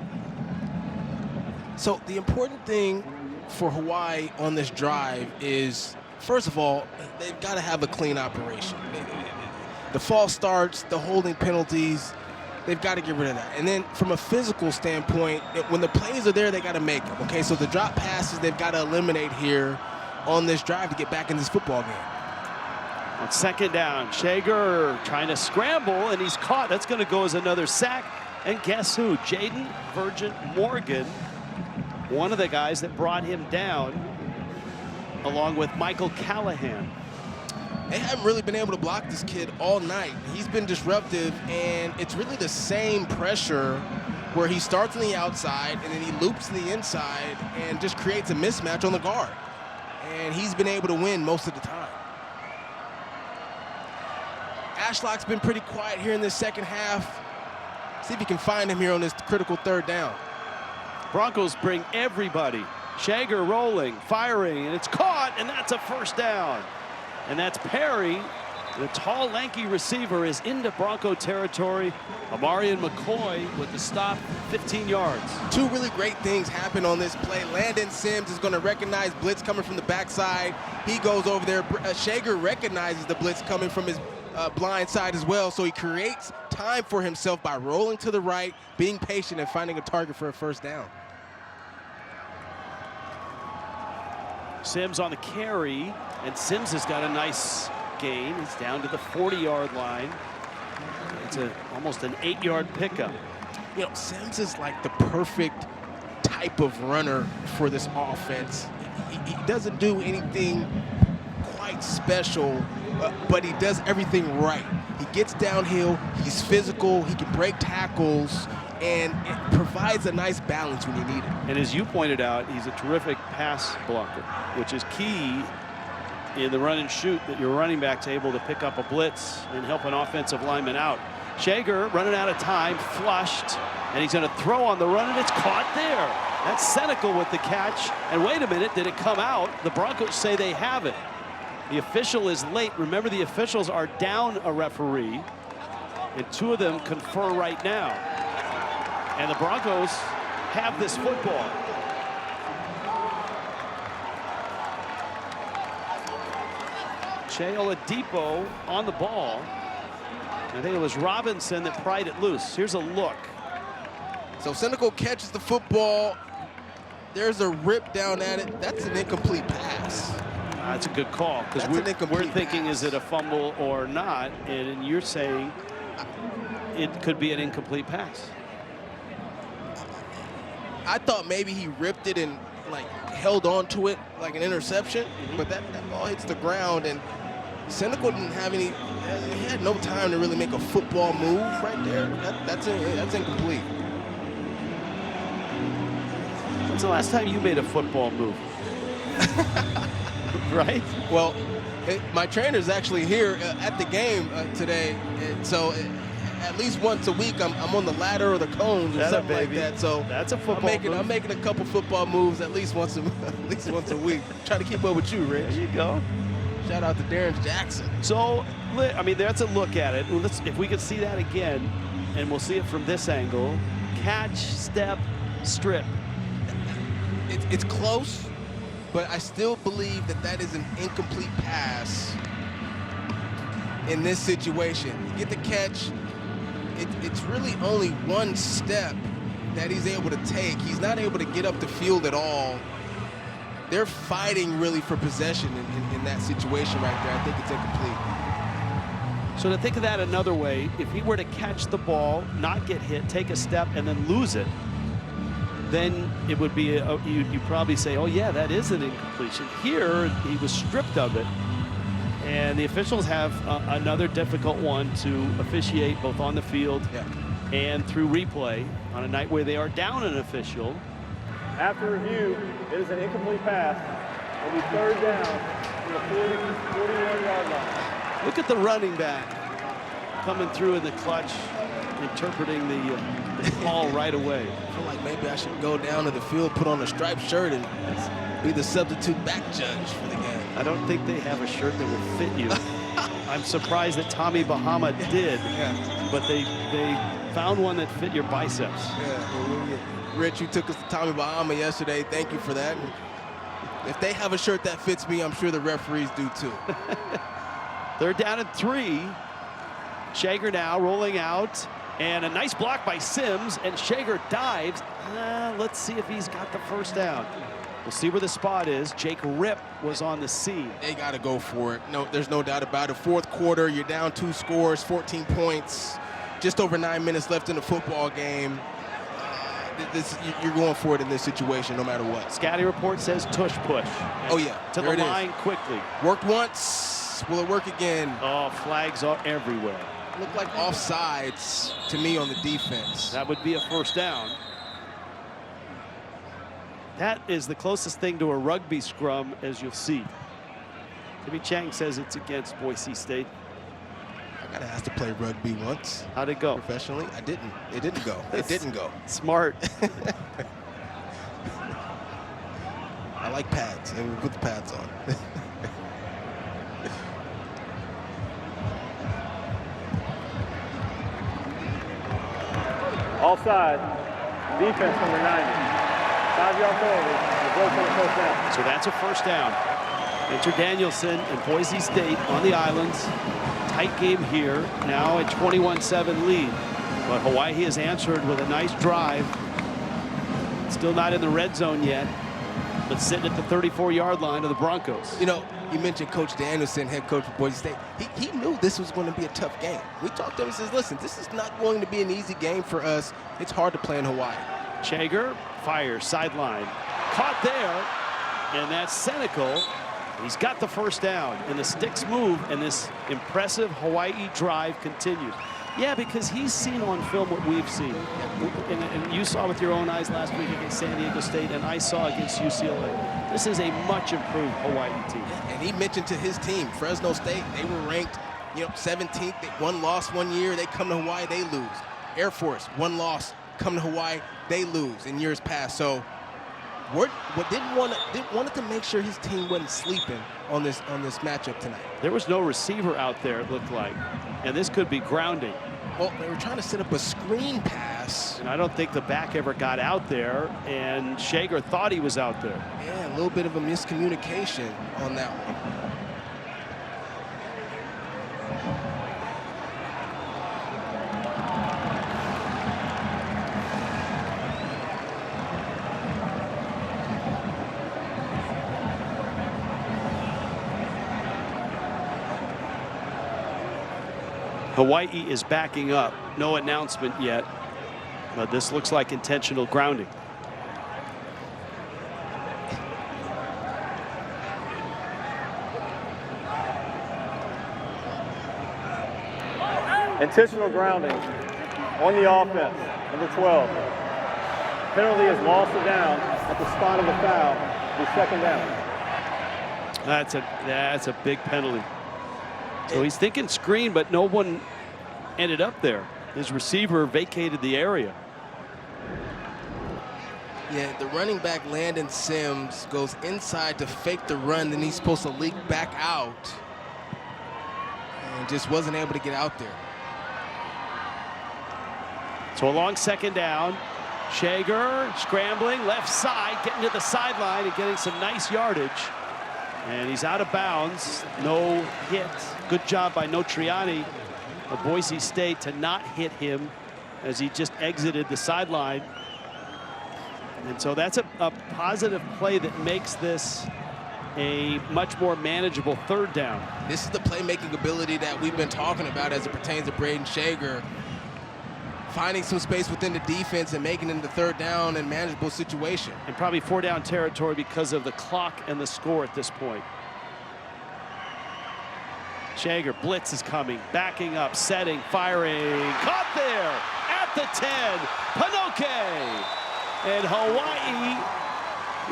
So the important thing for Hawaii on this drive is, first of all, they've got to have a clean operation. The false starts, the holding penalties, they've got to get rid of that. And then from a physical standpoint, when the plays are there, they got to make them. Okay, so the drop passes they've got to eliminate here on this drive to get back in this football game. On second down, Shager trying to scramble, and he's caught. That's going to go as another sack. And guess who? Jaden Virgin Morgan, one of the guys that brought him down, along with Michael Callahan. They haven't really been able to block this kid all night. He's been disruptive, and it's really the same pressure where he starts on the outside and then he loops to the inside and just creates a mismatch on the guard. And he's been able to win most of the time. Ashlock's been pretty quiet here in this second half. See if you can find him here on this critical third down. Broncos bring everybody. Shager rolling, firing, and it's caught, and that's a first down. And that's Perry. The tall, lanky receiver is into Bronco territory. Amarian McCoy with the stop, 15 yards. 2 really great things happen on this play. Landon Sims is going to recognize blitz coming from the backside. He goes over there. Shager recognizes the blitz coming from his blind side as well, so he creates time for himself by rolling to the right, being patient, and finding a target for a first down. Sims on the carry, and Sims has got a nice gain. He's down to the 40-yard line. It's almost an 8-yard pickup. Sims is like the perfect type of runner for this offense. He doesn't do anything quite special, but he does everything right. He gets downhill, he's physical, he can break tackles, and it provides a nice balance when you need it. And as you pointed out, he's a terrific pass blocker, which is key in the run and shoot, that your running back's able to pick up a blitz and help an offensive lineman out. Shager running out of time, flushed, and he's going to throw on the run, and it's caught there. That's Senecal with the catch. And wait a minute, did it come out? The Broncos say they have it. The official is late. Remember, the officials are down a referee, and two of them confer right now. And the Broncos have this football. Che Oladipo on the ball. I think it was Robinson that pried it loose. Here's a look. So Senecal catches the football. There's a rip down at it. That's an incomplete pass. That's a good call, because we're thinking, is it a fumble or not? And you're saying it could be an incomplete pass. I thought maybe he ripped it and like held on to it like an interception, but that ball hits the ground, and Senecal didn't have any. He had no time to really make a football move right there. That's incomplete. When's the last time you made a football move? Right? Well, my trainer's actually here at the game today, and so at least once a week I'm on the ladder or the cones or something like that. So that's a football move. I'm making a couple football moves at least once a week. Trying to keep up with you, Rich. There you go. Shout out to Darren Jackson. So, I mean, that's a look at it. If we could see that again, and we'll see it from this angle. Catch, step, strip. It's close, but I still believe that is an incomplete pass in this situation. You get the catch. It's really only one step that he's able to take. He's not able to get up the field at all. They're fighting really for possession in that situation right there. I think it's incomplete. So to think of that another way, if he were to catch the ball, not get hit, take a step, and then lose it, then it would be, you'd probably say, oh yeah, that is an incompletion. Here, he was stripped of it. And the officials have another difficult one to officiate both on the field and through replay on a night where they are down an official. After review, it is an incomplete pass. It'll be third down from the 41-yard line. Look at the running back coming through in the clutch, interpreting the call right away. I feel like maybe I should go down to the field, put on a striped shirt, and be the substitute back judge for the game. I don't think they have a shirt that will fit you. I'm surprised that Tommy Bahama did, but they found one that fit your biceps. Rich, you took us to Tommy Bahama yesterday. Thank you for that. If they have a shirt that fits me, I'm sure the referees do too. They're down at 3. Shager now rolling out, and a nice block by Sims, and Shager dives. Let's see if he's got the first down. We'll see where the spot is. Jake Ripp was on the scene. They got to go for it. No, there's no doubt about it. Fourth quarter, you're down 2 scores, 14 points, just over 9 minutes left in the football game. You're going for it in this situation no matter what. Scotty report says tush push. Oh, yeah. To the line quickly. Worked once. Will it work again? Oh, flags are everywhere. Looked like offsides to me on the defense. That would be a first down. That is the closest thing to a rugby scrum as you'll see. Timmy Chang says it's against Boise State. I got asked to play rugby once. How'd it go? Professionally? I didn't. It didn't go. It didn't go. Smart. I like pads, and we put the pads on. Offside. Defense number 90. 5-yard penalty. Result in a first down. So that's a first down. Enter Danielson and Boise State on the islands. Tight game here. Now a 21-7 lead. But Hawaii has answered with a nice drive. Still not in the red zone yet, but sitting at the 34-yard line of the Broncos. You know, you mentioned Coach Danielson, head coach for Boise State. He knew this was going to be a tough game. We talked to him and says, listen, this is not going to be an easy game for us. It's hard to play in Hawaii. Chager fires sideline. Caught there, and that's Senecal. He's got the first down, and the sticks move, and this impressive Hawaii drive continues. Yeah, because he's seen on film what we've seen. And you saw with your own eyes last week against San Diego State, and I saw against UCLA. This is a much improved Hawaii team. And he mentioned to his team, Fresno State, they were ranked 17th. They one loss 1 year. They come to Hawaii, they lose. Air Force, one loss, come to Hawaii, they lose in years past. So wanted to make sure his team wasn't sleeping on this matchup tonight. There was no receiver out there, it looked like, and this could be grounding. Well, they were trying to set up a screen pass. And I don't think the back ever got out there, and Shager thought he was out there. Yeah, a little bit of a miscommunication on that one. Hawaii is backing up. No announcement yet, but this looks like intentional grounding. Intentional grounding on the offense, number 12. Penalty is loss of down at the spot of the foul, the second down. That's a big penalty. So he's thinking screen, but no one ended up there. His receiver vacated the area. Yeah, the running back Landon Sims goes inside to fake the run, then he's supposed to leak back out and just wasn't able to get out there. So a long second down. Shager scrambling left side, getting to the sideline and getting some nice yardage. And he's out of bounds. No hit. Good job by Notriani of Boise State to not hit him as he just exited the sideline. And so that's a positive play that makes this a much more manageable third down. This is the playmaking ability that we've been talking about as it pertains to Braden Shager. Finding some space within the defense and making it into third down and manageable situation. And probably 4-down territory because of the clock and the score at this point. Shager, blitz is coming, backing up, setting, firing, caught there at the 10, Panoke. And Hawaii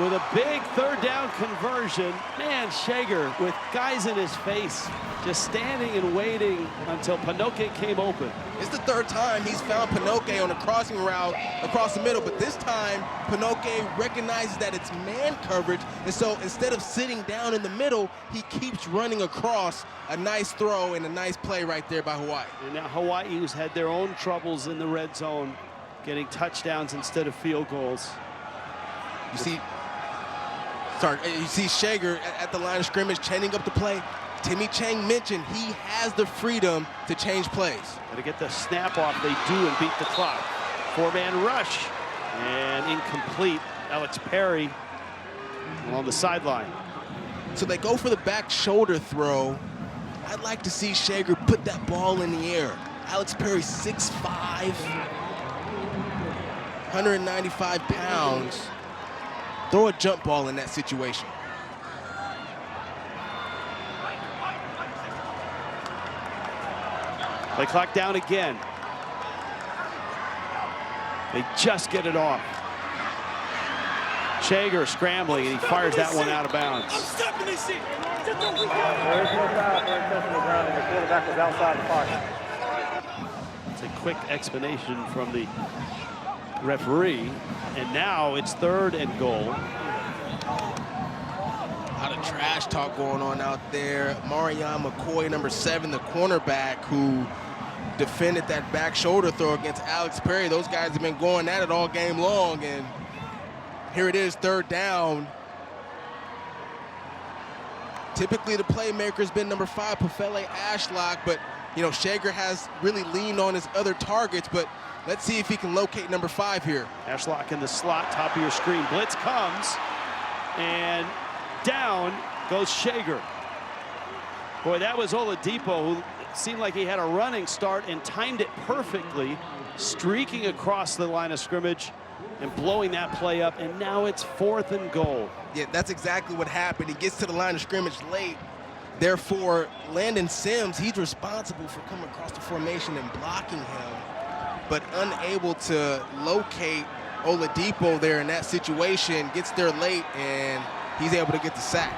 with a big third down conversion. Man, Shager with guys in his face, just standing and waiting until Panoke came open. It's the third time he's found Panoke on a crossing route across the middle, but this time Panoke recognizes that it's man coverage, and so instead of sitting down in the middle, he keeps running across. A nice throw and a nice play right there by Hawaii. And now Hawaii, who's had their own troubles in the red zone, getting touchdowns instead of field goals. You see Shager at the line of scrimmage chaining up the play. Timmy Chang mentioned he has the freedom to change plays. Got to get the snap off. They do and beat the clock. 4-man rush and incomplete. Alex Perry on the sideline. So they go for the back shoulder throw. I'd like to see Shager put that ball in the air. Alex Perry, 6'5", 195 pounds. Throw a jump ball in that situation. Play clock down again. They just get it off. Shager scrambling, and he fires that one out of bounds. There is no foul for intentional grounding. The quarterback was outside the pocket. It's a quick explanation from the referee, and now it's 3rd and goal. A lot of trash talk going on out there. Marion McCoy, number 7, the cornerback who defended that back shoulder throw against Alex Perry. Those guys have been going at it all game long, and here it is, 3rd down. Typically the playmaker's been number 5, Pofele Ashlock, but you know, Shager has really leaned on his other targets, but let's see if he can locate number 5 here. Ashlock in the slot, top of your screen. Blitz comes, and down goes Shager. Boy, that was Oladipo, who seemed like he had a running start and timed it perfectly, streaking across the line of scrimmage and blowing that play up, and now it's 4th and goal. Yeah, that's exactly what happened. He gets to the line of scrimmage late. Therefore, Landon Sims, he's responsible for coming across the formation and blocking him, but unable to locate Oladipo there in that situation, gets there late, and he's able to get the sack.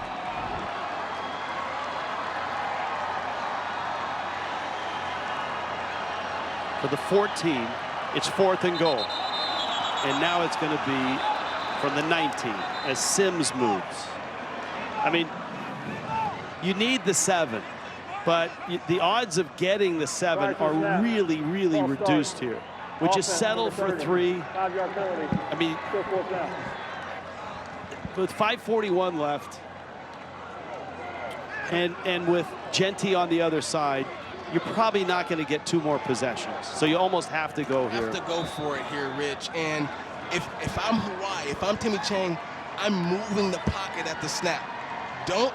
For the 14, it's 4th and goal. And now it's going to be from the 19 as Sims moves. I mean, you need the 7, but the odds of getting the 7 are really, really reduced here. Would you settle for 3? 5-yard penalty. I mean, Still 4th down. with 5:41 left, and with Genty on the other side, you're probably not going to get 2 more possessions. So you almost have to go here. Have to go for it here, Rich. And if I'm Hawaii, if I'm Timmy Chang, I'm moving the pocket at the snap. Don't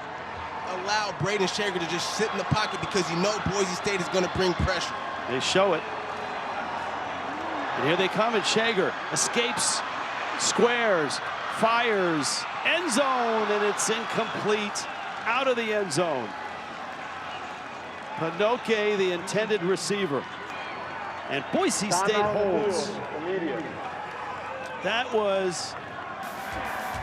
allow Braden Shager to just sit in the pocket because you know Boise State is going to bring pressure. They show it. And here they come, and Shager escapes, squares, fires, end zone, and it's incomplete, out of the end zone. Panoke, the intended receiver. And Boise State holds. That was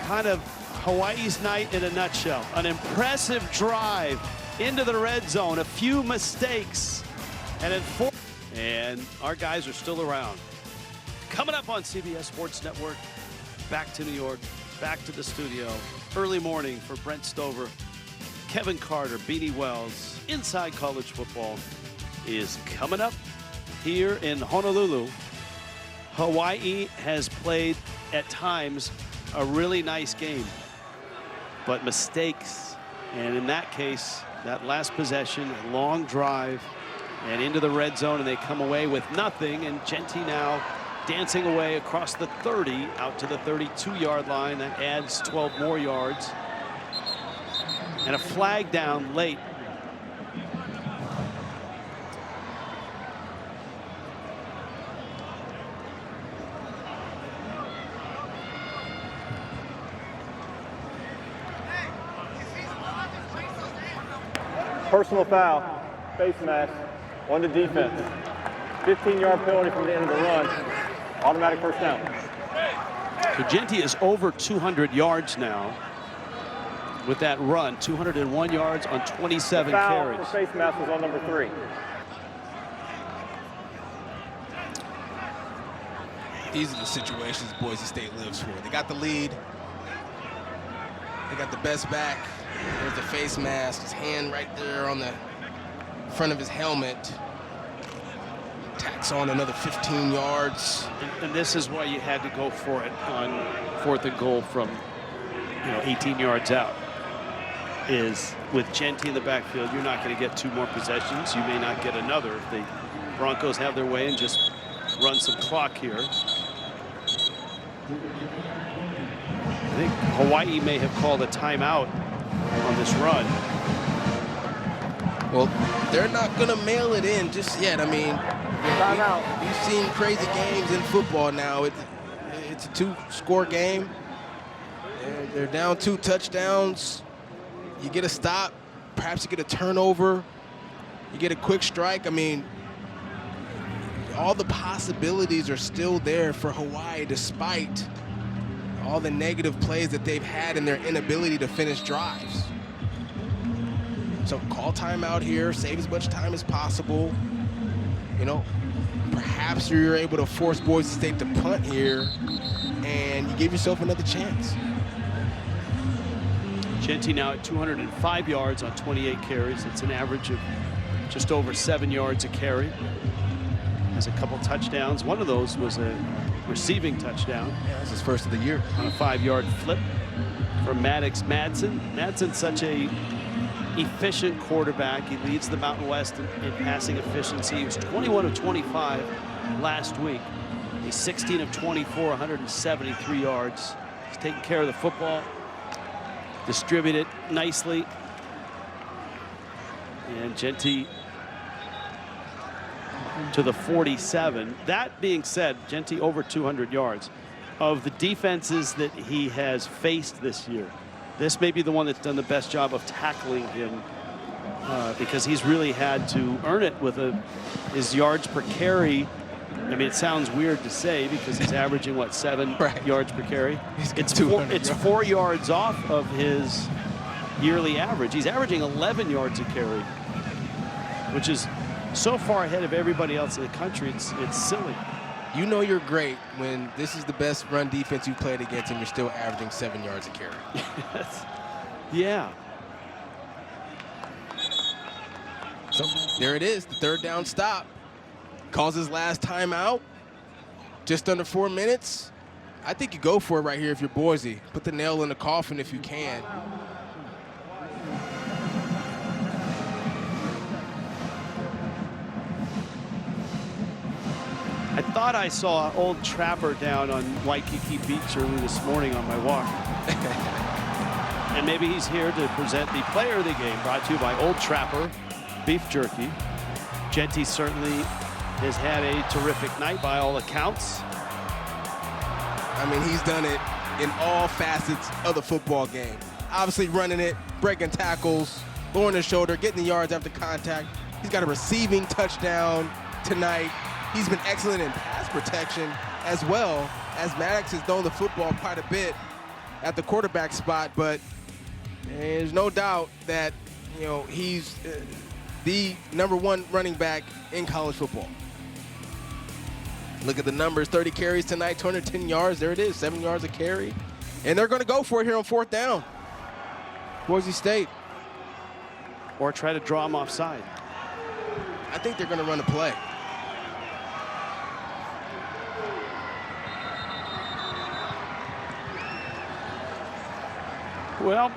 kind of Hawaii's night in a nutshell. An impressive drive into the red zone, a few mistakes, and our guys are still around. Coming up on CBS Sports Network, back to New York, back to the studio. Early morning for Brent Stover, Kevin Carter, Beanie Wells. Inside College Football is coming up here in Honolulu. Hawaii has played at times a really nice game, but mistakes. And in that case, that last possession, a long drive and into the red zone, and they come away with nothing. And Genty now dancing away across the 30 out to the 32-yard line. That adds 12 more yards. And a flag down late. Personal foul, face mask, on the defense. 15-yard penalty from the end of the run. Automatic first down. So Genty is over 200 yards now with that run. 201 yards on 27 the foul carries. for face mask was on number 3. These are the situations Boise State lives for. They got the lead. They got the best back. There's the face mask, his hand right there on the front of his helmet. Tacks on another 15 yards. And this is why you had to go for it on 4th and goal from 18 yards out. Is with Genty in the backfield, you're not going to get 2 more possessions. You may not get another if the Broncos have their way and just run some clock here. I think Hawaii may have called a timeout on this run. Well, they're not going to mail it in just yet. I mean, we've seen crazy games in football now. It's a 2-score game. They're down 2 touchdowns. You get a stop, perhaps you get a turnover, you get a quick strike. I mean, all the possibilities are still there for Hawaii despite all the negative plays that they've had and their inability to finish drives. So call timeout here, save as much time as possible. Perhaps you're able to force Boise State to punt here and you give yourself another chance. Genty now at 205 yards on 28 carries. It's an average of just over 7 yards a carry. Has a couple touchdowns. One of those was a receiving touchdown. Yeah, that's his first of the year. On a 5-yard flip from Maddox Madsen. Madsen's such a efficient quarterback. He leads the Mountain West in passing efficiency. He was 21 of 25 last week. He's 16 of 24, 173 yards. He's taking care of the football. Distributed nicely. And Genty to the 47. That being said, Genty over 200 yards. Of the defenses that he has faced this year, this may be the one that's done the best job of tackling him because he's really had to earn it with his yards per carry. I mean, it sounds weird to say because he's averaging, what, 7 yards per carry? It's 4 yards off of his yearly average. He's averaging 11 yards a carry, which is so far ahead of everybody else in the country. It's silly. You know you're great when this is the best run defense you've played against and you're still averaging 7 yards a carry. Yeah. So there it is, the third down stop. Calls his last timeout. Just under 4 minutes. I think you go for it right here if you're Boise. Put the nail in the coffin if you can. I thought I saw Old Trapper down on Waikiki Beach early this morning on my walk. And maybe he's here to present the player of the game, brought to you by Old Trapper Beef Jerky. Genty certainly has had a terrific night by all accounts. I mean, he's done it in all facets of the football game. Obviously running it, breaking tackles, lowering his shoulder, getting the yards after contact. He's got a receiving touchdown tonight. He's been excellent in pass protection as well, as Maddox has thrown the football quite a bit at the quarterback spot, but there's no doubt that, you know, he's the #1 running back in college football. Look at the numbers, 30 carries tonight, 210 yards. There it is, 7 yards a carry. And they're going to go for it here on 4th down. Boise State. Or try to draw him offside. I think they're going to run a play. Well,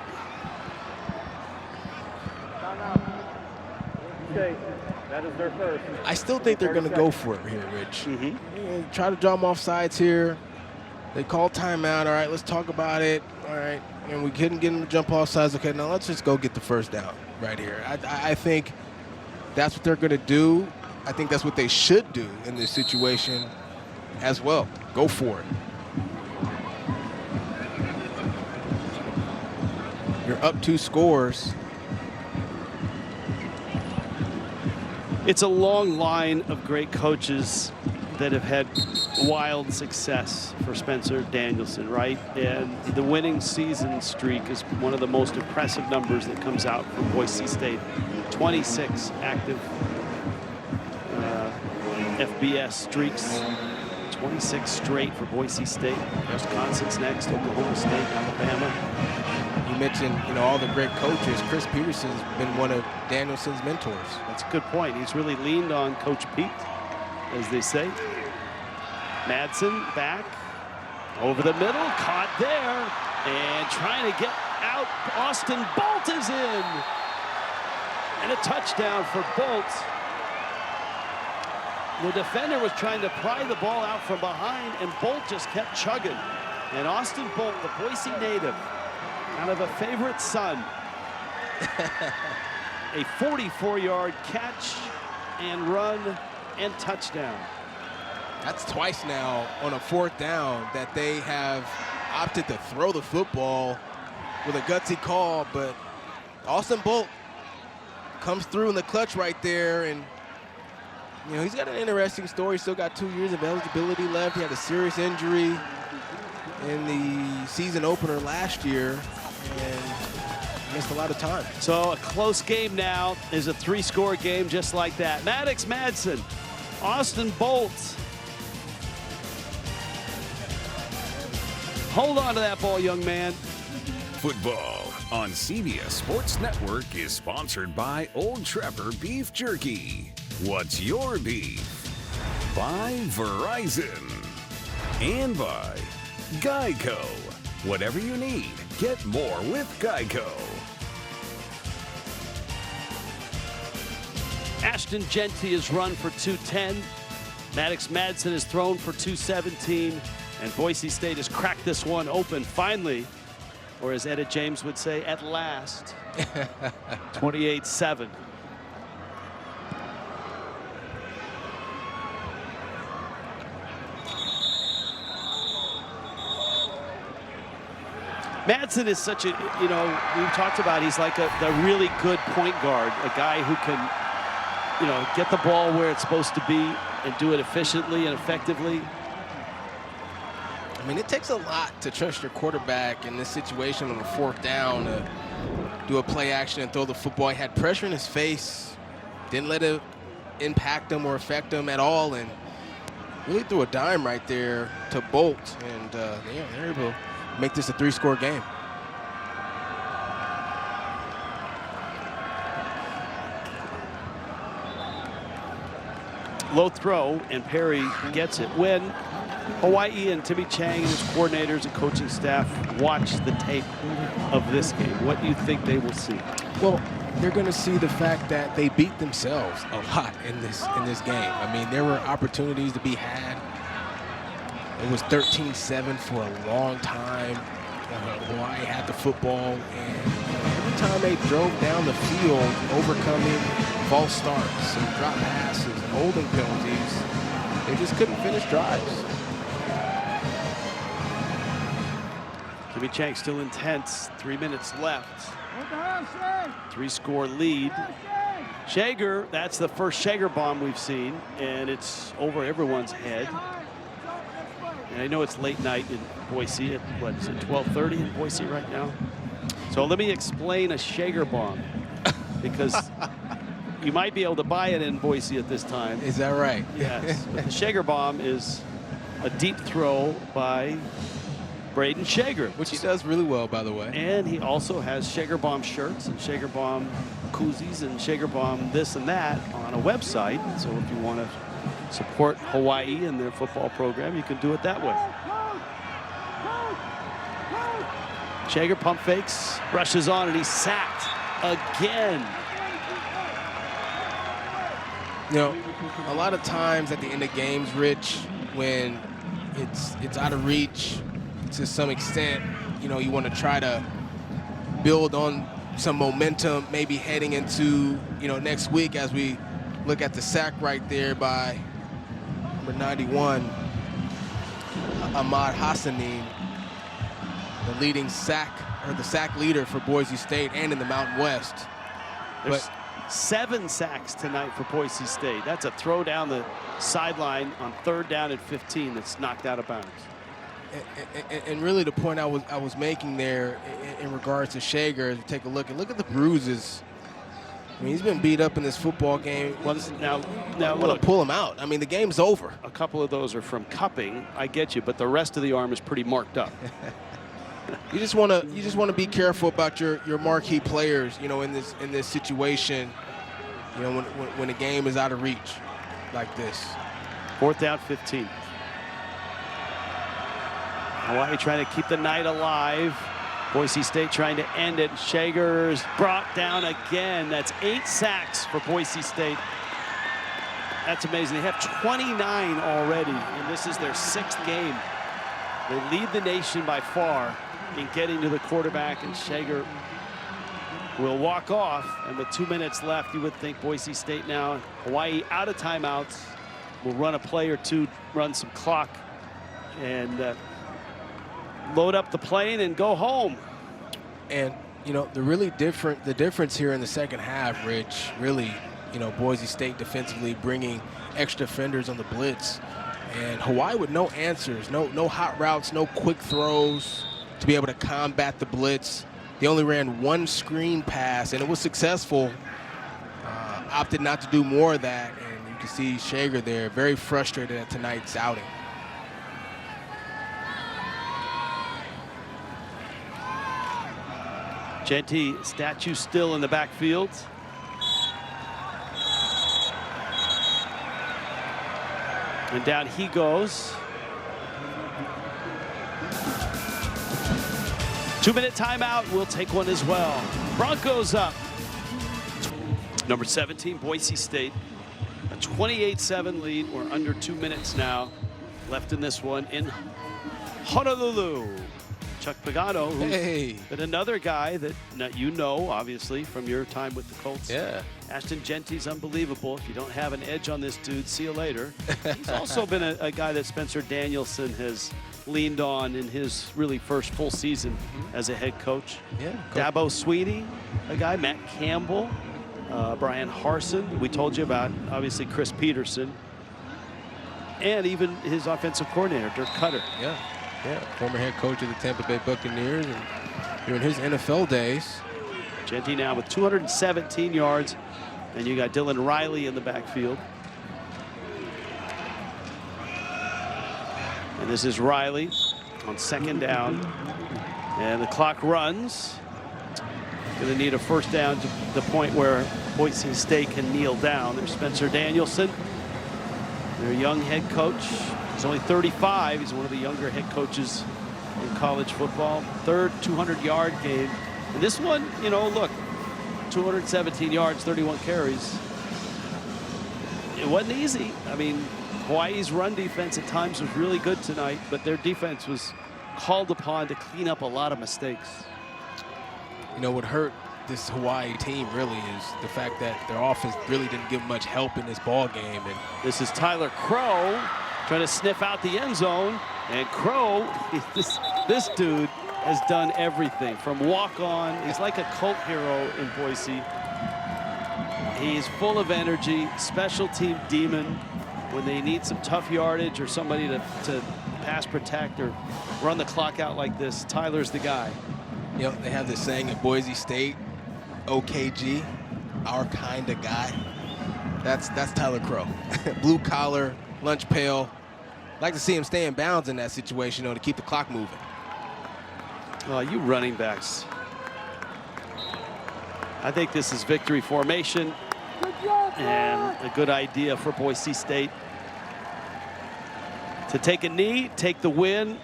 Okay, that is their first. I still think they're going to go for it here, Rich. Yeah, try to draw them off sides here. They call timeout. All right, let's talk about it. All right, and we couldn't get them to jump off sides. Okay, now let's just go get the first down right here. I think that's what they're going to do. I think that's what they should do in this situation as well. Go for it. You're up 2 scores. it's a long line of great coaches that have had wild success for Spencer Danielson, right? And the winning season streak is one of the most impressive numbers that comes out from Boise State. 26 active FBS streaks. 26 straight for Boise State. Wisconsin's next, Oklahoma State, Alabama. You mentioned, all the great coaches. Chris Peterson's been one of Danielson's mentors. That's a good point. He's really leaned on Coach Pete, as they say. Madsen back over the middle, caught there, and trying to get out. Austin Bolt is in, and a touchdown for Bolt. The defender was trying to pry the ball out from behind, and Bolt just kept chugging. And Austin Bolt, the Boise native, kind of a favorite son. A 44-yard catch and run and touchdown. That's twice now on a 4th down that they have opted to throw the football with a gutsy call, but Austin Bolt comes through in the clutch right there, and he's got an interesting story. Still got 2 years of eligibility left. He had a serious injury in the season opener last year and missed a lot of time. So a close game now is a 3-score game just like that. Maddox Madsen, Austin Bolt. Hold on to that ball, young man. Football on CBS Sports Network is sponsored by Old Trapper Beef Jerky. What's your beef? By Verizon. And by Geico. Whatever you need, get more with Geico. Ashton Genty has run for 210. Maddox Madsen has thrown for 217. And Boise State has cracked this one open finally, or as Etta James would say, at last. 28-7. Madsen is such a, we've talked about, he's like the really good point guard, a guy who can, get the ball where it's supposed to be and do it efficiently and effectively. I mean, it takes a lot to trust your quarterback in this situation on a 4th down to do a play action and throw the football. He had pressure in his face, didn't let it impact him or affect him at all, and really threw a dime right there to Bolt, and they're able to make this a 3-score game. Low throw, and Perry gets it. When Hawaii and Timmy Chang and his coordinators and coaching staff watch the tape of this game, what do you think they will see? Well, they're going to see the fact that they beat themselves a lot in this game. I mean, there were opportunities to be had. It was 13-7 for a long time. Hawaii had the football, and every time they drove down the field, overcoming false starts and drop passes and holding penalties, they just couldn't finish drives. Timmy Chang still intense. 3 minutes left. 3-score lead. Shager, that's the first Shager bomb we've seen, and it's over everyone's head. And I know it's late night in Boise. What is it, 12:30 in Boise right now? So let me explain a Shager bomb, because you might be able to buy it in Boise at this time. Is that right? Yes. But the Shager bomb is a deep throw by Braden Shager, Which he does really well, by the way. and he also has Shager Bomb shirts and Shager Bomb koozies and Shager Bomb this and that on a website. So if you want to support Hawaii and their football program, you can do it that way. Shager pump fakes, rushes on, and he's sacked again. You know, a lot of times at the end of games, Rich, when it's out of reach to some extent, you know, you want to try to build on some momentum, maybe heading into, you know, next week, as we look at the sack right there by number 91, Ahmad Hassanin, the leading sack, or the sack leader for Boise State and in the Mountain West. There's 7 sacks tonight for Boise State. That's a throw down the sideline on 3rd down and 15 that's knocked out of bounds. And really the point I was making there in regards to Shager, take a look at the bruises. I mean, he's been beat up in this football game. Well, now Want look, to pull him out. I mean, the game's over. a couple of those are from cupping. I get you, but the rest of the arm is pretty marked up. You just want to be careful about your marquee players, you know, in this situation, you know, when the game is out of reach like this. 4th down, 15. Hawaii trying to keep the night alive. Boise State trying to end it. Shager's brought down again. That's 8 sacks for Boise State. That's amazing. They have 29 already, and this is their 6th game. They lead the nation by far in getting to the quarterback, and Shager will walk off. And with 2 minutes left, you would think Boise State now, Hawaii out of timeouts, will run a play or two, run some clock, and load up the plane and go home. And you know, the difference here in the second half, Rich, really, you know, Boise State defensively bringing extra defenders on the blitz, and Hawaii with no answers, no hot routes, no quick throws to be able to combat the blitz. They only ran 1 screen pass, and it was successful. Opted not to do more of that, and you can see Shager there very frustrated at tonight's outing. Genty statue still in the backfield. And down he goes. 2-minute timeout. We'll take one as well. Broncos up. Number 17, Boise State. A 28-7 lead. We're under 2 minutes now left in this one in Honolulu. Chuck Pagano, who's been another guy that you know, obviously, from your time with the Colts. Yeah. Ashton Genty's unbelievable. If you don't have an edge on this dude, see you later. He's also been a guy that Spencer Danielson has leaned on in his really first full season as a head coach. Yeah. Dabo Sweeney, a guy, Matt Campbell, Brian Harsin. We told you about, obviously, Chris Peterson. And even his offensive coordinator, Dirk Cutter. Yeah, former head coach of the Tampa Bay Buccaneers, and during his NFL days. Genty now with 217 yards, and you got Dylan Riley in the backfield. This is Riley on second down. And the clock runs. Going to need a first down to the point where Boise State can kneel down. There's Spencer Danielson, their young head coach. He's only 35. He's one of the younger head coaches in college football. Third 200-yard game. And this one, you know, look, 217 yards, 31 carries. It wasn't easy. I mean, Hawaii's run defense at times was really good tonight, but their defense was called upon to clean up a lot of mistakes. You know, what hurt this Hawaii team really is the fact that their offense really didn't give much help in this ball game. And this is Tyler Crow trying to sniff out the end zone. And Crow, this dude has done everything from walk on. He's like a cult hero in Boise. He's full of energy, special team demon. When they need some tough yardage or somebody to pass protect or run the clock out like this, Tyler's the guy. You know, they have this saying at Boise State, OKG, our kind of guy. That's Tyler Crow. Blue collar, lunch pail. Like to see him stay in bounds in that situation, though, to keep the clock moving. Oh, you running backs. I think this is victory formation and a good idea for Boise State to take a knee, take the win.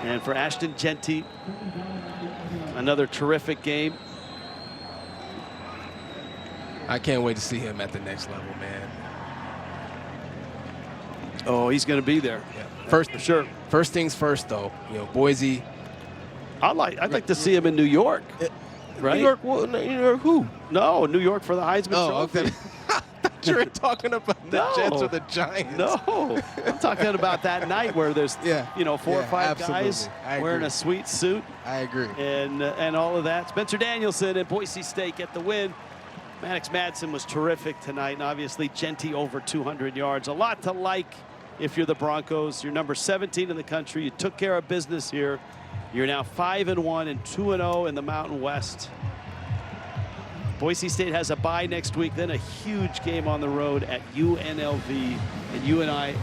And for Ashton Jeanty, another terrific game. I can't wait to see him at the next level, man. Oh, he's going to be there. Yeah. First, for sure. First things first, though. You know, Boise. I'd like to see him in New York. Right? New York, well, New York who? No, New York for the Heisman Trophy. Okay. You were talking about the Jets or the Giants. No, I'm talking about that night where there's, you know, 4 or 5 guys wearing a sweet suit. I agree. And all of that. Spencer Danielson and Boise State get the win. Maddox Madsen was terrific tonight, and obviously Jeanty over 200 yards. A lot to like if you're the Broncos. You're number 17 in the country. You took care of business here. You're now 5-1 and 2-0 in the Mountain West. Boise State has a bye next week, then a huge game on the road at UNLV. And you and I